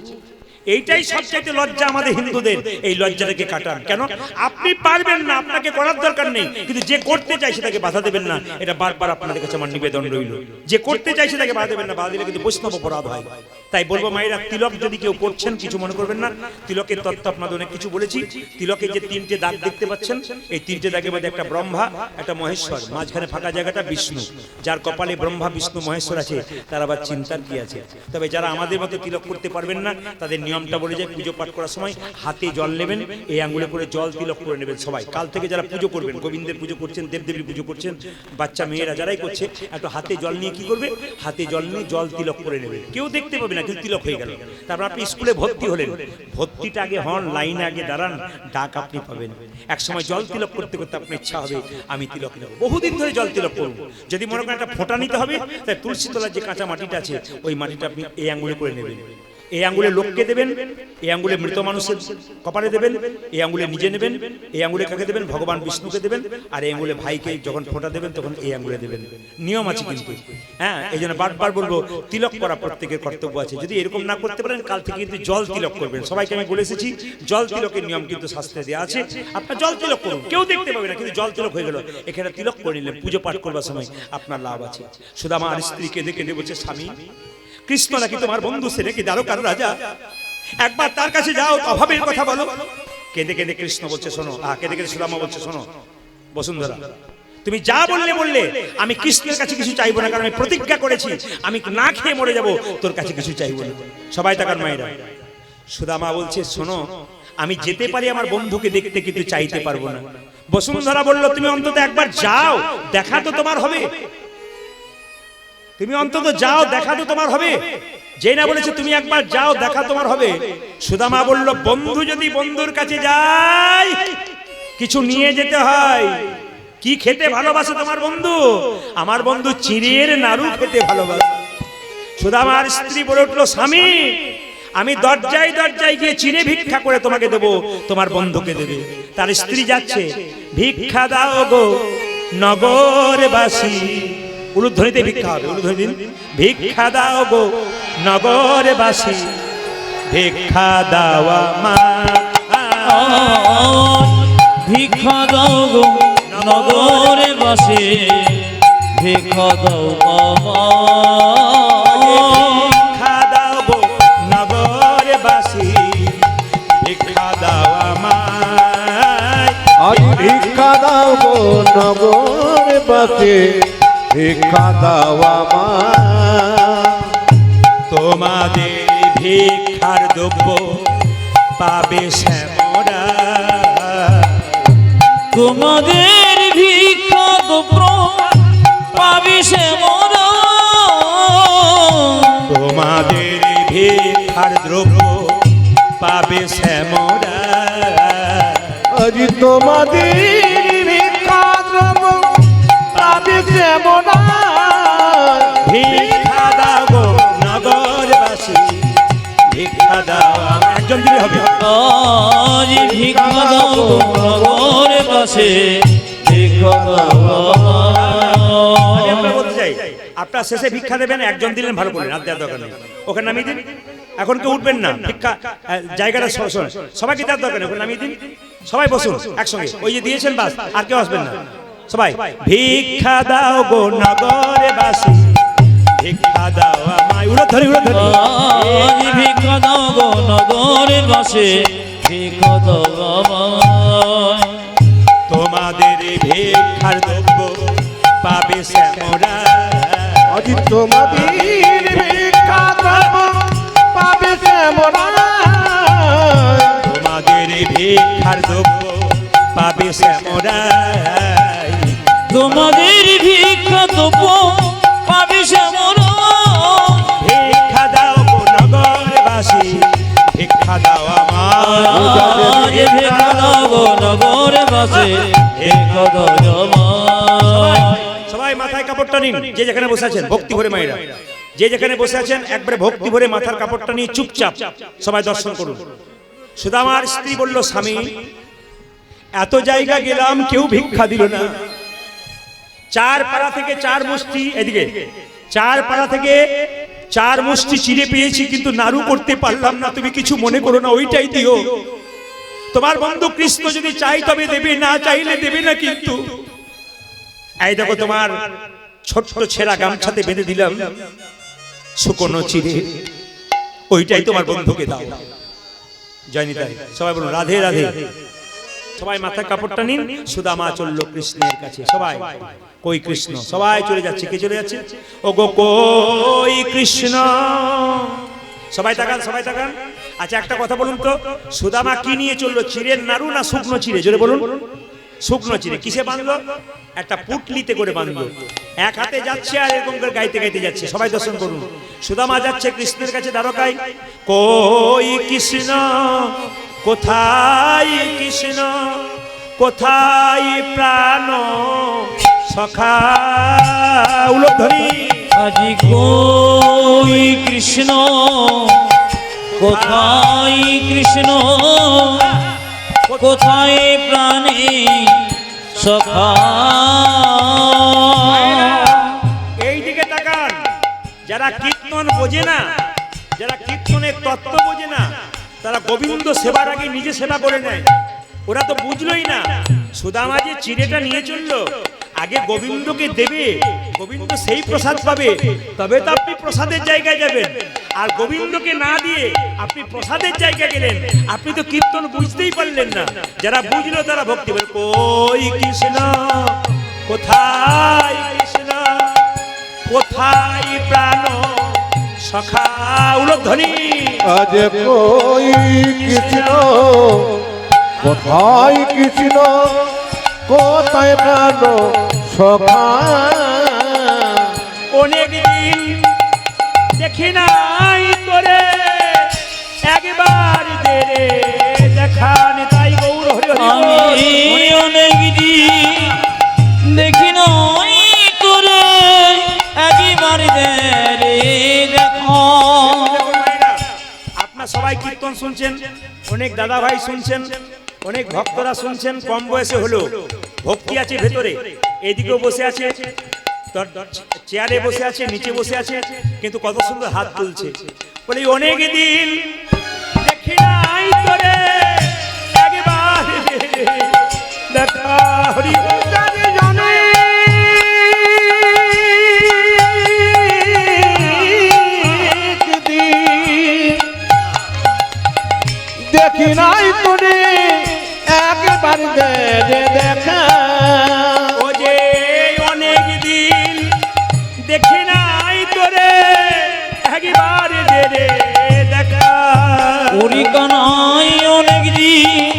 এইটাই সবচেয়ে লজ্জা আমাদের হিন্দুদের এই লজ্জাটাকে কাটান কেন আপনি পারবেন না আপনাকে করার দরকার নেই কিন্তু যে করতে চাইছে তাকে বাধা দেবেন না এটা বারবার আপনাদের কাছে আমার নিবেদন রইল যে করতে চাইছে তাকে বাধা দেবেন না বাধা দিলে কিন্তু বৈষ্ণব অপরাধ হয় তাই বলবো মায়েরা তিলক যদি কেউ করছেন কিছু মনে করবেন না তিলকের তত্ত্ব আপনাদের অনেক কিছু বলেছি তিলকের যে তিনটে দাগ দেখতে পাচ্ছেন এই তিনটে দাগের মধ্যে একটা ব্রহ্মা একটা মহেশ্বর মাঝখানে ফাঁকা জায়গাটা বিষ্ণু যার কপালে ব্রহ্মা বিষ্ণু মহেশ্বর আছে তার আবার চিন্তার কি আছে তবে যারা আমাদের মতো তিলক করতে পারবেন না তাদের নিয়মটা বলে যায়, পুজো পাঠ করার সময় হাতে জল নেবেন, এই আঙ্গুলে করে জল তিলক করে নেবেন সবাই। কাল থেকে যারা পুজো করবেন, গোবিন্দের পুজো করছেন, দেবদেবীর পুজো করছেন, বাচ্চা মেয়েরা যারাই করছে, একটু হাতে জল নিয়ে কি করবে, হাতে জল নিয়ে জল তিলক করে নেবে। কেউ দেখতে পাবে না, কিন্তু তিলক হয়ে গেল। তারপর আপনি স্কুলে ভর্তি হলেন, ভর্তিটা আগে হন, লাইনে আগে দাঁড়ান, ডাক আপনি পাবেন। এক সময় জল তিলক করতে করতে আপনার ইচ্ছা হবে আমি তিলক নেব, বহুদিন ধরে জল তিলক করব। যদি মনে করেন একটা ফোঁটা নিতে হবে, তাই তুলসী তলার যে কাঁচা মাটিটা আছে ওই মাটিটা আপনি এই আঙ্গুলে করে নেবেন। এই আঙ্গুলে লোককে দেবেন, এই আঙ্গুলে মৃত মানুষের কপালে দেবেন, এই আঙ্গুলে নিজে নেবেন, এই আঙ্গুলে কাকে দেবেন, ভগবান বিষ্ণুকে দেবেন, আর এই আঙ্গুলে ভাইকে যখন ফোঁটা দেবেন তখন এই আঙ্গুলে দেবেন। নিয়ম আছে কিন্তু, হ্যাঁ, এই জন্য বারবার বলবো তিলক করা প্রত্যেকের কর্তব্য আছে। যদি এরকম না করতে পারেন, কাল থেকে কিন্তু জল তিলক করবেন। সবাইকে আমি বলে এসেছি, জল তিলকের নিয়ম কিন্তু শাস্ত্রে দেওয়া আছে। আপনার জল তিলক করুন, কেউ দেখতে পাবে না, কিন্তু জল তিলক হয়ে গেল। এখানে তিলক করে নিলেন, পুজো পাঠ করবার সময় আপনার লাভ আছে। সুদামা আর স্ত্রীকে দেখে বলছে, স্বামী, কৃষ্ণ নাকি তোমার বন্ধু, সে নাকি দ্বারকার রাজা, একবার তার কাছে যাও, অভাবের কথা বলো। কেঁদে কেঁদে কৃষ্ণ বলছে, শোনো, কেঁদে কেঁদে সুদামা বলছে, শোনো বসুন্ধরা, তুমি যা বললে আমি কৃষ্ণের কাছে কিছু চাইবো না, কারণ আমি প্রতিজ্ঞা করেছি আমি না খেয়ে মরে যাব, তোর কাছে কিছু চাইবো না। সবাই তাকান মায়েরা। সুদামা বলছে, শোনো, আমি যেতে পারি আমার বন্ধুকে দেখতে, কিন্তু চাইতে পারবো না। বসুন্ধরা বলল, তুমি অন্তত একবার যাও, দেখা তো তোমার হবে, তুমি অন্তত যাও, দেখা তো তোমার হবে। যে না বলেছে তুমি একবার যাও, দেখা তোমার হবে। সুদামা বলল, বন্ধু যদি বন্ধুর কাছে যায় কিছু নিয়ে যেতে হয়। কি খেতে ভালোবাসে তোমার বন্ধু? আমার বন্ধু চিড়ের নাড়ু খেতে ভালোবাসে। সুদামার স্ত্রী বলে উঠলো, স্বামী, আমি দরজায় দরজায় গিয়ে চিড়ে ভিক্ষা করে তোমাকে দেবো, তোমার বন্ধুকে দেবে। তার স্ত্রী যাচ্ছে, ভিক্ষা দাও গো নগরবাসী, উলুধ্বনিতে ভিক্ষা হবে, উলুধ্বনি দিন, ভিক্ষা দাও গো নগরবাসী, ভিক্ষা দাওয়া মা, ভিক্ষা দাও গো নগরে বাসে, ভিক্ষা দাও ভিক্ষা দাও গো নগরবাসী, ভিক্ষা দাওয়া মা, ভিক্ষা দাও গো নগরবাসী, ভিক্ষা দাওয়া মা, তোমাদের ভিক্ষার দ্রব্য পাবে শ্যামরা, তোমাদের ভিক্ষা দ্রব্য পাবে শ্যামরা, তোমাদের ভিক্ষার দ্রব্য পাবে শ্যামরা, আজ তোমাদের ভিক্ষা দ্রব্য পাবে শ্যামরা, ভিক্ষা দাও গো নগরবাসী, ভিক্ষা দাও। একজন দিলে হবে। আজ ভিক্ষা দাও গো নগরে বাসে, ভিক্ষা দাও। আমি আপনাকে বলতে চাই, আপনার শেষে ভিক্ষা দেবেন, একজন দিলেন ভালো করলেন, আর দেওয়ার দরকার নেই, ওখানে নামিয়ে দিন। এখন কেউ উঠবেন না, ভিক্ষা জায়গাটা সবাইকে দেওয়ার দরকার নেই, ওখানে নামিয়ে দিন। সবাই বসুন একসঙ্গে, ওই যে দিয়েছেন বাস, আর কেউ আসবেন না। সবাই ভিক্ষা দাও গো নগরবাসী, ভিক্ষা দাও আমায়, উড়োধরি উড়োধরি, আজ ভিক্ষা দাও গো নগরে বাসে, ভিক্ষা দাও আমায়। তোমাদের ভিক্ষার দ্রব্য পাবে শ্যামরা, আজ তোমাদের ভিক্ষা দ্রব্য পাবে শ্যামরা, তোমাদের ভিক্ষার দ্রব্য পাবে শ্যামরা, তোমাদের ভিক্ষা দ্রব্য পাবে শ্যামরা, ভিক্ষা দাও গো নগরবাসী, ভিক্ষা দাও আমায়। আজ ভিক্ষা দাও গো নগরে বাসে, ভিক্ষা দাও আমায়। সবাই মাথায় কাপড়টা নিন, যে যেখানে বসে আছেন, ভক্তি ভরে মায়েরা যে যেখানে বসে আছেন, একবারে ভক্তি ভরে মাথার কাপড়টা নিয়ে চুপচাপ সবাই দর্শন করুন। সুদামার স্ত্রী বলল, স্বামী, এত জায়গা গেলাম, কেউ ভিক্ষা দিল না। চার পাড়া থেকে চার মুষ্টি, এদিকে চার পাড়া থেকে চার মুষ্টি চিড়ে পেয়েছি, কিন্তু নাড়ু করতে পারলাম না। তুমি কিছু মনে করো না, ওইটাই দিও। তোমার বন্ধু কৃষ্ণ যদি চাই তবে দেবে, না চাইলে দেবে না। কিন্তু এই দেখো, তোমার ছোট্ট ছেঁড়া গামছাতে বেঁধে দিলাম শুকনো চিড়ে, ওইটাই তোমার বন্ধুকে দাও। জয়নি তাই, সবাই বলুন রাধে রাধে। সবাই মাথার কাপড়টা নিন। সুদামা চলল কৃষ্ণের কাছে। সবাই কই কৃষ্ণ, সবাই চলে যাচ্ছে। কে চলে যাচ্ছে? ও গো কই কৃষ্ণ। সবাই তাকান, সবাই তাকান। আচ্ছা একটা কথা বলুন তো, সুদামা কি নিয়ে চললো, চিড়ের নাড়ু না শুকনো চিড়ে? জোরে বলুন। শুকনো চিড়ে। কিসে বাঁধলো? একটা পুটলিতে করে বাঁধলো। এক হাতে যাচ্ছে আর এরকম করে গাইতে গাইতে যাচ্ছে। সবাই দর্শন করুন। সুদামা যাচ্ছে কৃষ্ণের কাছে দ্বারকায়। কই কৃষ্ণ, কোথায় কৃষ্ণ, কোথায় প্রাণ সখা উলধ্বনি। আজি কই কৃষ্ণ, কোথায় কৃষ্ণ, কোথায় প্রাণে সখা। এই দিকে তাকান। যারা কীর্তন বোঝে না, যারা কীর্তনের তত্ত্ব বোঝে না, তারা গোবিন্দ সেবার আগে নিজে সেবা করে নেয়। ওরা তো বুঝলোই না। সুদামা যে চিড়েটা নিয়ে চললো, আগে গোবিন্দকে দেবে, গোবিন্দ সেই প্রসাদ পাবে, তবে তো আপনি প্রসাদের জায়গায় যাবেন। আর গোবিন্দকে না দিয়ে আপনি প্রসাদের জায়গায় গেলেন, আপনি তো কীর্তন বুঝতেই পারলেন না। যারা বুঝলো তারা ভক্তি বলে, কই কৃষ্ণ, কোথায় কৃষ্ণ, কোথায় প্রাণ সখা উলধ্বনি। আজ কই কৃষ্ণ, কোথায় কৃষ্ণ, কোথায় প্রাণ সখা। অনেক দিন দেখি নাই তোরে, একবার দে রে দেখান। তাই গৌর হরি হরি আমি অনেক দিন দেখি নই তোরে, একবার দে রে দেখো। আপনার সবাই কীর্তন শুনছেন, অনেক দাদা ভাই শুনছেন, অনেক ভক্তরা শুনছেন। কম বয়সে হলো ভক্তি আছে ভেতরে, এদিকেও বসে আছে, চেয়ারে বসে আছে, নিচে বসে আছে, কিন্তু কত সুন্দর হাত তুলছে। বলি অনেক দিন দেখি নাই তোরে, একবার দেখা হরি জানি জানে। দেখি নাই তোরে, একবার দে রে দেখা। ও যে অনেক দিন দেখি নাই তোরে, একবার দে রে দেখা। ওরি কানাই অনেক দিন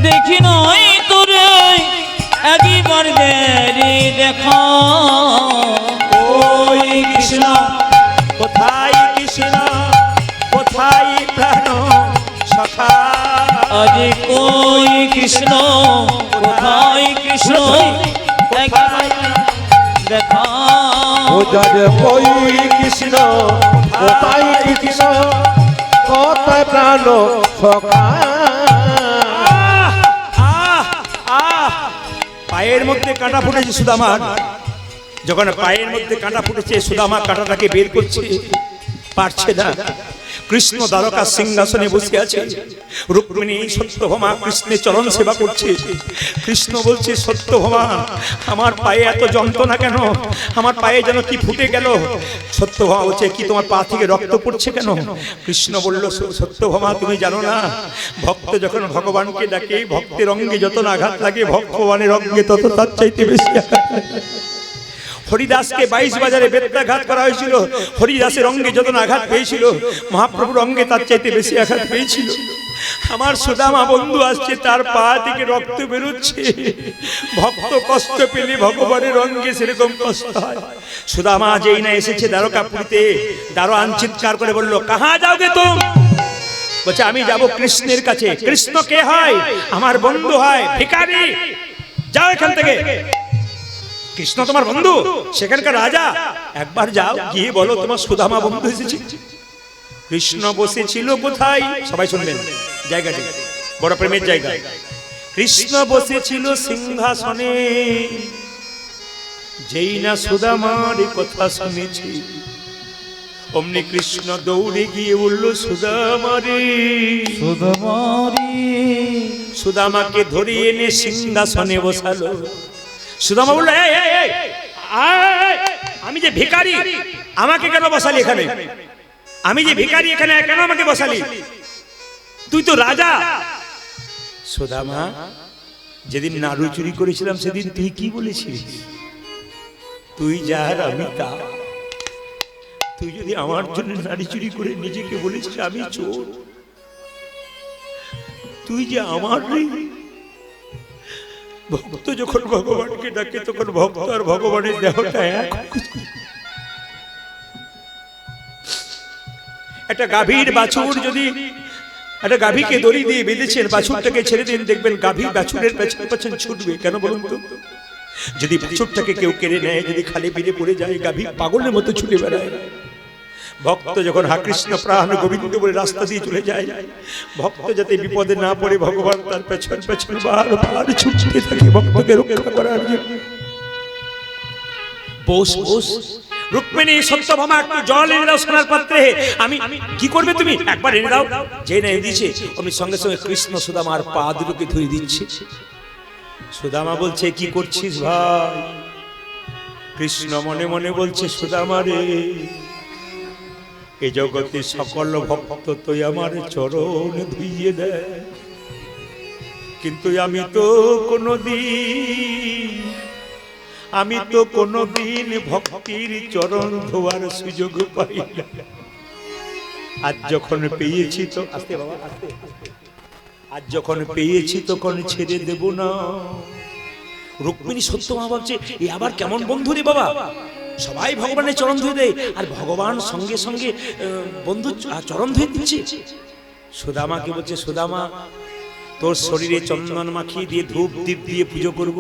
দেখি নই তোরে, একবার দে রে দেখা। ওই কৃষ্ণ, কোথায় কৃষ্ণ, কোথায় প্রাণ সখা। আজ কই কৃষ্ণ, কোথায় কৃষ্ণ, একবার দেখা। ও যাজ কই কৃষ্ণ, কোথায় কৃষ্ণ, কোথায় প্রাণ সখা। আহ, আহ, আহ। পায়ের মধ্যে কাঁটা ফুটেছে সুদামার। যখন পায়ের মধ্যে কাঁটা ফুটেছে, সুদামা কাঁটাটাকে বের করছে, পারছে না। কৃষ্ণ দ্বারকা সিংহাসনে বসে আছে, রুক্মিণী সত্যভামা কৃষ্ণের চরণ সেবা করছে। কৃষ্ণ বলছে, সত্যভামা আমার পায়ে এত যন্ত্রণা কেন, আমার পায়ে যেন কি ফুটে গেল। সত্যভামা বলছে, কি তোমার পা থেকে রক্ত পড়ছে কেন? কৃষ্ণ বলল, সত্যভামা তুমি জানো না, ভক্ত যখন ভগবানকে ডাকে, ভক্তের অঙ্গে যত না আঘাত লাগে, ভগবানের অঙ্গে তত তার চাইতে বেশি আঘাত লাগে। হরিদাসকে 22 বাজারে বেত্রাঘাত করা হয়েছিল, হরিদাসের অঙ্গে যত আঘাত পেয়েছিল, মহাপ্রভুর অঙ্গে তার চাইতে বেশি আঘাত পেয়েছিল। আমার সুদামা বন্ধু আসছে, তার পা থেকে রক্ত বেরোচ্ছে। ভক্ত কষ্ট পেলে ভগবানের অঙ্গে সেরকম কষ্ট হয়। সুদামা যেই না এসেছে দ্বারকাপুরীতে, দারোয়ান চিৎকার করে বলল, কাহা যাওগে তুম? বলছে, আমি যাব কৃষ্ণের কাছে। কৃষ্ণ কে হয়? আমার বন্ধু হয়, ভিখারি। যাও এখান থেকে। কৃষ্ণ তোমার বন্ধু, সেখানকার রাজা। একবার যাও, গিয়ে বলো তোমার সুদামা বন্ধু এসেছে। কৃষ্ণ বসেছিল কোথায়? সবাই শুনবেন, জায়গাটি বড় প্রেমের জায়গা। কৃষ্ণ বসেছিল সিংহাসনে, যেই না সুদামার কথা শুনেছি, অমনি কৃষ্ণ দৌড়ে গিয়ে বলল, সুদামারে। সুদামাকে ধরিয়ে এনে সিংহাসনে বসালো। সুদামা বলল, এই এই এই, আমি যে ভিখারি, আমাকে কেন বসালি এখানে? আমি যে ভিখারি, এখানে কেন আমাকে বসালি? তুই তো রাজা। সুদামা, যেদিন নাড়ু চুরি করেছিলাম সেদিন তুই কি বলেছিস? তুই যার আমি তা। তুই যদি আমার জন্য নাড়ি চুরি করে নিজেকে বলেছিস আমি চোর, তুই যে আমার রে। ভক্ত যখন ভগবানকে ডাকে তখন ভক্ত আর ভগবানের দেহটা এক। একটা গাভীর বাছুর যদি একটা গাভীকে দড়ি দিয়ে বেঁধেছেন, বাছুরটাকে ছেড়ে দিন, দেখবেন গাভী বাছুরের পেছন পেছন ছুটবে। কেন বলুন তো? যদি বাছুরটাকে কেউ কেড়ে নেয়, যদি খালি বিলে পড়ে যায়, গাভী পাগলের মতো ছুটে বেড়ায়। ভক্ত যখন হা কৃষ্ণ প্রাণ গোবিন্দ বলে রাস্তা দিয়ে চলে যায়, ভক্ত যাতে বিপদে না পড়ে ভগবান তার পেছন পেছন বারবার ছুটতে থাকে ভক্তকে রক্ষা করার জন্য। বস বস রুক্মিণী, সত্যভামা একটু জল এনে দাও সোনার পাত্রে। আমি কি করবে তুমি? একবার এনে দাও। যে এনে দিয়েছে আমি সঙ্গে সঙ্গে কৃষ্ণ সুদামার পা দুটোকে ধুয়ে দিচ্ছে। সুদামা বলছে, কি করছিস ভাই? কৃষ্ণ মনে মনে বলছে, সুদামা রে, এই জগতে সকল ভক্ত তুই আমার চরণ ধুইয়ে দেয়, কিন্তু আমি তো কোনদিন ভক্তির চরণ ধোয়ার সুযোগ পাই না। আজ যখন পেয়েছি তো আস্তে বাবা আস্তে, আজ যখন পেয়েছি তখন ছেড়ে দেব না। রুক্মিণী সত্যভামা ভাবছে, এ আবার কেমন বন্ধু রে বাবা, সবাই ভগবানের চরণ ধুয়ে দেয় আর ভগবান সঙ্গে সঙ্গে বন্ধু চরণ ধুয়ে দিচ্ছে। সুদামাকে বলছে, সুদামা তোর শরীরে চন্দন মাখিয়ে দিয়ে ধূপ দীপ দিয়ে পুজো করব।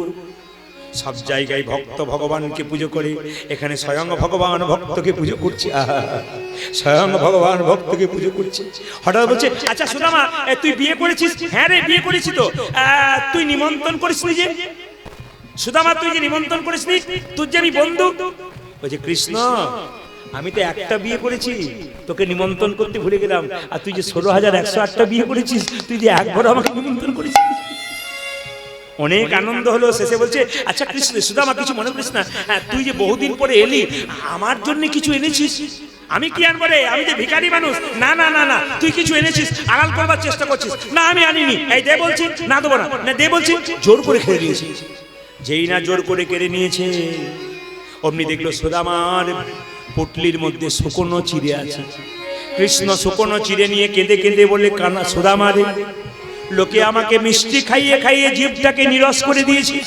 সব জায়গায় ভক্ত ভগবানকে পুজো করে, এখানে স্বয়ং ভগবান ভক্তকে পুজো করছে। স্বয়ং ভগবান ভক্তকে পুজো করছে। হঠাৎ বলছে, আচ্ছা সুদামা তুই বিয়ে করেছিস? হ্যাঁ রে বিয়ে করেছি তো। তুই নিমন্ত্রণ করিসনি যে? সুদামা তুই যে নিমন্ত্রণ করিসনি, তোর যে আমি বন্ধু। বলছে, কৃষ্ণ আমি তো একটা বিয়ে করেছি, তোকে নিমন্ত্রণ করতে ভুলে গেলাম। আর তুই যে 16,108টা বিয়ে করেছিস, তুই যে একবার আমাকে নিমন্ত্রণ করেছিস। অনেক আনন্দ হলো। শেষে বলছে, আচ্ছা কৃষ্ণ, সুদামা কিছু মনে করিস না, তুই যে বহুদিন পরে এলি, আমার জন্য কিছু এনেছিস? আমি কি আনবো রে, আমি যে ভিখারি মানুষ। না না না না, তুই কিছু এনেছিস, আড়াল করবার চেষ্টা করছিস। না আমি আনিনি। এই দে বলছি, না দেবো না। না দে বলছি। জোর করে কেড়ে নিয়েছি। যেই না জোর করে কেড়ে নিয়েছে, অমনি দেখলো সুদামার পুটলির মধ্যে শুকনো চিড়ে আছে। কৃষ্ণ শুকনো চিড়ে নিয়ে কেঁদে কেঁদে বলে, কানা সুদামা রে, লোকে আমাকে মিষ্টি খাইয়ে খাইয়ে জীবটাকে নিরস করে দিয়েছিস।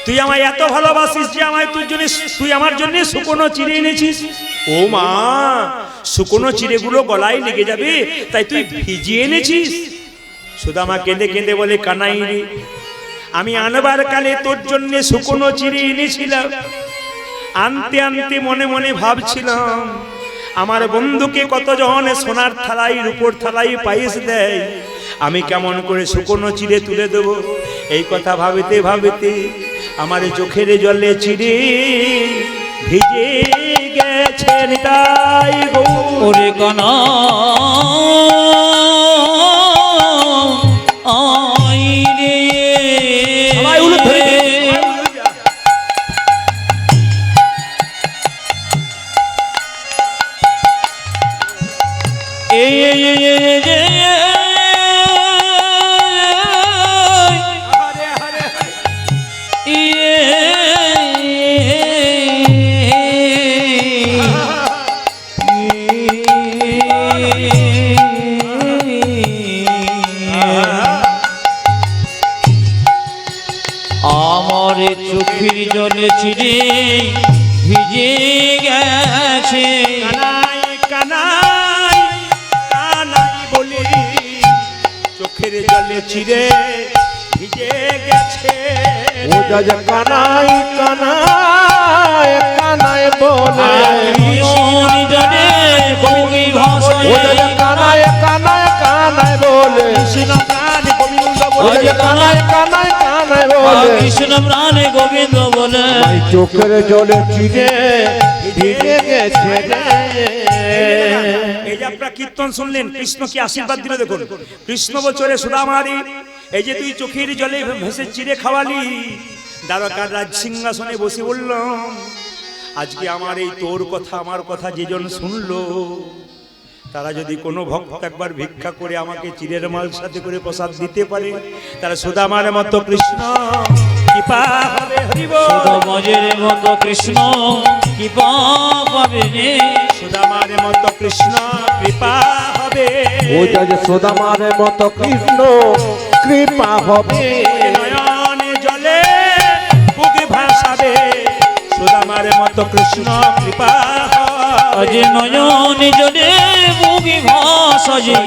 তুই আমায় এত ভালোবাসিস যে তুই আমার জন্য শুকনো চিড়ে এনেছিস। ও মা, শুকনো চিড়েগুলো গলায় লেগে যাবে, তাই তুই ভিজিয়ে এনেছিস। সুদামা কেঁদে কেঁদে বলে, কানাই রে, আমি আনবার কালে তোর জন্য শুকনো চিড়ে এনেছিলাম। আনতে আনতে মনে মনে ভাবছিলাম, আমার বন্ধুকে কতজন সোনার থালায় রূপোর থালায় পায়েস দেয়, আমি কেমন করে শুকনো চিড়ে তুলে দেব। এই কথা ভাবিতে ভাবিতে আমার চোখের জলে চিড়ে ভিজে গেছে নিতাই গো। ওরে কানা আই রে, সবাই উলু ধরে দে। আমার চোখের জলে চিড়ে ভিজে গেছে। কানাই কানাই কানাই বলি, চোখের জলে চিড়ে ভিজে গেছে। ও যা কানাই কানাই কানাই বলে, মন জলে কবি ভাষায়, ও যা কানাই কানাই কানাই বলে, কৃষ্ণ প্রাণ গোবিন্দ ও বলে, যা কানাই কানাই কানাই বলে, কৃষ্ণ প্রাণে গোবিন্দ বলে। ভাই চোখের জলে চিড়ে ভিজে গেছে রে। এই যে আপনারা কীর্তন শুনলেন, কৃষ্ণ কি আশীর্বাদ দিল দেখুন। কৃষ্ণ বলছে, রে সুদামারি, এই যে তুই চোখের জলে ভেসে চিড়ে খাওয়ালি, দ্বারকার রাজ সিংহাসনে বসে বললাম, আজকে আমার এই তোর কথা আমার কথা যেজন শুনলো, তারা যদি কোনো ভক্ত একবার ভিক্ষা করে আমাকে চিড়ের মাল সাথে করে প্রসাদ দিতে পারে, তারা সুদামার মতো কৃষ্ণ কৃপা হবে। হরি বল। সুদামার মতো কৃষ্ণ কৃপা পাবে রে, সুদামার মতো কৃষ্ণ কৃপা হবে। হবে ও যে সুদামার মতো কৃষ্ণ কৃপা হবে নয়নে জলে বুক ভাসাবে সুদামার মতো কৃষ্ণ কৃপা আজ নয়নে জলে বুকে ভাসাবে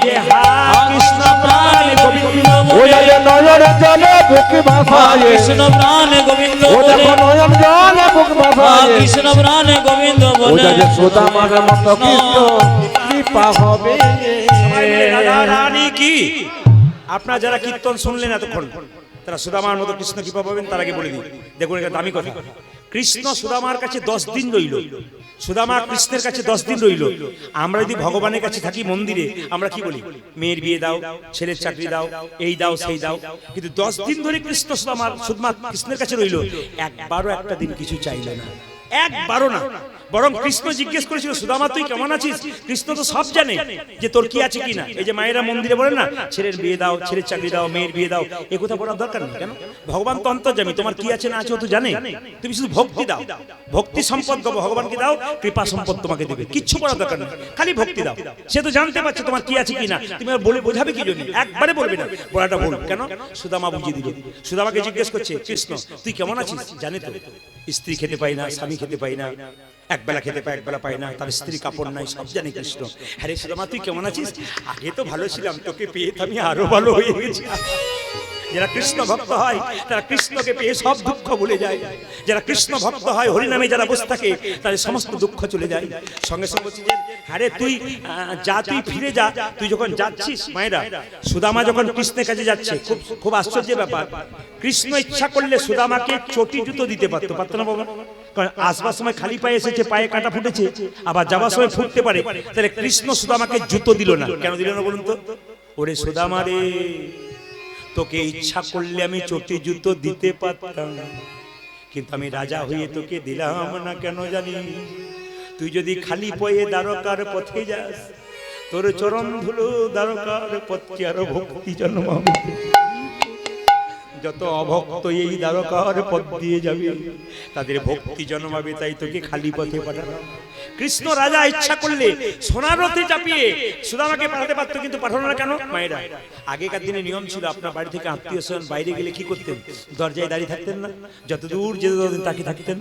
কৃষ্ণ প্রাণ গোবিন্দ ও যে নয়ন জলে বুক ভাসায় কৃষ্ণ প্রাণ গোবিন্দ ও দেখো নয়ন জলে বুক ভাসায় কৃষ্ণ প্রাণ গোবিন্দ ও বলে যে সুদামার মতো কৃষ্ণ কৃপা হবে রাধা রানী কি আপনারা যারা কীর্তন শুনলেন এতক্ষণ তারা সুদামার মতো কৃষ্ণ কৃপা পাবেন তার আগে বলে দিই দেখুন এটা দামি কথা কৃষ্ণ সুদামার কাছে 10 দিন রইল সুদামা কৃষ্ণের কাছে 10 দিন রইল আমরা যদি ভগবানের কাছে থাকি মন্দিরে আমরা কি বলি মেয়ের বিয়ে দাও ছেলের চাকরি দাও এই দাও সেই দাও কিন্তু 10 দিন ধরে কৃষ্ণ সুদামা কৃষ্ণের কাছে রইল একবারও একটা দিন কিছু চাইল না একবারও না বরং কৃষ্ণ জিজ্ঞেস করেছিল সুদামা তুই কেমন আছিস কৃষ্ণ তো সব জানে যে তোর কি আছে কিনা এই যে মায়েরা মন্দিরে বলে না ছেলের বিয়ে দাও ছেলের চাকরি দাও মেয়ের বিয়ে দাও এই কথা বলার দরকার নেই কেন ভগবান তো অন্তর্যামী তোমার কি আছে না আছে ও তো জানে তুমি শুধু ভক্তি দাও ভক্তি সম্পদ ভগবানকে দাও কৃপা সম্পদ তোমাকে দেবে কিচ্ছু বলার দরকার নেই খালি ভক্তি দাও সে তো জানতে পারছে তোমার কি আছে কিনা তুমি আর বলে বোঝাবে কি জন্য একবারে বলবে না বলাটা ভুল কেন সুদামা বুঝিয়ে দিল সুদামাকে জিজ্ঞেস করছে কৃষ্ণ তুই কেমন আছিস জানে তো স্ত্রী খেতে পাই না স্বামী খেতে পাই না একবেলা খেতে পাই একবেলা পাই না তার স্ত্রী কাপড় নাই সব জানে কৃষ্ণ হ্যাঁ রে সুদামা তুই কেমন আছিস আগে তো ভালো ছিলাম তোকে পেয়ে তো আমি আরো ভালো হয়ে গেছি যারা কৃষ্ণ ভক্ত হয় তারা কৃষ্ণকে পেয়ে সব দুঃখ ভুলে যায় যারা কৃষ্ণ ভক্ত হয় হরিনামে যারা বসে থাকে তাদের সমস্ত দুঃখ চলে যায় সঙ্গে সঙ্গে বলছি যে আরে তুই যা তুই ফিরে যা তুই যখন যাচ্ছিস মায়েরা সুদামা যখন কৃষ্ণের কাছে যাচ্ছে খুব খুব আশ্চর্যের ব্যাপার কৃষ্ণ ইচ্ছা করলে সুদামাকে চটি জুতো দিতে পারতো না বাবা কারণ আসবার সময় খালি পায়ে এসেছে পায়ে কাঁটা ফুটেছে আবার যাবার সময় ফুটতে পারে তাহলে কৃষ্ণ সুদামাকে জুতো দিল না কেন দিল না বলুন তো ওরে সুদামা রে তোকে ইচ্ছা করলে আমি চটি জুতো দিতে পারতাম কিন্তু আমি রাজা হয়ে তোকে দিলাম না কেন জানি তুই যদি খালি পায়ে দ্বারকার পথে যাস তোর চরণ ধুলো দ্বারকার পথে আরো ভক্তি জন্মাবে যত অভক্ত এই দ্বারকার পথ দিয়ে যাবে তাদের ভক্তি জন্মাবে তাই তোকে খালি পথে পাঠানো কৃষ্ণ রাজা ইচ্ছা করলে সোনার রথে চাপিয়ে সুদামাকে পাঠাতে পারতো কিন্তু পাঠানো না কেন মায়েরা আগেকার দিনে নিয়ম ছিল আপনার বাড়ি থেকে আত্মীয় স্বজন বাইরে গেলে কি করতেন দরজায় দাঁড়িয়ে থাকতেন না যতদূর যেতে ততদিন তাকে থাকতেন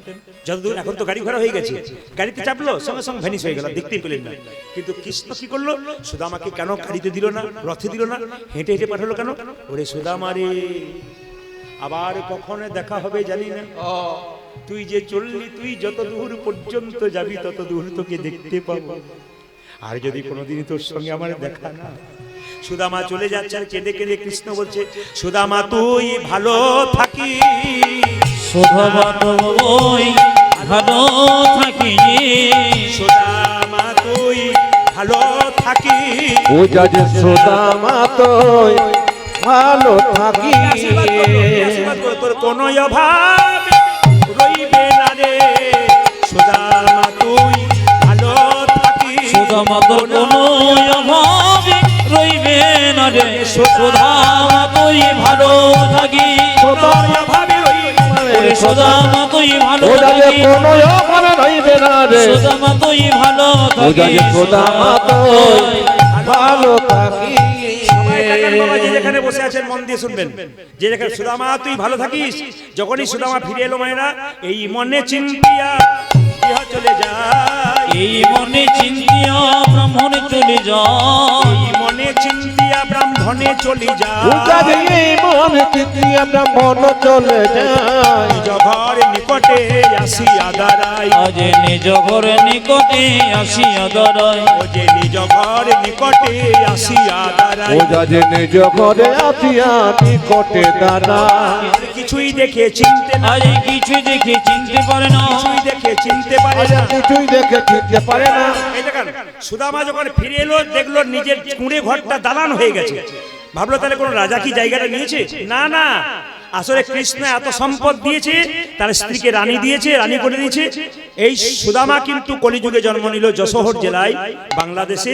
যতদূর এখন তো গাড়ি ঘোড়া হয়ে গেছে গাড়িতে চাপলো সঙ্গে সঙ্গে ভ্যানিশ হয়ে গেল দেখতেই পেলেন না কিন্তু কৃষ্ণ কি করলো সুদামাকে কেন গাড়িতে দিল না রথে দিল না হেঁটে হেঁটে পাঠালো কেন ওরে সুদামা রে আবার কখনো দেখা হবে জানি না তুই যে চললি তুই যত দূর পর্যন্ত যাবি তত দূর তোকে দেখতে পাবো আর যদি কোনোদিন তোর সঙ্গে আমার দেখা না সুদামা চলে যাচ্ছে আর কেঁদে কেঁদে কৃষ্ণ বলছে সুদামা তুই ভালো থাকি সুদামা তুই ভালো থাকি সুদামা তুই ভালো থাকি ও যে সুদামা তুই ভালো থাকি তোর কোন অভাব রইবে না রে সুদামা তুই ভালো থাকি সুদামা তোর কোনো অভাব রইবে না রে সুদামা তুই ভালো থাকি সুদামা তুই ভালো থাকি কোনো অভাব রইবে না রে সুদামা তুই ভালো থাকি সুদামা তুই ভালো থাকি যে যেখানে বসে আছেন মন দিয়ে শুনবেন যে যেখানে সুদামা তুই ভালো থাকিস যখনই সুদামা ফিরে এলো মায়েরা এই মনে চিন্তিয়া ইহা চলে যায় এই মনে চিন্তিয়া ব্রাহ্মণে চলে যায় এই মনে চিন্তিয়া ব্রাহ্মণে চলে যায় এই মনে চিন্তিয়া ব্রাহ্মণ চলে যায় নিজ ঘর নিকটে আসিয়া দাঁড়াই আজ নিজ ঘর নিকটে আসিয়া দাঁড়াই ও যে নিজ ঘর নিকটে আসিয়া দাঁড়াই ও যে নিজ ঘরে আসিয়া নিকটে দাঁড়ায় কিছুই দেখে চিনতে না আজ কিছু দেখে চিনতে পারে না কিছুই দেখে চিনতে পারে না কিছুই দেখে চিনতে পারে না এই দেখেন সুদামা যখন ফিরে এলো দেখলো নিজের কুঁড়ে ঘরটা দালান হয়ে গেছে ভাবলো তাহলে কোন রাজা কি জায়গাটা নিয়েছে না না আসলে কৃষ্ণ এত সম্পদ দিয়েছে তার স্ত্রীকে রানী দিয়েছে রানী করে দিয়েছে এই সুদামা কিন্তু কলিযুগে জন্ম নিল যশোহর জেলায় বাংলাদেশে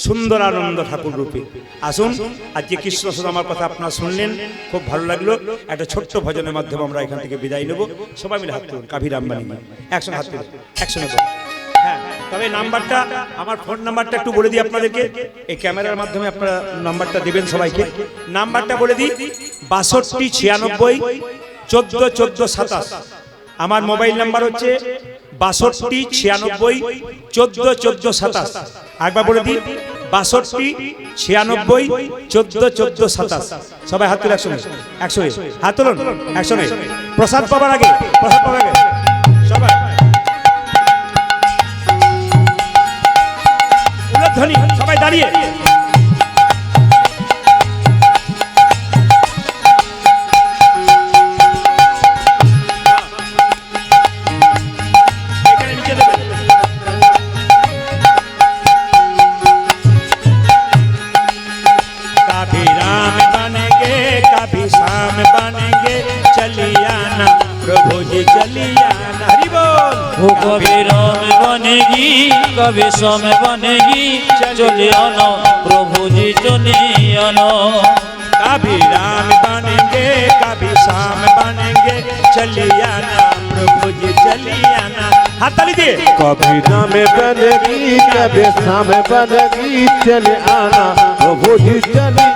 সুন্দরানন্দ ঠাকুর রূপে আসুন আজকে কৃষ্ণ সুদামার কথা আপনারা শুনলেন খুব ভালো লাগলো একটা ছোট্ট ভজনের মাধ্যমে আমরা এখান থেকে বিদায় নেব সবাই মিলে হাত তুলুন কাভির আম্বানি একসঙ্গে হাত তুলুন একসঙ্গে হ্যাঁ তবে নাম্বারটা, আমার ফোন নাম্বারটা একটু বলে দিই আপনাদেরকে, এই ক্যামেরার মাধ্যমে আপনারা নাম্বারটা দেবেন সবাইকে। নাম্বারটা বলে দিই 62 96 14 14 27। আমার মোবাইল নাম্বার হচ্ছে 62 96 14 14 27। একবার বলে দিই 62 96 14 14 27। সবাই হাত তুলে একসঙ্গে, একসঙ্গে হাত তুলুন, একসঙ্গে। প্রসাদ পাবার আগে, প্রসাদ পাবার আগে সবাই উলধ্বনি, সবাই দাঁড়িয়ে। এখানে নিচে দেবেন। कभी राम बनेंगे कभी श्याम बनेंगे चलियाना प्रभु जी चलियाना। हरि बोल। वो कभी राम बनेगी कभी श्याम बनेगी चले आना प्रभु जी चले आना। कभी राम बनेंगे कभी श्याम बनेंगे चलियाना प्रभु जी चलियाना। हाथ ताली दिए। कभी नाम बनेगी कभी शाम बनेगी चले आना प्रभु जी चली